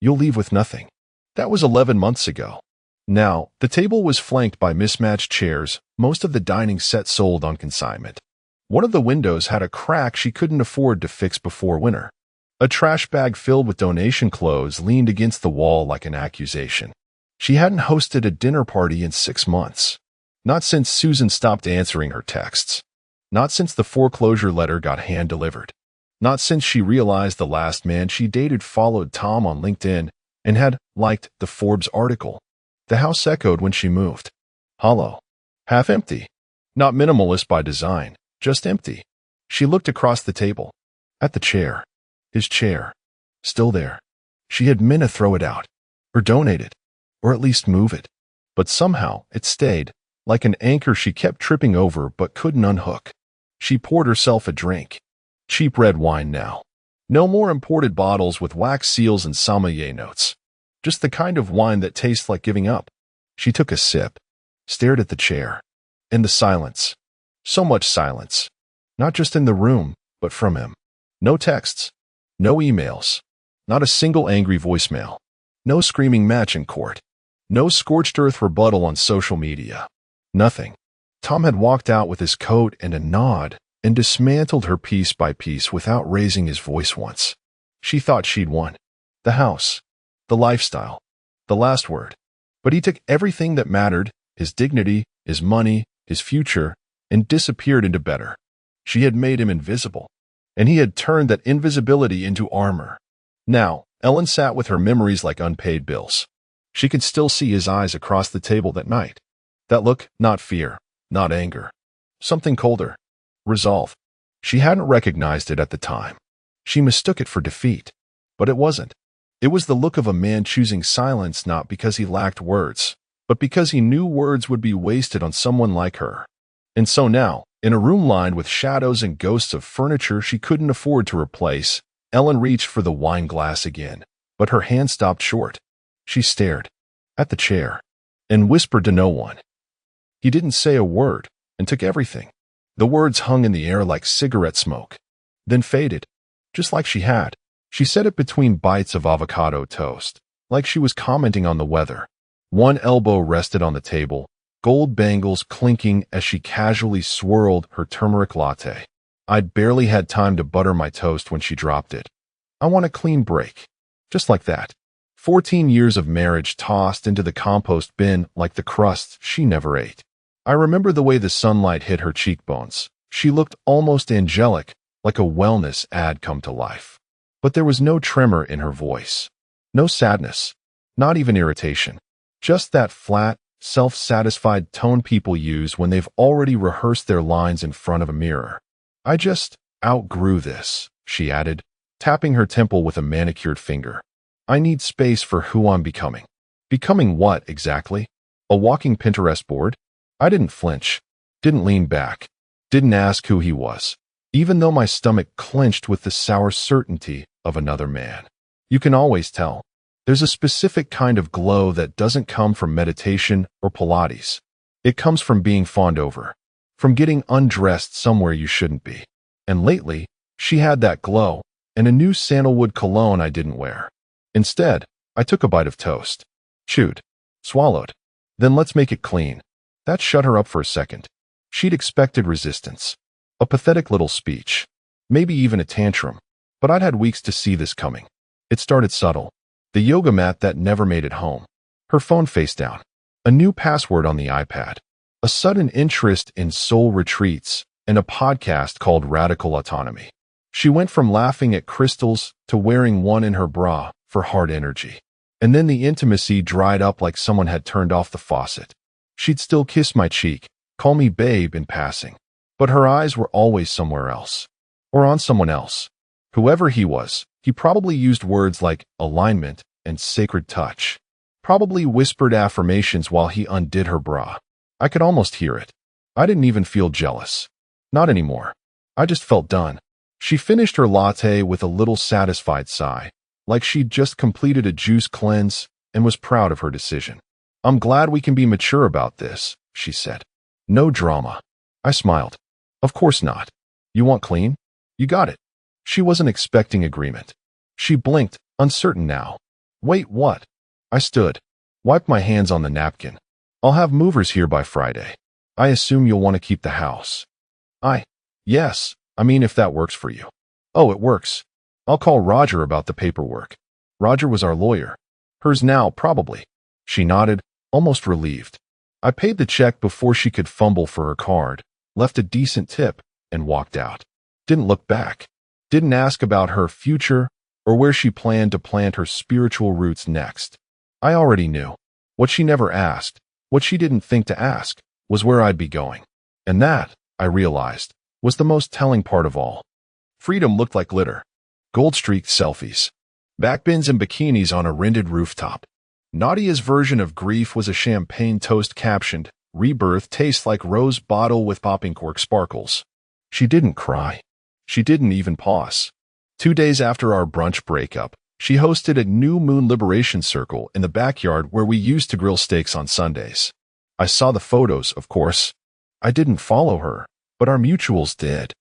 "You'll leave with nothing." That was 11 months ago. Now, the table was flanked by mismatched chairs, most of the dining set sold on consignment. One of the windows had a crack she couldn't afford to fix before winter. A trash bag filled with donation clothes leaned against the wall like an accusation. She hadn't hosted a dinner party in 6 months. Not since Susan stopped answering her texts. Not since the foreclosure letter got hand-delivered. Not since she realized the last man she dated followed Tom on LinkedIn and had liked the Forbes article. The house echoed when she moved. Hollow. Half empty. Not minimalist by design, just empty. She looked across the table. At the chair. His chair. Still there. She had meant to throw it out. Or donate it. Or at least move it. But somehow it stayed, like an anchor she kept tripping over but couldn't unhook. She poured herself a drink. Cheap red wine now. No more imported bottles with wax seals and sommelier notes. Just the kind of wine that tastes like giving up. She took a sip. Stared at the chair. And the silence. So much silence. Not just in the room, but from him. No texts. No emails. Not a single angry voicemail. No screaming match in court. No scorched earth rebuttal on social media. Nothing. Tom had walked out with his coat and a nod and dismantled her piece by piece without raising his voice once. She thought she'd won. The house. The lifestyle. The last word. But he took everything that mattered, his dignity, his money, his future, and disappeared into better. She had made him invisible, and he had turned that invisibility into armor. Now, Ellen sat with her memories like unpaid bills. She could still see his eyes across the table that night. That look, not fear, not anger. Something colder. Resolve. She hadn't recognized it at the time. She mistook it for defeat. But it wasn't. It was the look of a man choosing silence not because he lacked words, but because he knew words would be wasted on someone like her. And so now, in a room lined with shadows and ghosts of furniture she couldn't afford to replace, Ellen reached for the wine glass again, but her hand stopped short. She stared at the chair and whispered to no one. He didn't say a word and took everything. The words hung in the air like cigarette smoke, then faded, just like she had. She said it between bites of avocado toast, like she was commenting on the weather. One elbow rested on the table, gold bangles clinking as she casually swirled her turmeric latte. I'd barely had time to butter my toast when she dropped it. I want a clean break. Just like that. 14 years of marriage tossed into the compost bin like the crust she never ate. I remember the way the sunlight hit her cheekbones. She looked almost angelic, like a wellness ad come to life. But there was no tremor in her voice. No sadness. Not even irritation. Just that flat, self-satisfied tone people use when they've already rehearsed their lines in front of a mirror. I just outgrew this, she added, tapping her temple with a manicured finger. I need space for who I'm becoming. Becoming what, exactly? A walking Pinterest board? I didn't flinch, didn't lean back, didn't ask who he was, even though my stomach clenched with the sour certainty of another man. You can always tell. There's a specific kind of glow that doesn't come from meditation or Pilates. It comes from being fawned over, from getting undressed somewhere you shouldn't be. And lately, she had that glow, and a new sandalwood cologne I didn't wear. Instead, I took a bite of toast. Chewed. Swallowed. Then let's make it clean. That shut her up for a second. She'd expected resistance. A pathetic little speech. Maybe even a tantrum. But I'd had weeks to see this coming. It started subtle. The yoga mat that never made it home. Her phone face down. A new password on the iPad. A sudden interest in soul retreats and a podcast called Radical Autonomy. She went from laughing at crystals to wearing one in her bra for hard energy. And then the intimacy dried up like someone had turned off the faucet. She'd still kiss my cheek, call me babe in passing. But her eyes were always somewhere else. Or on someone else. Whoever he was, he probably used words like alignment and sacred touch. Probably whispered affirmations while he undid her bra. I could almost hear it. I didn't even feel jealous. Not anymore. I just felt done. She finished her latte with a little satisfied sigh, like she'd just completed a juice cleanse and was proud of her decision. I'm glad we can be mature about this, she said. No drama. I smiled. Of course not. You want clean? You got it. She wasn't expecting agreement. She blinked, uncertain now. Wait, what? I stood, wiped my hands on the napkin. I'll have movers here by Friday. I assume you'll want to keep the house. Yes, I mean if that works for you. Oh, it works. I'll call Roger about the paperwork. Roger was our lawyer. Hers now, probably. She nodded, almost relieved. I paid the check before she could fumble for her card, left a decent tip, and walked out. Didn't look back. Didn't ask about her future or where she planned to plant her spiritual roots next. I already knew. What she never asked, what she didn't think to ask, was where I'd be going. And that, I realized, was the most telling part of all. Freedom looked like glitter. Gold-streaked selfies. Backbends and bikinis on a rented rooftop. Nadia's version of grief was a champagne toast captioned, "Rebirth tastes like rose bottle with popping cork sparkles." She didn't cry. She didn't even pause. 2 days after our brunch breakup, she hosted a new moon liberation circle in the backyard where we used to grill steaks on Sundays. I saw the photos, of course. I didn't follow her, but our mutuals did.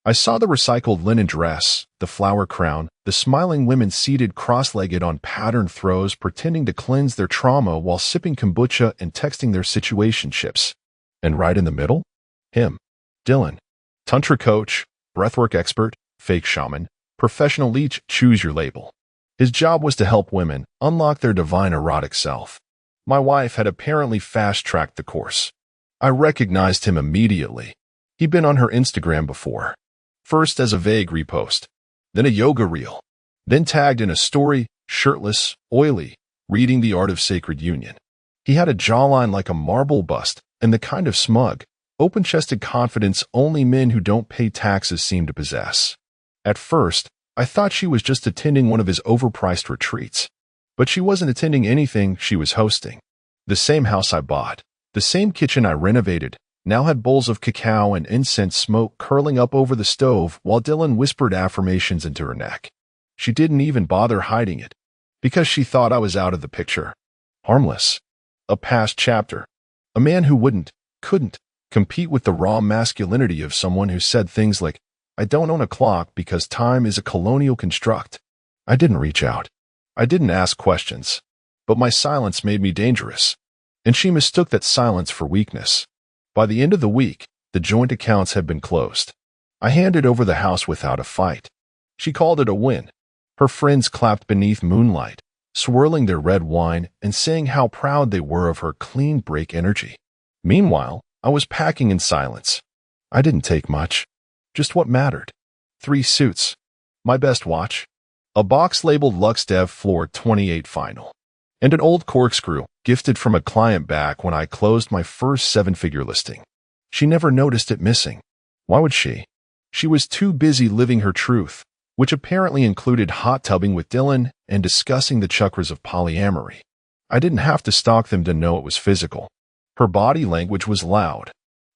I saw the recycled linen dress, the flower crown, the smiling women seated cross-legged on patterned throws pretending to cleanse their trauma while sipping kombucha and texting their situationships. And right in the middle? Him. Dylan. Tantra coach, breathwork expert, fake shaman, professional leech, choose your label. His job was to help women unlock their divine erotic self. My wife had apparently fast-tracked the course. I recognized him immediately. He'd been on her Instagram before. First as a vague repost, then a yoga reel, then tagged in a story, shirtless, oily, reading The Art of Sacred Union. He had a jawline like a marble bust and the kind of smug, open-chested confidence only men who don't pay taxes seem to possess. At first, I thought she was just attending one of his overpriced retreats. But she wasn't attending anything, she was hosting. The same house I bought, the same kitchen I renovated, now had bowls of cacao and incense smoke curling up over the stove while Dylan whispered affirmations into her neck. She didn't even bother hiding it, because she thought I was out of the picture. Harmless. A past chapter. A man who couldn't, compete with the raw masculinity of someone who said things like, "I don't own a clock because time is a colonial construct." I didn't reach out. I didn't ask questions. But my silence made me dangerous. And she mistook that silence for weakness. By the end of the week, the joint accounts had been closed. I handed over the house without a fight. She called it a win. Her friends clapped beneath moonlight, swirling their red wine and saying how proud they were of her clean break energy. Meanwhile, I was packing in silence. I didn't take much. Just what mattered. 3 suits. My best watch. A box labeled LuxDev Floor 28 Final. And an old corkscrew, gifted from a client back when I closed my first 7-figure listing. She never noticed it missing. Why would she? She was too busy living her truth, which apparently included hot tubbing with Dylan and discussing the chakras of polyamory. I didn't have to stalk them to know it was physical. Her body language was loud.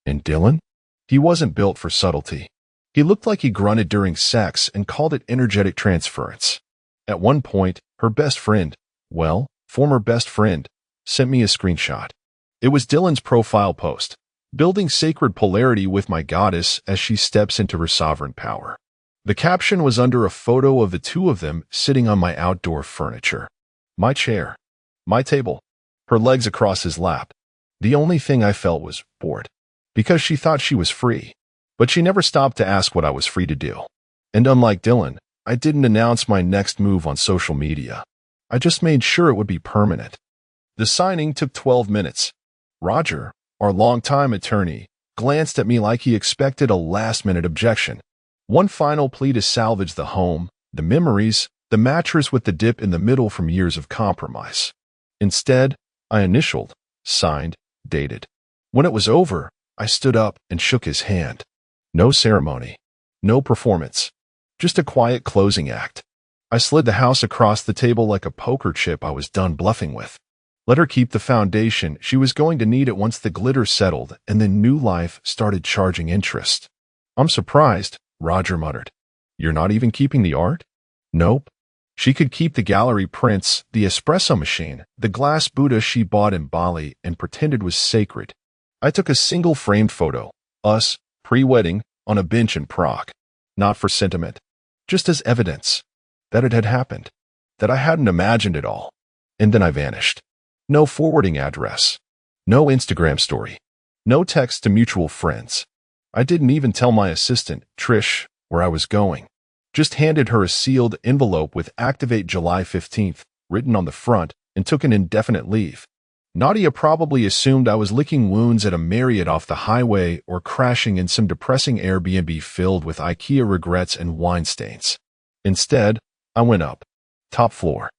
And Dylan? He wasn't built for subtlety. He looked like he grunted during sex and called it energetic transference. At one point, her best friend, former best friend, sent me a screenshot. It was Dylan's profile post, building sacred polarity with my goddess as she steps into her sovereign power. The caption was under a photo of the two of them sitting on my outdoor furniture. My chair. My table. Her legs across his lap. The only thing I felt was bored. Because she thought she was free. But she never stopped to ask what I was free to do. And unlike Dylan, I didn't announce my next move on social media. I just made sure it would be permanent. The signing took 12 minutes. Roger, our longtime attorney, glanced at me like he expected a last-minute objection. One final plea to salvage the home, the memories, the mattress with the dip in the middle from years of compromise. Instead, I initialed, signed, dated. When it was over, I stood up and shook his hand. No ceremony. No performance. Just a quiet closing act. I slid the house across the table like a poker chip I was done bluffing with. Let her keep the foundation she was going to need it once the glitter settled and then new life started charging interest. "I'm surprised," Roger muttered. "You're not even keeping the art?" "Nope." She could keep the gallery prints, the espresso machine, the glass Buddha she bought in Bali and pretended was sacred. I took a single framed photo, us, pre-wedding, on a bench in Prague. Not for sentiment. Just as evidence. That it had happened. That I hadn't imagined it all. And then I vanished. No forwarding address. No Instagram story. No text to mutual friends. I didn't even tell my assistant, Trish, where I was going. Just handed her a sealed envelope with "Activate July 15th" written on the front and took an indefinite leave. Nadia probably assumed I was licking wounds at a Marriott off the highway or crashing in some depressing Airbnb filled with IKEA regrets and wine stains. Instead, I went up. Top floor.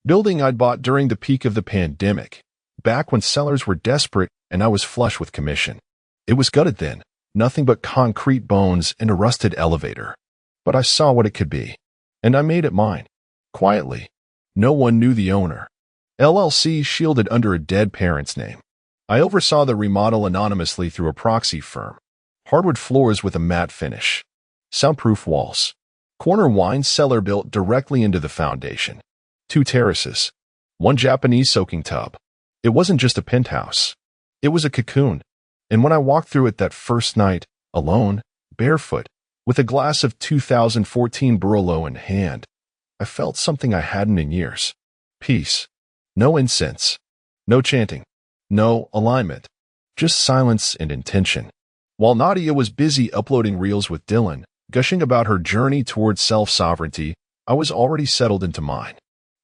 Building I'd bought during the peak of the pandemic, back when sellers were desperate and I was flush with commission. It was gutted then, nothing but concrete bones and a rusted elevator. But I saw what it could be, and I made it mine. Quietly. No one knew the owner. LLC shielded under a dead parent's name. I oversaw the remodel anonymously through a proxy firm. Hardwood floors with a matte finish. Soundproof walls. Corner wine cellar built directly into the foundation. 2 terraces. 1 Japanese soaking tub. It wasn't just a penthouse. It was a cocoon. And when I walked through it that first night, alone, barefoot, with a glass of 2014 Barolo in hand, I felt something I hadn't in years. Peace. No incense. No chanting. No alignment. Just silence and intention. While Nadia was busy uploading reels with Dylan, gushing about her journey towards self-sovereignty, I was already settled into mine.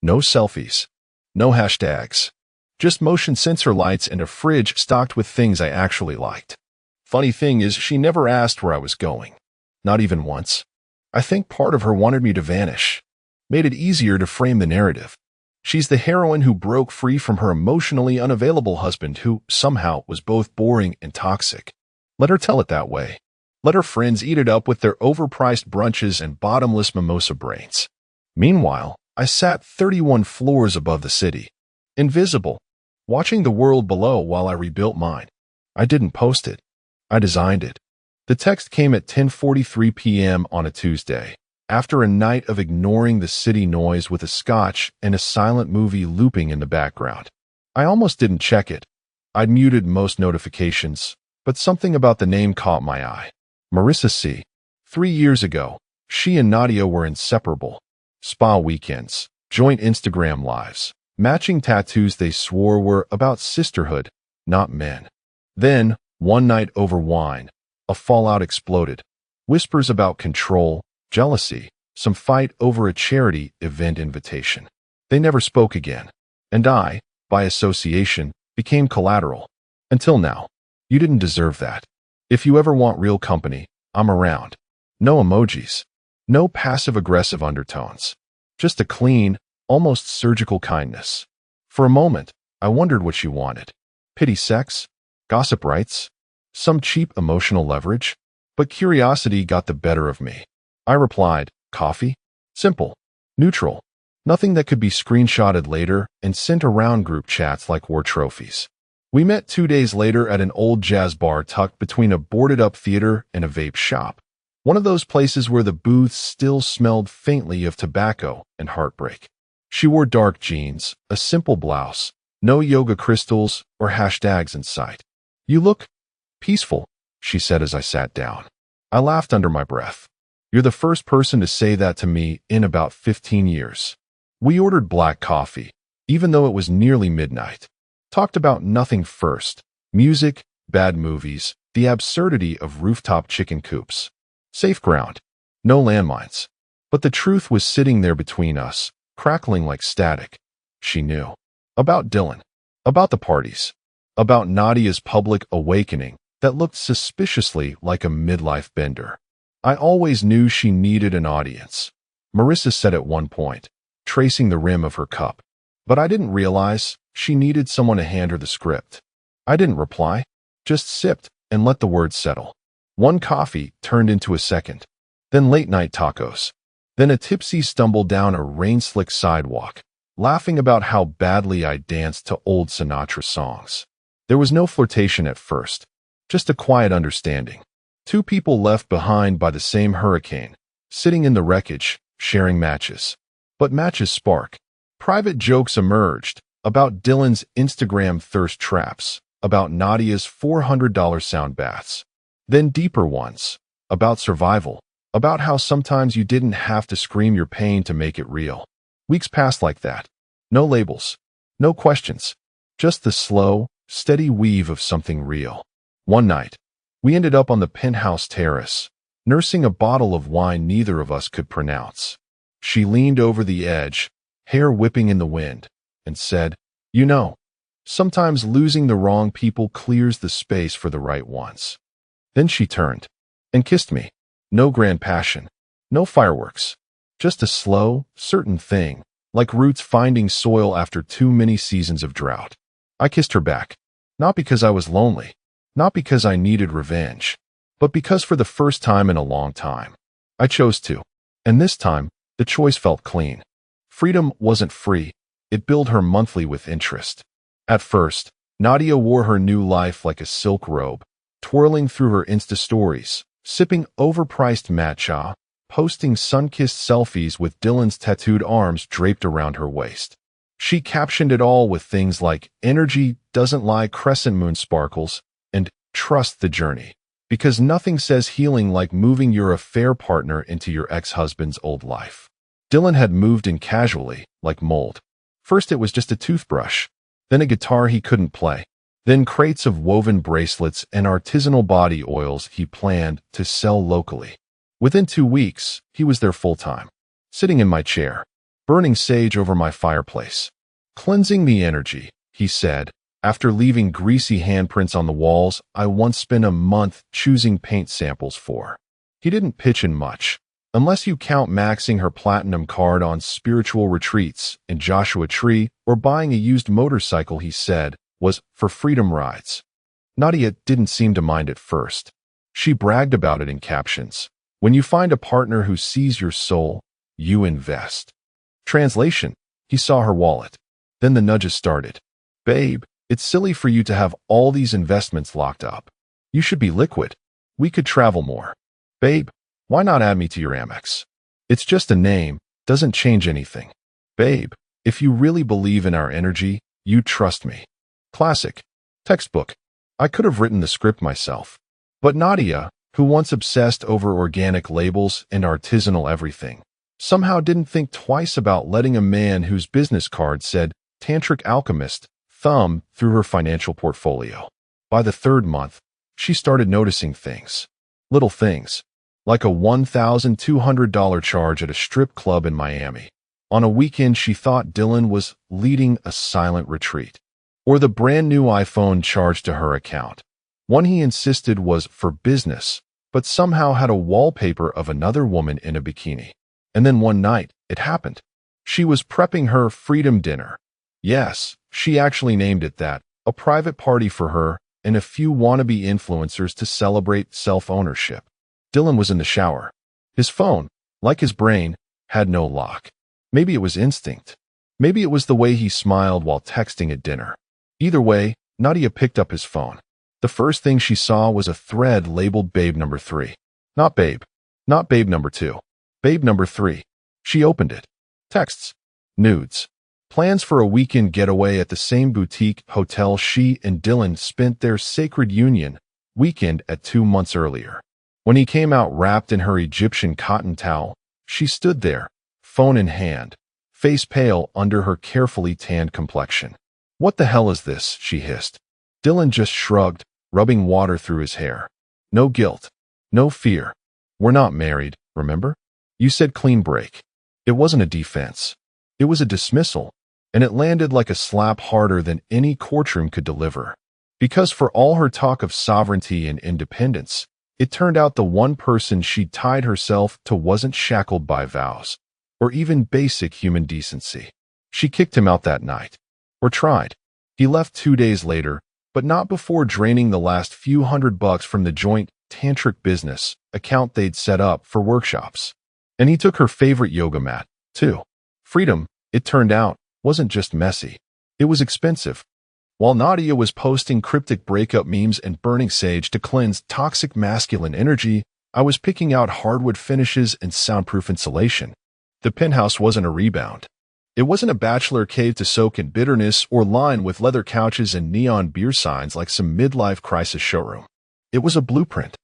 No selfies. No hashtags. Just motion sensor lights and a fridge stocked with things I actually liked. Funny thing is, she never asked where I was going. Not even once. I think part of her wanted me to vanish. Made it easier to frame the narrative. She's the heroine who broke free from her emotionally unavailable husband who, somehow, was both boring and toxic. Let her tell it that way. Let her friends eat it up with their overpriced brunches and bottomless mimosa brains. Meanwhile, I sat 31 floors above the city. Invisible. Watching the world below while I rebuilt mine. I didn't post it. I designed it. The text came at 10:43 p.m. on a Tuesday. After a night of ignoring the city noise with a scotch and a silent movie looping in the background. I almost didn't check it. I'd muted most notifications, but something about the name caught my eye. Marissa C. 3 years ago, she and Nadia were inseparable. Spa weekends, joint Instagram lives, matching tattoos they swore were about sisterhood, not men. Then, one night over wine, a fallout exploded. Whispers about control, jealousy, some fight over a charity event invitation. They never spoke again. And I, by association, became collateral. Until now. You didn't deserve that. If you ever want real company, I'm around. No emojis. No passive-aggressive undertones. Just a clean, almost surgical kindness. For a moment, I wondered what she wanted. Pity sex? Gossip rights? Some cheap emotional leverage? But curiosity got the better of me. I replied, coffee? Simple. Neutral. Nothing that could be screenshotted later and sent around group chats like war trophies. We met 2 days later at an old jazz bar tucked between a boarded-up theater and a vape shop. One of those places where the booths still smelled faintly of tobacco and heartbreak. She wore dark jeans, a simple blouse, no yoga crystals or hashtags in sight. You look peaceful, she said as I sat down. I laughed under my breath. You're the first person to say that to me in about 15 years. We ordered black coffee, even though it was nearly midnight. Talked about nothing first. Music, bad movies, the absurdity of rooftop chicken coops. Safe ground. No landmines. But the truth was sitting there between us, crackling like static. She knew. About Dylan. About the parties. About Nadia's public awakening that looked suspiciously like a midlife bender. I always knew she needed an audience. Marissa said at one point, tracing the rim of her cup. But I didn't realize she needed someone to hand her the script. I didn't reply, just sipped and let the words settle. One coffee turned into a second, then late-night tacos, then a tipsy stumble down a rain-slick sidewalk, laughing about how badly I danced to old Sinatra songs. There was no flirtation at first, just a quiet understanding. 2 people left behind by the same hurricane, sitting in the wreckage, sharing matches. But matches spark. Private jokes emerged about Dylan's Instagram thirst traps, about Nadia's $400 sound baths. Then deeper ones, about survival, about how sometimes you didn't have to scream your pain to make it real. Weeks passed like that. No labels, no questions, just the slow, steady weave of something real. One night, we ended up on the penthouse terrace, nursing a bottle of wine neither of us could pronounce. She leaned over the edge, hair whipping in the wind, and said, "You know, Sometimes losing the wrong people clears the space for the right ones. Then she turned and kissed me. No grand passion, no fireworks, just a slow, certain thing, like roots finding soil after too many seasons of drought. I kissed her back, not because I was lonely, not because I needed revenge, but because for the first time in a long time, I chose to. And this time, the choice felt clean. Freedom wasn't free. It billed her monthly with interest. At first, Nadia wore her new life like a silk robe, twirling through her Insta stories, sipping overpriced matcha, posting sun-kissed selfies with Dylan's tattooed arms draped around her waist. She captioned it all with things like "Energy doesn't lie, crescent moon sparkles," and "Trust the journey." Because nothing says healing like moving your affair partner into your ex-husband's old life. Dylan had moved in casually, like mold. First it was just a toothbrush, then a guitar he couldn't play, then crates of woven bracelets and artisanal body oils he planned to sell locally. Within 2 weeks, he was there full-time, sitting in my chair, burning sage over my fireplace. "Cleansing the energy," he said, after leaving greasy handprints on the walls I once spent a month choosing paint samples for. He didn't pitch in much, unless you count maxing her platinum card on spiritual retreats in Joshua Tree or buying a used motorcycle he said was for freedom rides. Nadia didn't seem to mind at first. She bragged about it in captions. "When you find a partner who sees your soul, you invest." Translation: he saw her wallet. Then the nudges started. "Babe, it's silly for you to have all these investments locked up. You should be liquid. We could travel more. Babe, why not add me to your Amex? It's just a name, doesn't change anything. Babe, if you really believe in our energy, you trust me." Classic. Textbook. I could have written the script myself. But Nadia, who once obsessed over organic labels and artisanal everything, somehow didn't think twice about letting a man whose business card said Tantric Alchemist thumb through her financial portfolio. By the 3rd month, she started noticing things. Little things, like a $1,200 charge at a strip club in Miami. On a weekend she thought Dylan was leading a silent retreat. Or the brand new iPhone charged to her account. One he insisted was for business, but somehow had a wallpaper of another woman in a bikini. And then one night, it happened. She was prepping her freedom dinner. Yes, she actually named it that, a private party for her and a few wannabe influencers to celebrate self-ownership. Dylan was in the shower. His phone, like his brain, had no lock. Maybe it was instinct. Maybe it was the way he smiled while texting at dinner. Either way, Nadia picked up his phone. The first thing she saw was a thread labeled Babe number 3. Not Babe. Not Babe number 2. Babe number 3. She opened it. Texts. Nudes. Plans for a weekend getaway at the same boutique hotel she and Dylan spent their sacred union weekend at 2 months earlier. When he came out wrapped in her Egyptian cotton towel, she stood there, phone in hand, face pale under her carefully tanned complexion. "What the hell is this?" she hissed. Dylan just shrugged, rubbing water through his hair. "No guilt. No fear. We're not married, remember? You said clean break." It wasn't a defense. It was a dismissal, and it landed like a slap harder than any courtroom could deliver. Because for all her talk of sovereignty and independence, it turned out the one person she'd tied herself to wasn't shackled by vows, or even basic human decency. She kicked him out that night. Or tried. He left 2 days later, but not before draining the last few $100 from the joint tantric business account they'd set up for workshops. And he took her favorite yoga mat, too. Freedom, it turned out, wasn't just messy. It was expensive. While Nadia was posting cryptic breakup memes and burning sage to cleanse toxic masculine energy, I was picking out hardwood finishes and soundproof insulation. The penthouse wasn't a rebound. It wasn't a bachelor cave to soak in bitterness or line with leather couches and neon beer signs like some midlife crisis showroom. It was a blueprint,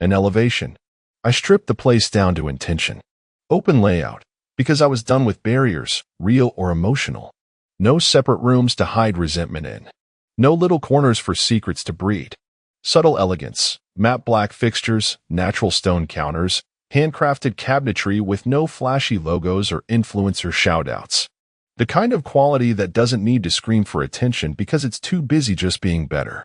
an elevation. I stripped the place down to intention. Open layout, because I was done with barriers, real or emotional. No separate rooms to hide resentment in. No little corners for secrets to breed. Subtle elegance, matte black fixtures, natural stone counters, handcrafted cabinetry with no flashy logos or influencer shoutouts. The kind of quality that doesn't need to scream for attention because it's too busy just being better.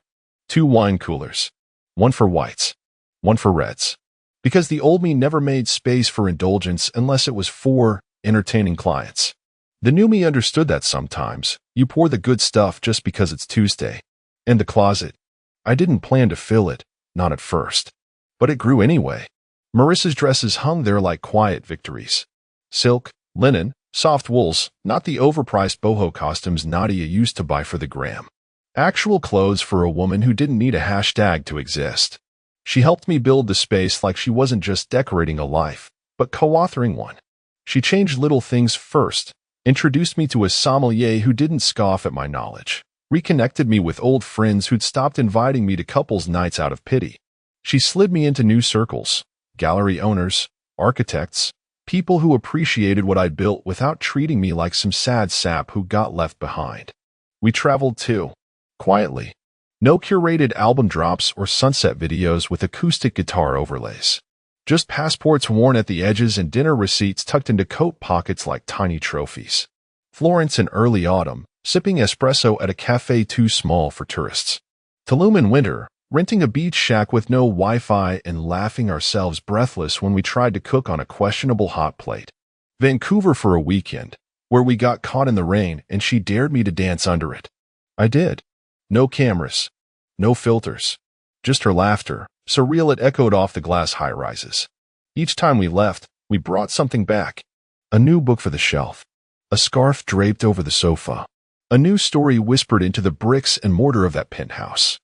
2 wine coolers. One for whites. One for reds. Because the old me never made space for indulgence unless it was for entertaining clients. The new me understood that sometimes you pour the good stuff just because it's Tuesday. And the closet. I didn't plan to fill it, not at first. But it grew anyway. Marissa's dresses hung there like quiet victories. Silk, linen, soft wools, not the overpriced boho costumes Nadia used to buy for the gram. Actual clothes for a woman who didn't need a hashtag to exist. She helped me build the space like she wasn't just decorating a life, but co-authoring one. She changed little things first, introduced me to a sommelier who didn't scoff at my knowledge, reconnected me with old friends who'd stopped inviting me to couples nights out of pity. She slid me into new circles, gallery owners, architects, people who appreciated what I'd built without treating me like some sad sap who got left behind. We traveled too, quietly. No curated album drops or sunset videos with acoustic guitar overlays. Just passports worn at the edges and dinner receipts tucked into coat pockets like tiny trophies. Florence in early autumn, sipping espresso at a cafe too small for tourists. Tulum in winter, renting a beach shack with no Wi-Fi and laughing ourselves breathless when we tried to cook on a questionable hot plate. Vancouver for a weekend, where we got caught in the rain and she dared me to dance under it. I did. No cameras. No filters. Just her laughter, surreal it echoed off the glass high-rises. Each time we left, we brought something back. A new book for the shelf. A scarf draped over the sofa. A new story whispered into the bricks and mortar of that penthouse.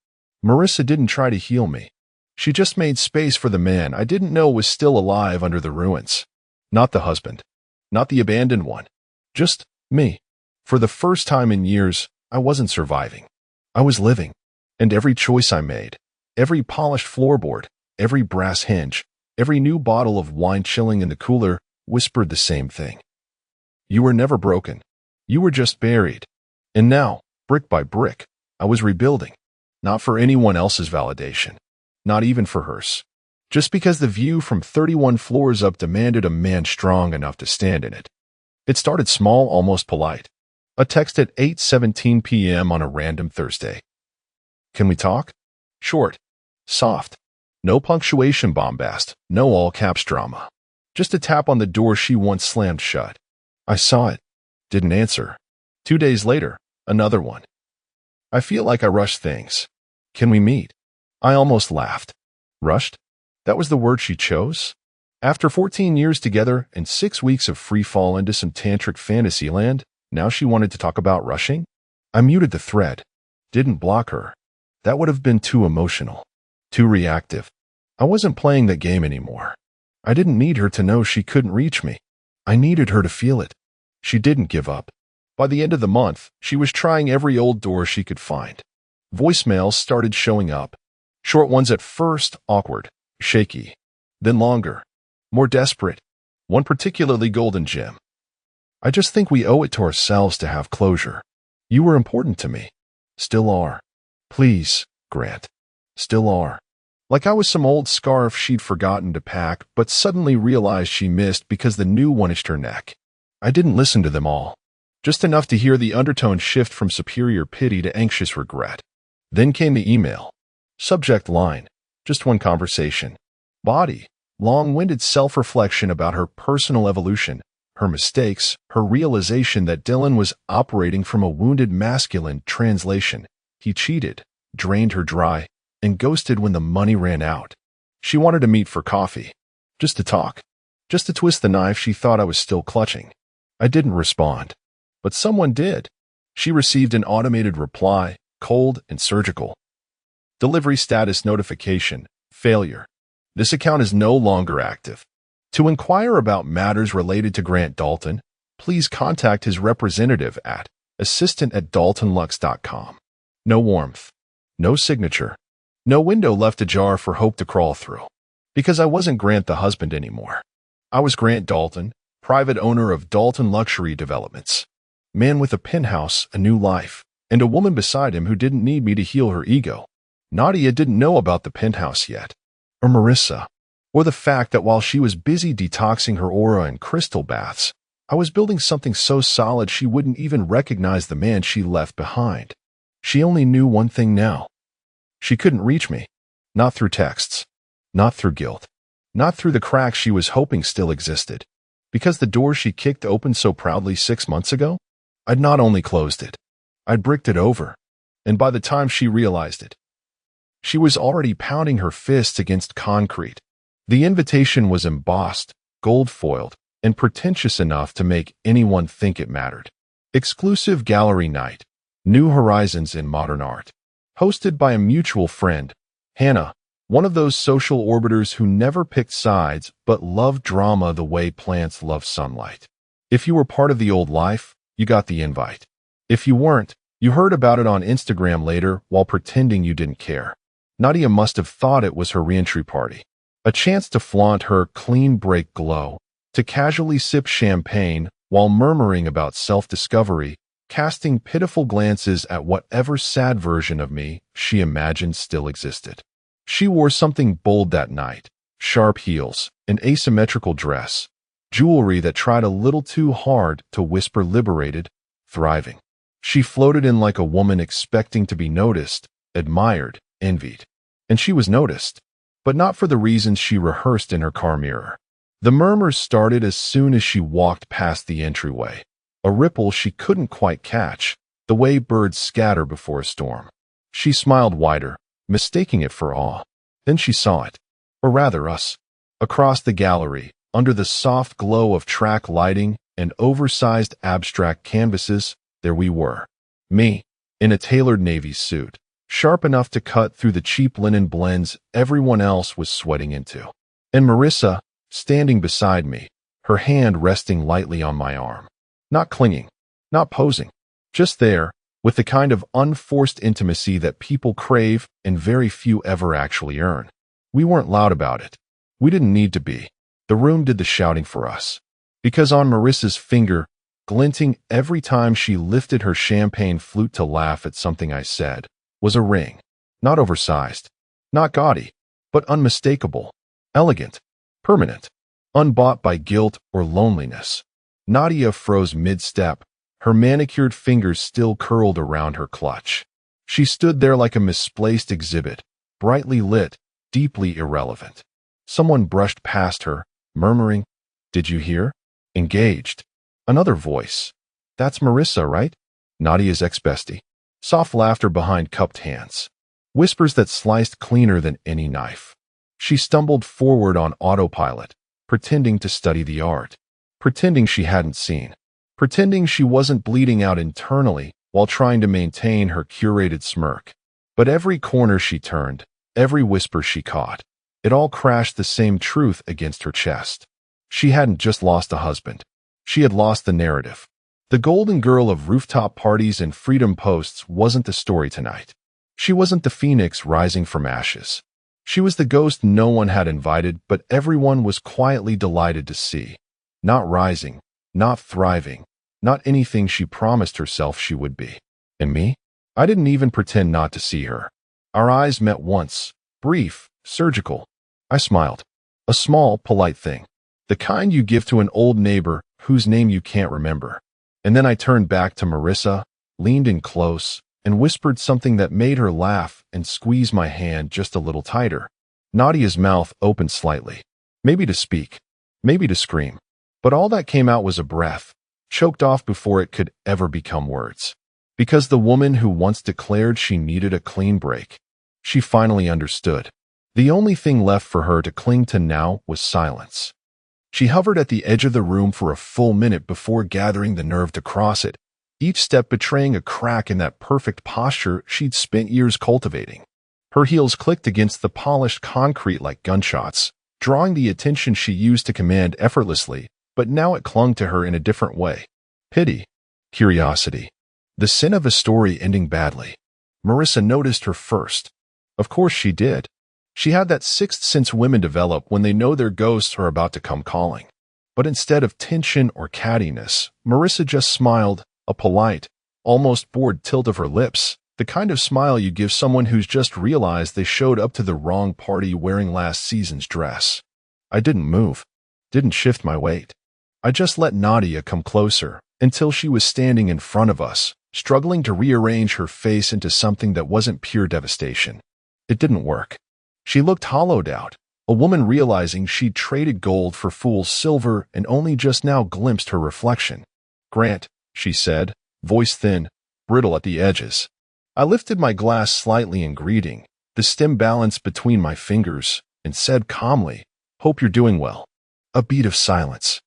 Marissa didn't try to heal me. She just made space for the man I didn't know was still alive under the ruins. Not the husband. Not the abandoned one. Just me. For the first time in years, I wasn't surviving. I was living. And every choice I made, every polished floorboard, every brass hinge, every new bottle of wine chilling in the cooler, whispered the same thing. You were never broken. You were just buried. And now, brick by brick, I was rebuilding. Not for anyone else's validation. Not even for hers. Just because the view from 31 floors up demanded a man strong enough to stand in it. It started small, almost polite. A text at 8:17 p.m. on a random Thursday. Can we talk? Short. Soft. No punctuation bombast. No all-caps drama. Just a tap on the door she once slammed shut. I saw it. Didn't answer. 2 days later, another one. I feel like I rushed things. Can we meet? I almost laughed. Rushed? That was the word she chose? After 14 years together and 6 weeks of free fall into some tantric fantasy land, now she wanted to talk about rushing? I muted the thread. Didn't block her. That would have been too emotional. Too reactive. I wasn't playing that game anymore. I didn't need her to know she couldn't reach me. I needed her to feel it. She didn't give up. By the end of the month, she was trying every old door she could find. Voicemails started showing up. Short ones at first, awkward, shaky. Then longer. More desperate. One particularly golden gem. I just think we owe it to ourselves to have closure. You were important to me. Still are. Please, Grant. Still are. Like I was some old scarf she'd forgotten to pack, but suddenly realized she missed because the new one itched her neck. I didn't listen to them all. Just enough to hear the undertone shift from superior pity to anxious regret. Then came the email. Subject line. Just one conversation. Body. Long-winded self-reflection about her personal evolution, her mistakes, her realization that Dylan was operating from a wounded masculine translation. He cheated, drained her dry, and ghosted when the money ran out. She wanted to meet for coffee. Just to talk. Just to twist the knife she thought I was still clutching. I didn't respond. But someone did. She received an automated reply, cold and surgical. Delivery status notification, failure. This account is no longer active. To inquire about matters related to Grant Dalton, please contact his representative at assistant@daltonlux.com. No warmth. No signature. No window left ajar for hope to crawl through. Because I wasn't Grant the husband anymore. I was Grant Dalton, private owner of Dalton Luxury Developments. Man with a penthouse, a new life, and a woman beside him who didn't need me to heal her ego. Nadia didn't know about the penthouse yet. Or Marissa. Or the fact that while she was busy detoxing her aura in crystal baths, I was building something so solid she wouldn't even recognize the man she left behind. She only knew one thing now. She couldn't reach me. Not through texts. Not through guilt. Not through the cracks she was hoping still existed. Because the door she kicked open so proudly 6 months ago, I'd not only closed it, I'd bricked it over. And by the time she realized it, she was already pounding her fists against concrete. The invitation was embossed, gold-foiled, and pretentious enough to make anyone think it mattered. Exclusive gallery night, New Horizons in Modern Art. Hosted by a mutual friend, Hannah, one of those social orbiters who never picked sides but loved drama the way plants love sunlight. If you were part of the old life, you got the invite. If you weren't, you heard about it on Instagram later while pretending you didn't care. Nadia must have thought it was her reentry party. A chance to flaunt her clean break glow, to casually sip champagne while murmuring about self-discovery, casting pitiful glances at whatever sad version of me she imagined still existed. She wore something bold that night, sharp heels, an asymmetrical dress, jewelry that tried a little too hard to whisper liberated, thriving. She floated in like a woman expecting to be noticed, admired, envied. And she was noticed, but not for the reasons she rehearsed in her car mirror. The murmurs started as soon as she walked past the entryway, a ripple she couldn't quite catch, the way birds scatter before a storm. She smiled wider, mistaking it for awe. Then she saw it, or rather us. Across the gallery, under the soft glow of track lighting and oversized abstract canvases, there we were. Me, in a tailored navy suit, sharp enough to cut through the cheap linen blends everyone else was sweating into. And Marissa, standing beside me, her hand resting lightly on my arm. Not clinging, not posing, just there, with the kind of unforced intimacy that people crave and very few ever actually earn. We weren't loud about it. We didn't need to be. The room did the shouting for us. Because on Marissa's finger, glinting every time she lifted her champagne flute to laugh at something I said, was a ring. Not oversized, not gaudy, but unmistakable, elegant, permanent, unbought by guilt or loneliness. Nadia froze mid-step, her manicured fingers still curled around her clutch. She stood there like a misplaced exhibit, brightly lit, deeply irrelevant. Someone brushed past her, murmuring, "Did you hear? Engaged." Another voice. "That's Marissa, right?" Nadia's ex-bestie. Soft laughter behind cupped hands. Whispers that sliced cleaner than any knife. She stumbled forward on autopilot, pretending to study the art. Pretending she hadn't seen. Pretending she wasn't bleeding out internally while trying to maintain her curated smirk. But every corner she turned, every whisper she caught, it all crashed the same truth against her chest. She hadn't just lost a husband. She had lost the narrative. The golden girl of rooftop parties and freedom posts wasn't the story tonight. She wasn't the phoenix rising from ashes. She was the ghost no one had invited, but everyone was quietly delighted to see. Not rising, not thriving, not anything she promised herself she would be. And me? I didn't even pretend not to see her. Our eyes met once, brief, surgical. I smiled. A small, polite thing. The kind you give to an old neighbor whose name you can't remember. And then I turned back to Marissa, leaned in close, and whispered something that made her laugh and squeeze my hand just a little tighter. Nadia's mouth opened slightly. Maybe to speak. Maybe to scream. But all that came out was a breath, choked off before it could ever become words. Because the woman who once declared she needed a clean break, she finally understood. The only thing left for her to cling to now was silence. She hovered at the edge of the room for a full minute before gathering the nerve to cross it, each step betraying a crack in that perfect posture she'd spent years cultivating. Her heels clicked against the polished concrete like gunshots, drawing the attention she used to command effortlessly, but now it clung to her in a different way. Pity. Curiosity. The sin of a story ending badly. Marissa noticed her first. Of course she did. She had that sixth sense women develop when they know their ghosts are about to come calling. But instead of tension or cattiness, Marissa just smiled, a polite, almost bored tilt of her lips, the kind of smile you give someone who's just realized they showed up to the wrong party wearing last season's dress. I didn't move. Didn't shift my weight. I just let Nadia come closer until she was standing in front of us, struggling to rearrange her face into something that wasn't pure devastation. It didn't work. She looked hollowed out, a woman realizing she'd traded gold for fool's silver and only just now glimpsed her reflection. "Grant," she said, voice thin, brittle at the edges. I lifted my glass slightly in greeting, the stem balanced between my fingers, and said calmly, "Hope you're doing well." A beat of silence.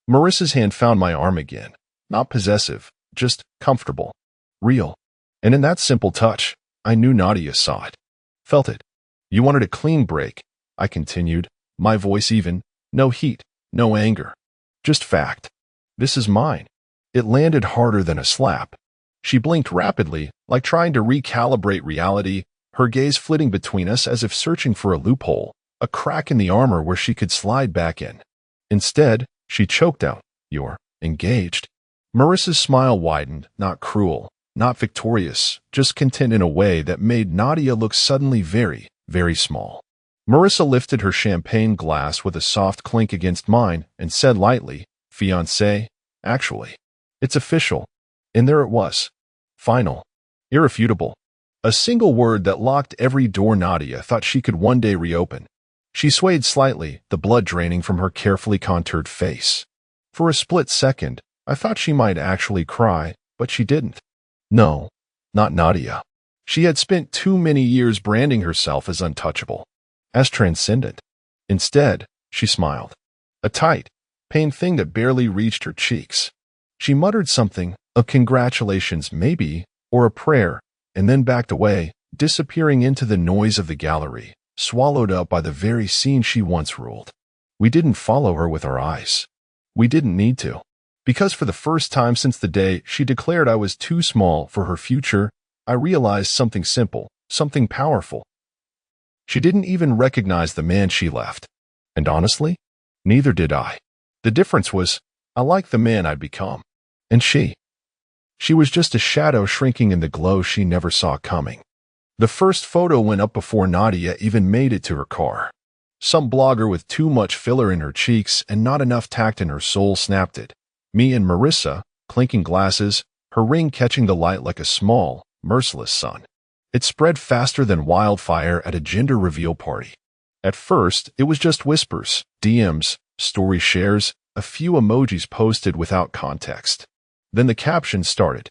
Marissa's hand found my arm again, not possessive, just comfortable, real. And in that simple touch, I knew Nadia saw it, felt it. "You wanted a clean break," I continued, my voice even, no heat, no anger, just fact. "This is mine." It landed harder than a slap. She blinked rapidly, like trying to recalibrate reality, her gaze flitting between us as if searching for a loophole, a crack in the armor where she could slide back in. Instead, she choked out, "You're engaged." Marissa's smile widened, not cruel, not victorious, just content in a way that made Nadia look suddenly very, very small. Marissa lifted her champagne glass with a soft clink against mine and said lightly, "Fiancé, actually. It's official." And there it was. Final. Irrefutable. A single word that locked every door Nadia thought she could one day reopen. She swayed slightly, the blood draining from her carefully contoured face. For a split second, I thought she might actually cry, but she didn't. No, not Nadia. She had spent too many years branding herself as untouchable, as transcendent. Instead, she smiled. A tight, pained thing that barely reached her cheeks. She muttered something, a congratulations maybe, or a prayer, and then backed away, disappearing into the noise of the gallery, swallowed up by the very scene she once ruled. We didn't follow her with our eyes. We didn't need to. Because for the first time since the day she declared I was too small for her future, I realized something simple, something powerful. She didn't even recognize the man she left. And honestly, neither did I. The difference was, I liked the man I'd become. And she was just a shadow shrinking in the glow she never saw coming. The first photo went up before Nadia even made it to her car. Some blogger with too much filler in her cheeks and not enough tact in her soul snapped it. Me and Marissa, clinking glasses, her ring catching the light like a small, merciless sun. It spread faster than wildfire at a gender reveal party. At first, it was just whispers, DMs, story shares, a few emojis posted without context. Then the caption started.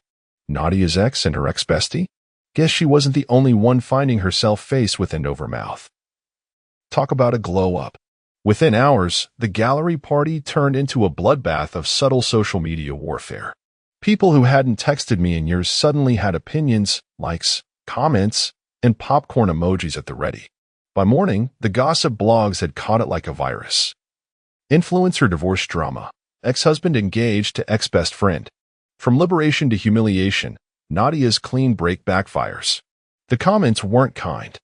Nadia's ex and her ex-bestie? Guess she wasn't the only one finding herself face with end over mouth. Talk about a glow-up. Within hours, the gallery party turned into a bloodbath of subtle social media warfare. People who hadn't texted me in years suddenly had opinions, likes, comments, and popcorn emojis at the ready. By morning, the gossip blogs had caught it like a virus. Influencer divorce drama. Ex-husband engaged to ex-best friend. From liberation to humiliation, Nadia's clean break backfires. The comments weren't kind.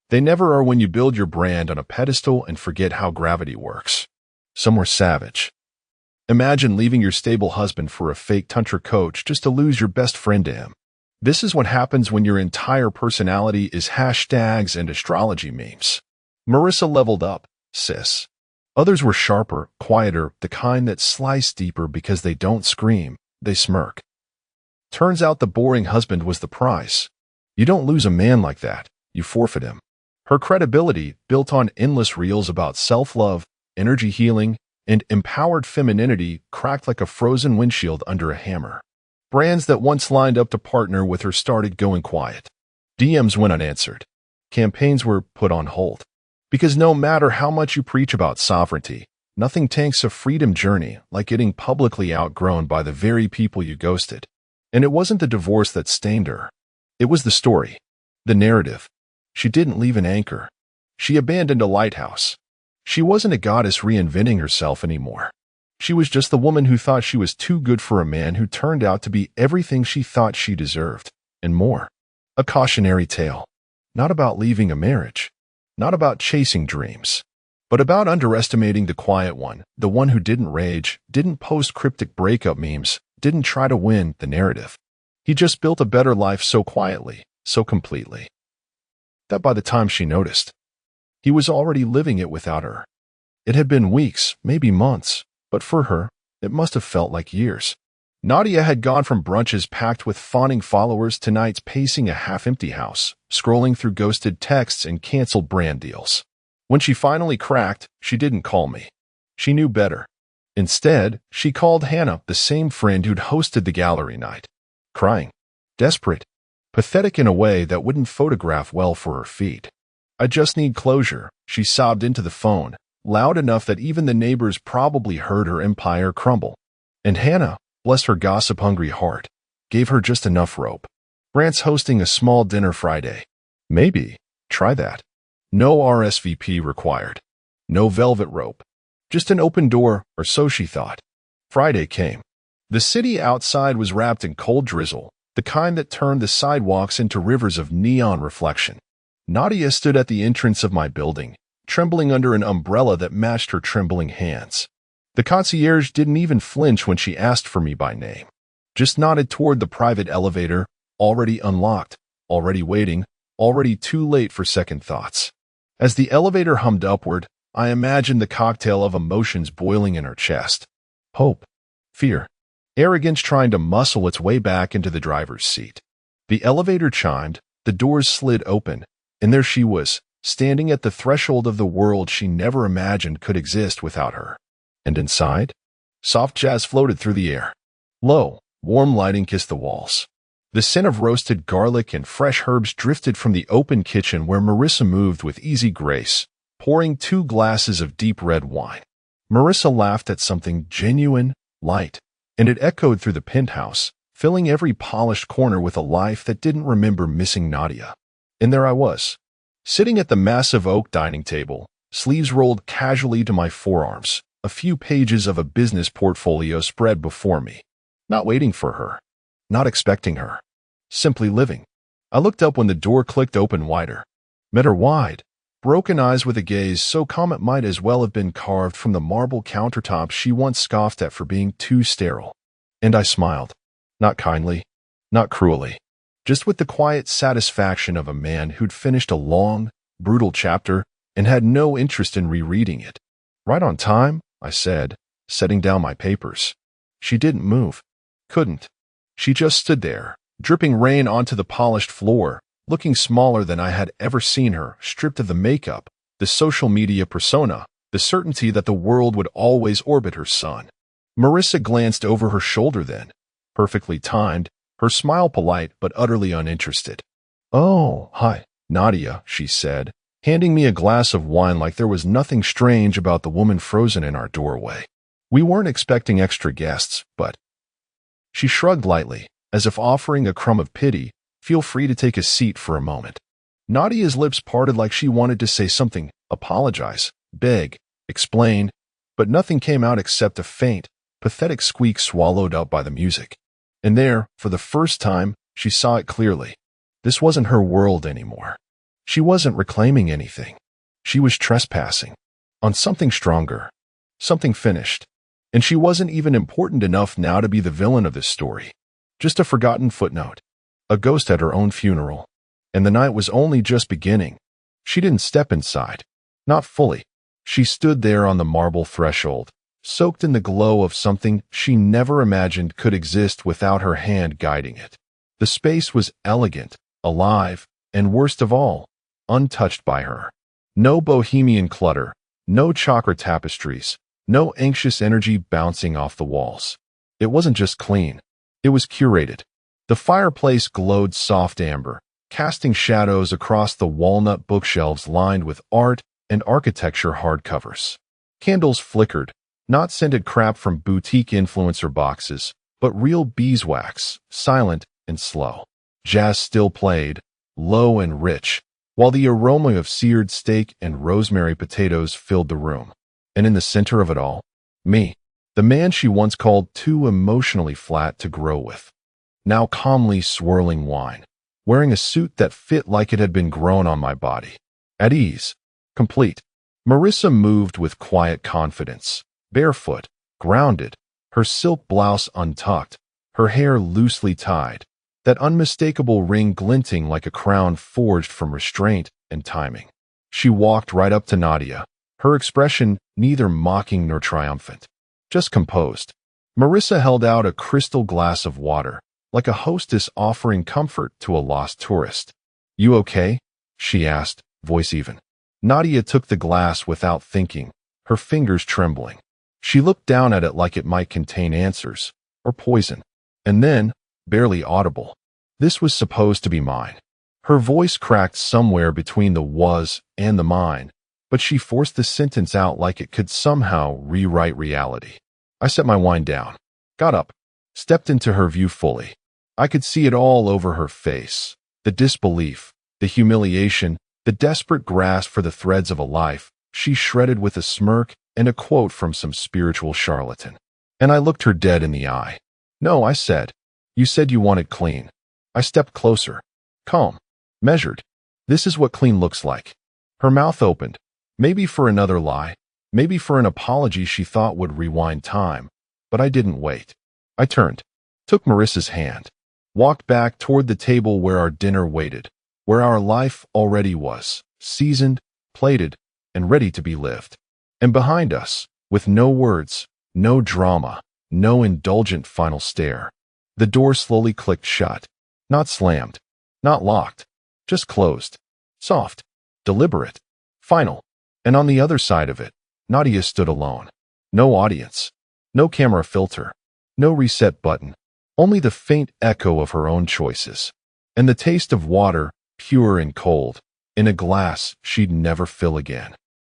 They never are when you build your brand on a pedestal and forget how gravity works. Some were savage. Imagine leaving your stable husband for a fake tantra coach just to lose your best friend to him. This is what happens when your entire personality is hashtags and astrology memes. Marissa leveled up, sis. Others were sharper, quieter, the kind that slice deeper because they don't scream, they smirk. Turns out the boring husband was the prize. You don't lose a man like that, you forfeit him. Her credibility, built on endless reels about self-love, energy healing, and empowered femininity, cracked like a frozen windshield under a hammer. Brands that once lined up to partner with her started going quiet. DMs went unanswered. Campaigns were put on hold. Because no matter how much you preach about sovereignty, nothing tanks a freedom journey like getting publicly outgrown by the very people you ghosted. And it wasn't the divorce that stained her. It was the story, the narrative. She didn't leave an anchor. She abandoned a lighthouse. She wasn't a goddess reinventing herself anymore. She was just the woman who thought she was too good for a man who turned out to be everything she thought she deserved, and more. A cautionary tale. Not about leaving a marriage. Not about chasing dreams. But about underestimating the quiet one, the one who didn't rage, didn't post cryptic breakup memes, didn't try to win the narrative. He just built a better life so quietly, so completely, that by the time she noticed, he was already living it without her. It had been weeks, maybe months, but for her, It must have felt like years. Nadia had gone from brunches packed with fawning followers to nights pacing a half-empty house, scrolling through ghosted texts and canceled brand deals. When she finally cracked, she didn't call me. She knew better. Instead, she called Hannah, the same friend who'd hosted the gallery night. Crying. Desperate. Pathetic in a way that wouldn't photograph well for her feed. "I just need closure," she sobbed into the phone, loud enough that even the neighbors probably heard her empire crumble. And Hannah, bless her gossip-hungry heart, gave her just enough rope. "Grant's hosting a small dinner Friday. Maybe. Try that. No RSVP required. No velvet rope. Just an open door, or so she thought." Friday came. The city outside was wrapped in cold drizzle, the kind that turned the sidewalks into rivers of neon reflection. Nadia stood at the entrance of my building, trembling under an umbrella that matched her trembling hands. The concierge didn't even flinch when she asked for me by name. Just nodded toward the private elevator, already unlocked, already waiting, already too late for second thoughts. As the elevator hummed upward, I imagined the cocktail of emotions boiling in her chest. Hope, fear, arrogance trying to muscle its way back into the driver's seat. The elevator chimed, the doors slid open, and there she was, standing at the threshold of the world she never imagined could exist without her. And inside? Soft jazz floated through the air. Low, warm lighting kissed the walls. The scent of roasted garlic and fresh herbs drifted from the open kitchen where Marissa moved with easy grace, pouring 2 glasses of deep red wine. Marissa laughed at something genuine, light, and it echoed through the penthouse, filling every polished corner with a life that didn't remember missing Nadia. And there I was, sitting at the massive oak dining table, sleeves rolled casually to my forearms, a few pages of a business portfolio spread before me. Not waiting for her. Not expecting her. Simply living. I looked up when the door clicked open wider. Met her wide, broken eyes with a gaze so calm it might as well have been carved from the marble countertops she once scoffed at for being too sterile. And I smiled. Not kindly, not cruelly. Just with the quiet satisfaction of a man who'd finished a long, brutal chapter and had no interest in rereading it. "Right on time," I said, setting down my papers. She didn't move. Couldn't. She just stood there, dripping rain onto the polished floor, looking smaller than I had ever seen her, stripped of the makeup, the social media persona, the certainty that the world would always orbit her son. Marissa glanced over her shoulder then, perfectly timed, her smile polite but utterly uninterested. "Oh, hi, Nadia," she said, handing me a glass of wine like there was nothing strange about the woman frozen in our doorway. We weren't expecting extra guests, but... She shrugged lightly, as if offering a crumb of pity. "Feel free to take a seat for a moment." Nadia's lips parted like she wanted to say something, apologize, beg, explain, but nothing came out except a faint, pathetic squeak swallowed up by the music. And there, for the first time, she saw it clearly. This wasn't her world anymore. She wasn't reclaiming anything. She was trespassing on something stronger, something finished. And she wasn't even important enough now to be the villain of this story. Just a forgotten footnote. A ghost at her own funeral. And the night was only just beginning. She didn't step inside. Not fully. She stood there on the marble threshold, soaked in the glow of something she never imagined could exist without her hand guiding it. The space was elegant, alive, and worst of all, untouched by her. No bohemian clutter, no chakra tapestries, no anxious energy bouncing off the walls. It wasn't just clean. It was curated. The fireplace glowed soft amber, casting shadows across the walnut bookshelves lined with art and architecture hardcovers. Candles flickered, not scented crap from boutique influencer boxes, but real beeswax, silent and slow. Jazz still played, low and rich, while the aroma of seared steak and rosemary potatoes filled the room. And in the center of it all, me, the man she once called too emotionally flat to grow with. Now calmly swirling wine, wearing a suit that fit like it had been grown on my body. At ease, complete. Marissa moved with quiet confidence, barefoot, grounded, her silk blouse untucked, her hair loosely tied, that unmistakable ring glinting like a crown forged from restraint and timing. She walked right up to Nadia, her expression neither mocking nor triumphant, just composed. Marissa held out a crystal glass of water, like a hostess offering comfort to a lost tourist. "You okay?" she asked, voice even. Nadia took the glass without thinking, her fingers trembling. She looked down at it like it might contain answers, or poison. And then, barely audible, "This was supposed to be mine." Her voice cracked somewhere between the was and the mine, but she forced the sentence out like it could somehow rewrite reality. I set my wine down, got up, stepped into her view fully. I could see it all over her face. The disbelief, the humiliation, the desperate grasp for the threads of a life she shredded with a smirk and a quote from some spiritual charlatan. And I looked her dead in the eye. "No," I said. "You said you wanted clean." I stepped closer, calm, measured. "This is what clean looks like." Her mouth opened, maybe for another lie, maybe for an apology she thought would rewind time. But I didn't wait. I turned, took Marissa's hand, walked back toward the table where our dinner waited, where our life already was, seasoned, plated, and ready to be lived. And behind us, with no words, no drama, no indulgent final stare, the door slowly clicked shut. Not slammed, not locked, just closed. Soft, deliberate, final. And on the other side of it, Nadia stood alone. No audience, no camera filter, no reset button, only the faint echo of her own choices. And the taste of water, pure and cold, in a glass she'd never fill again.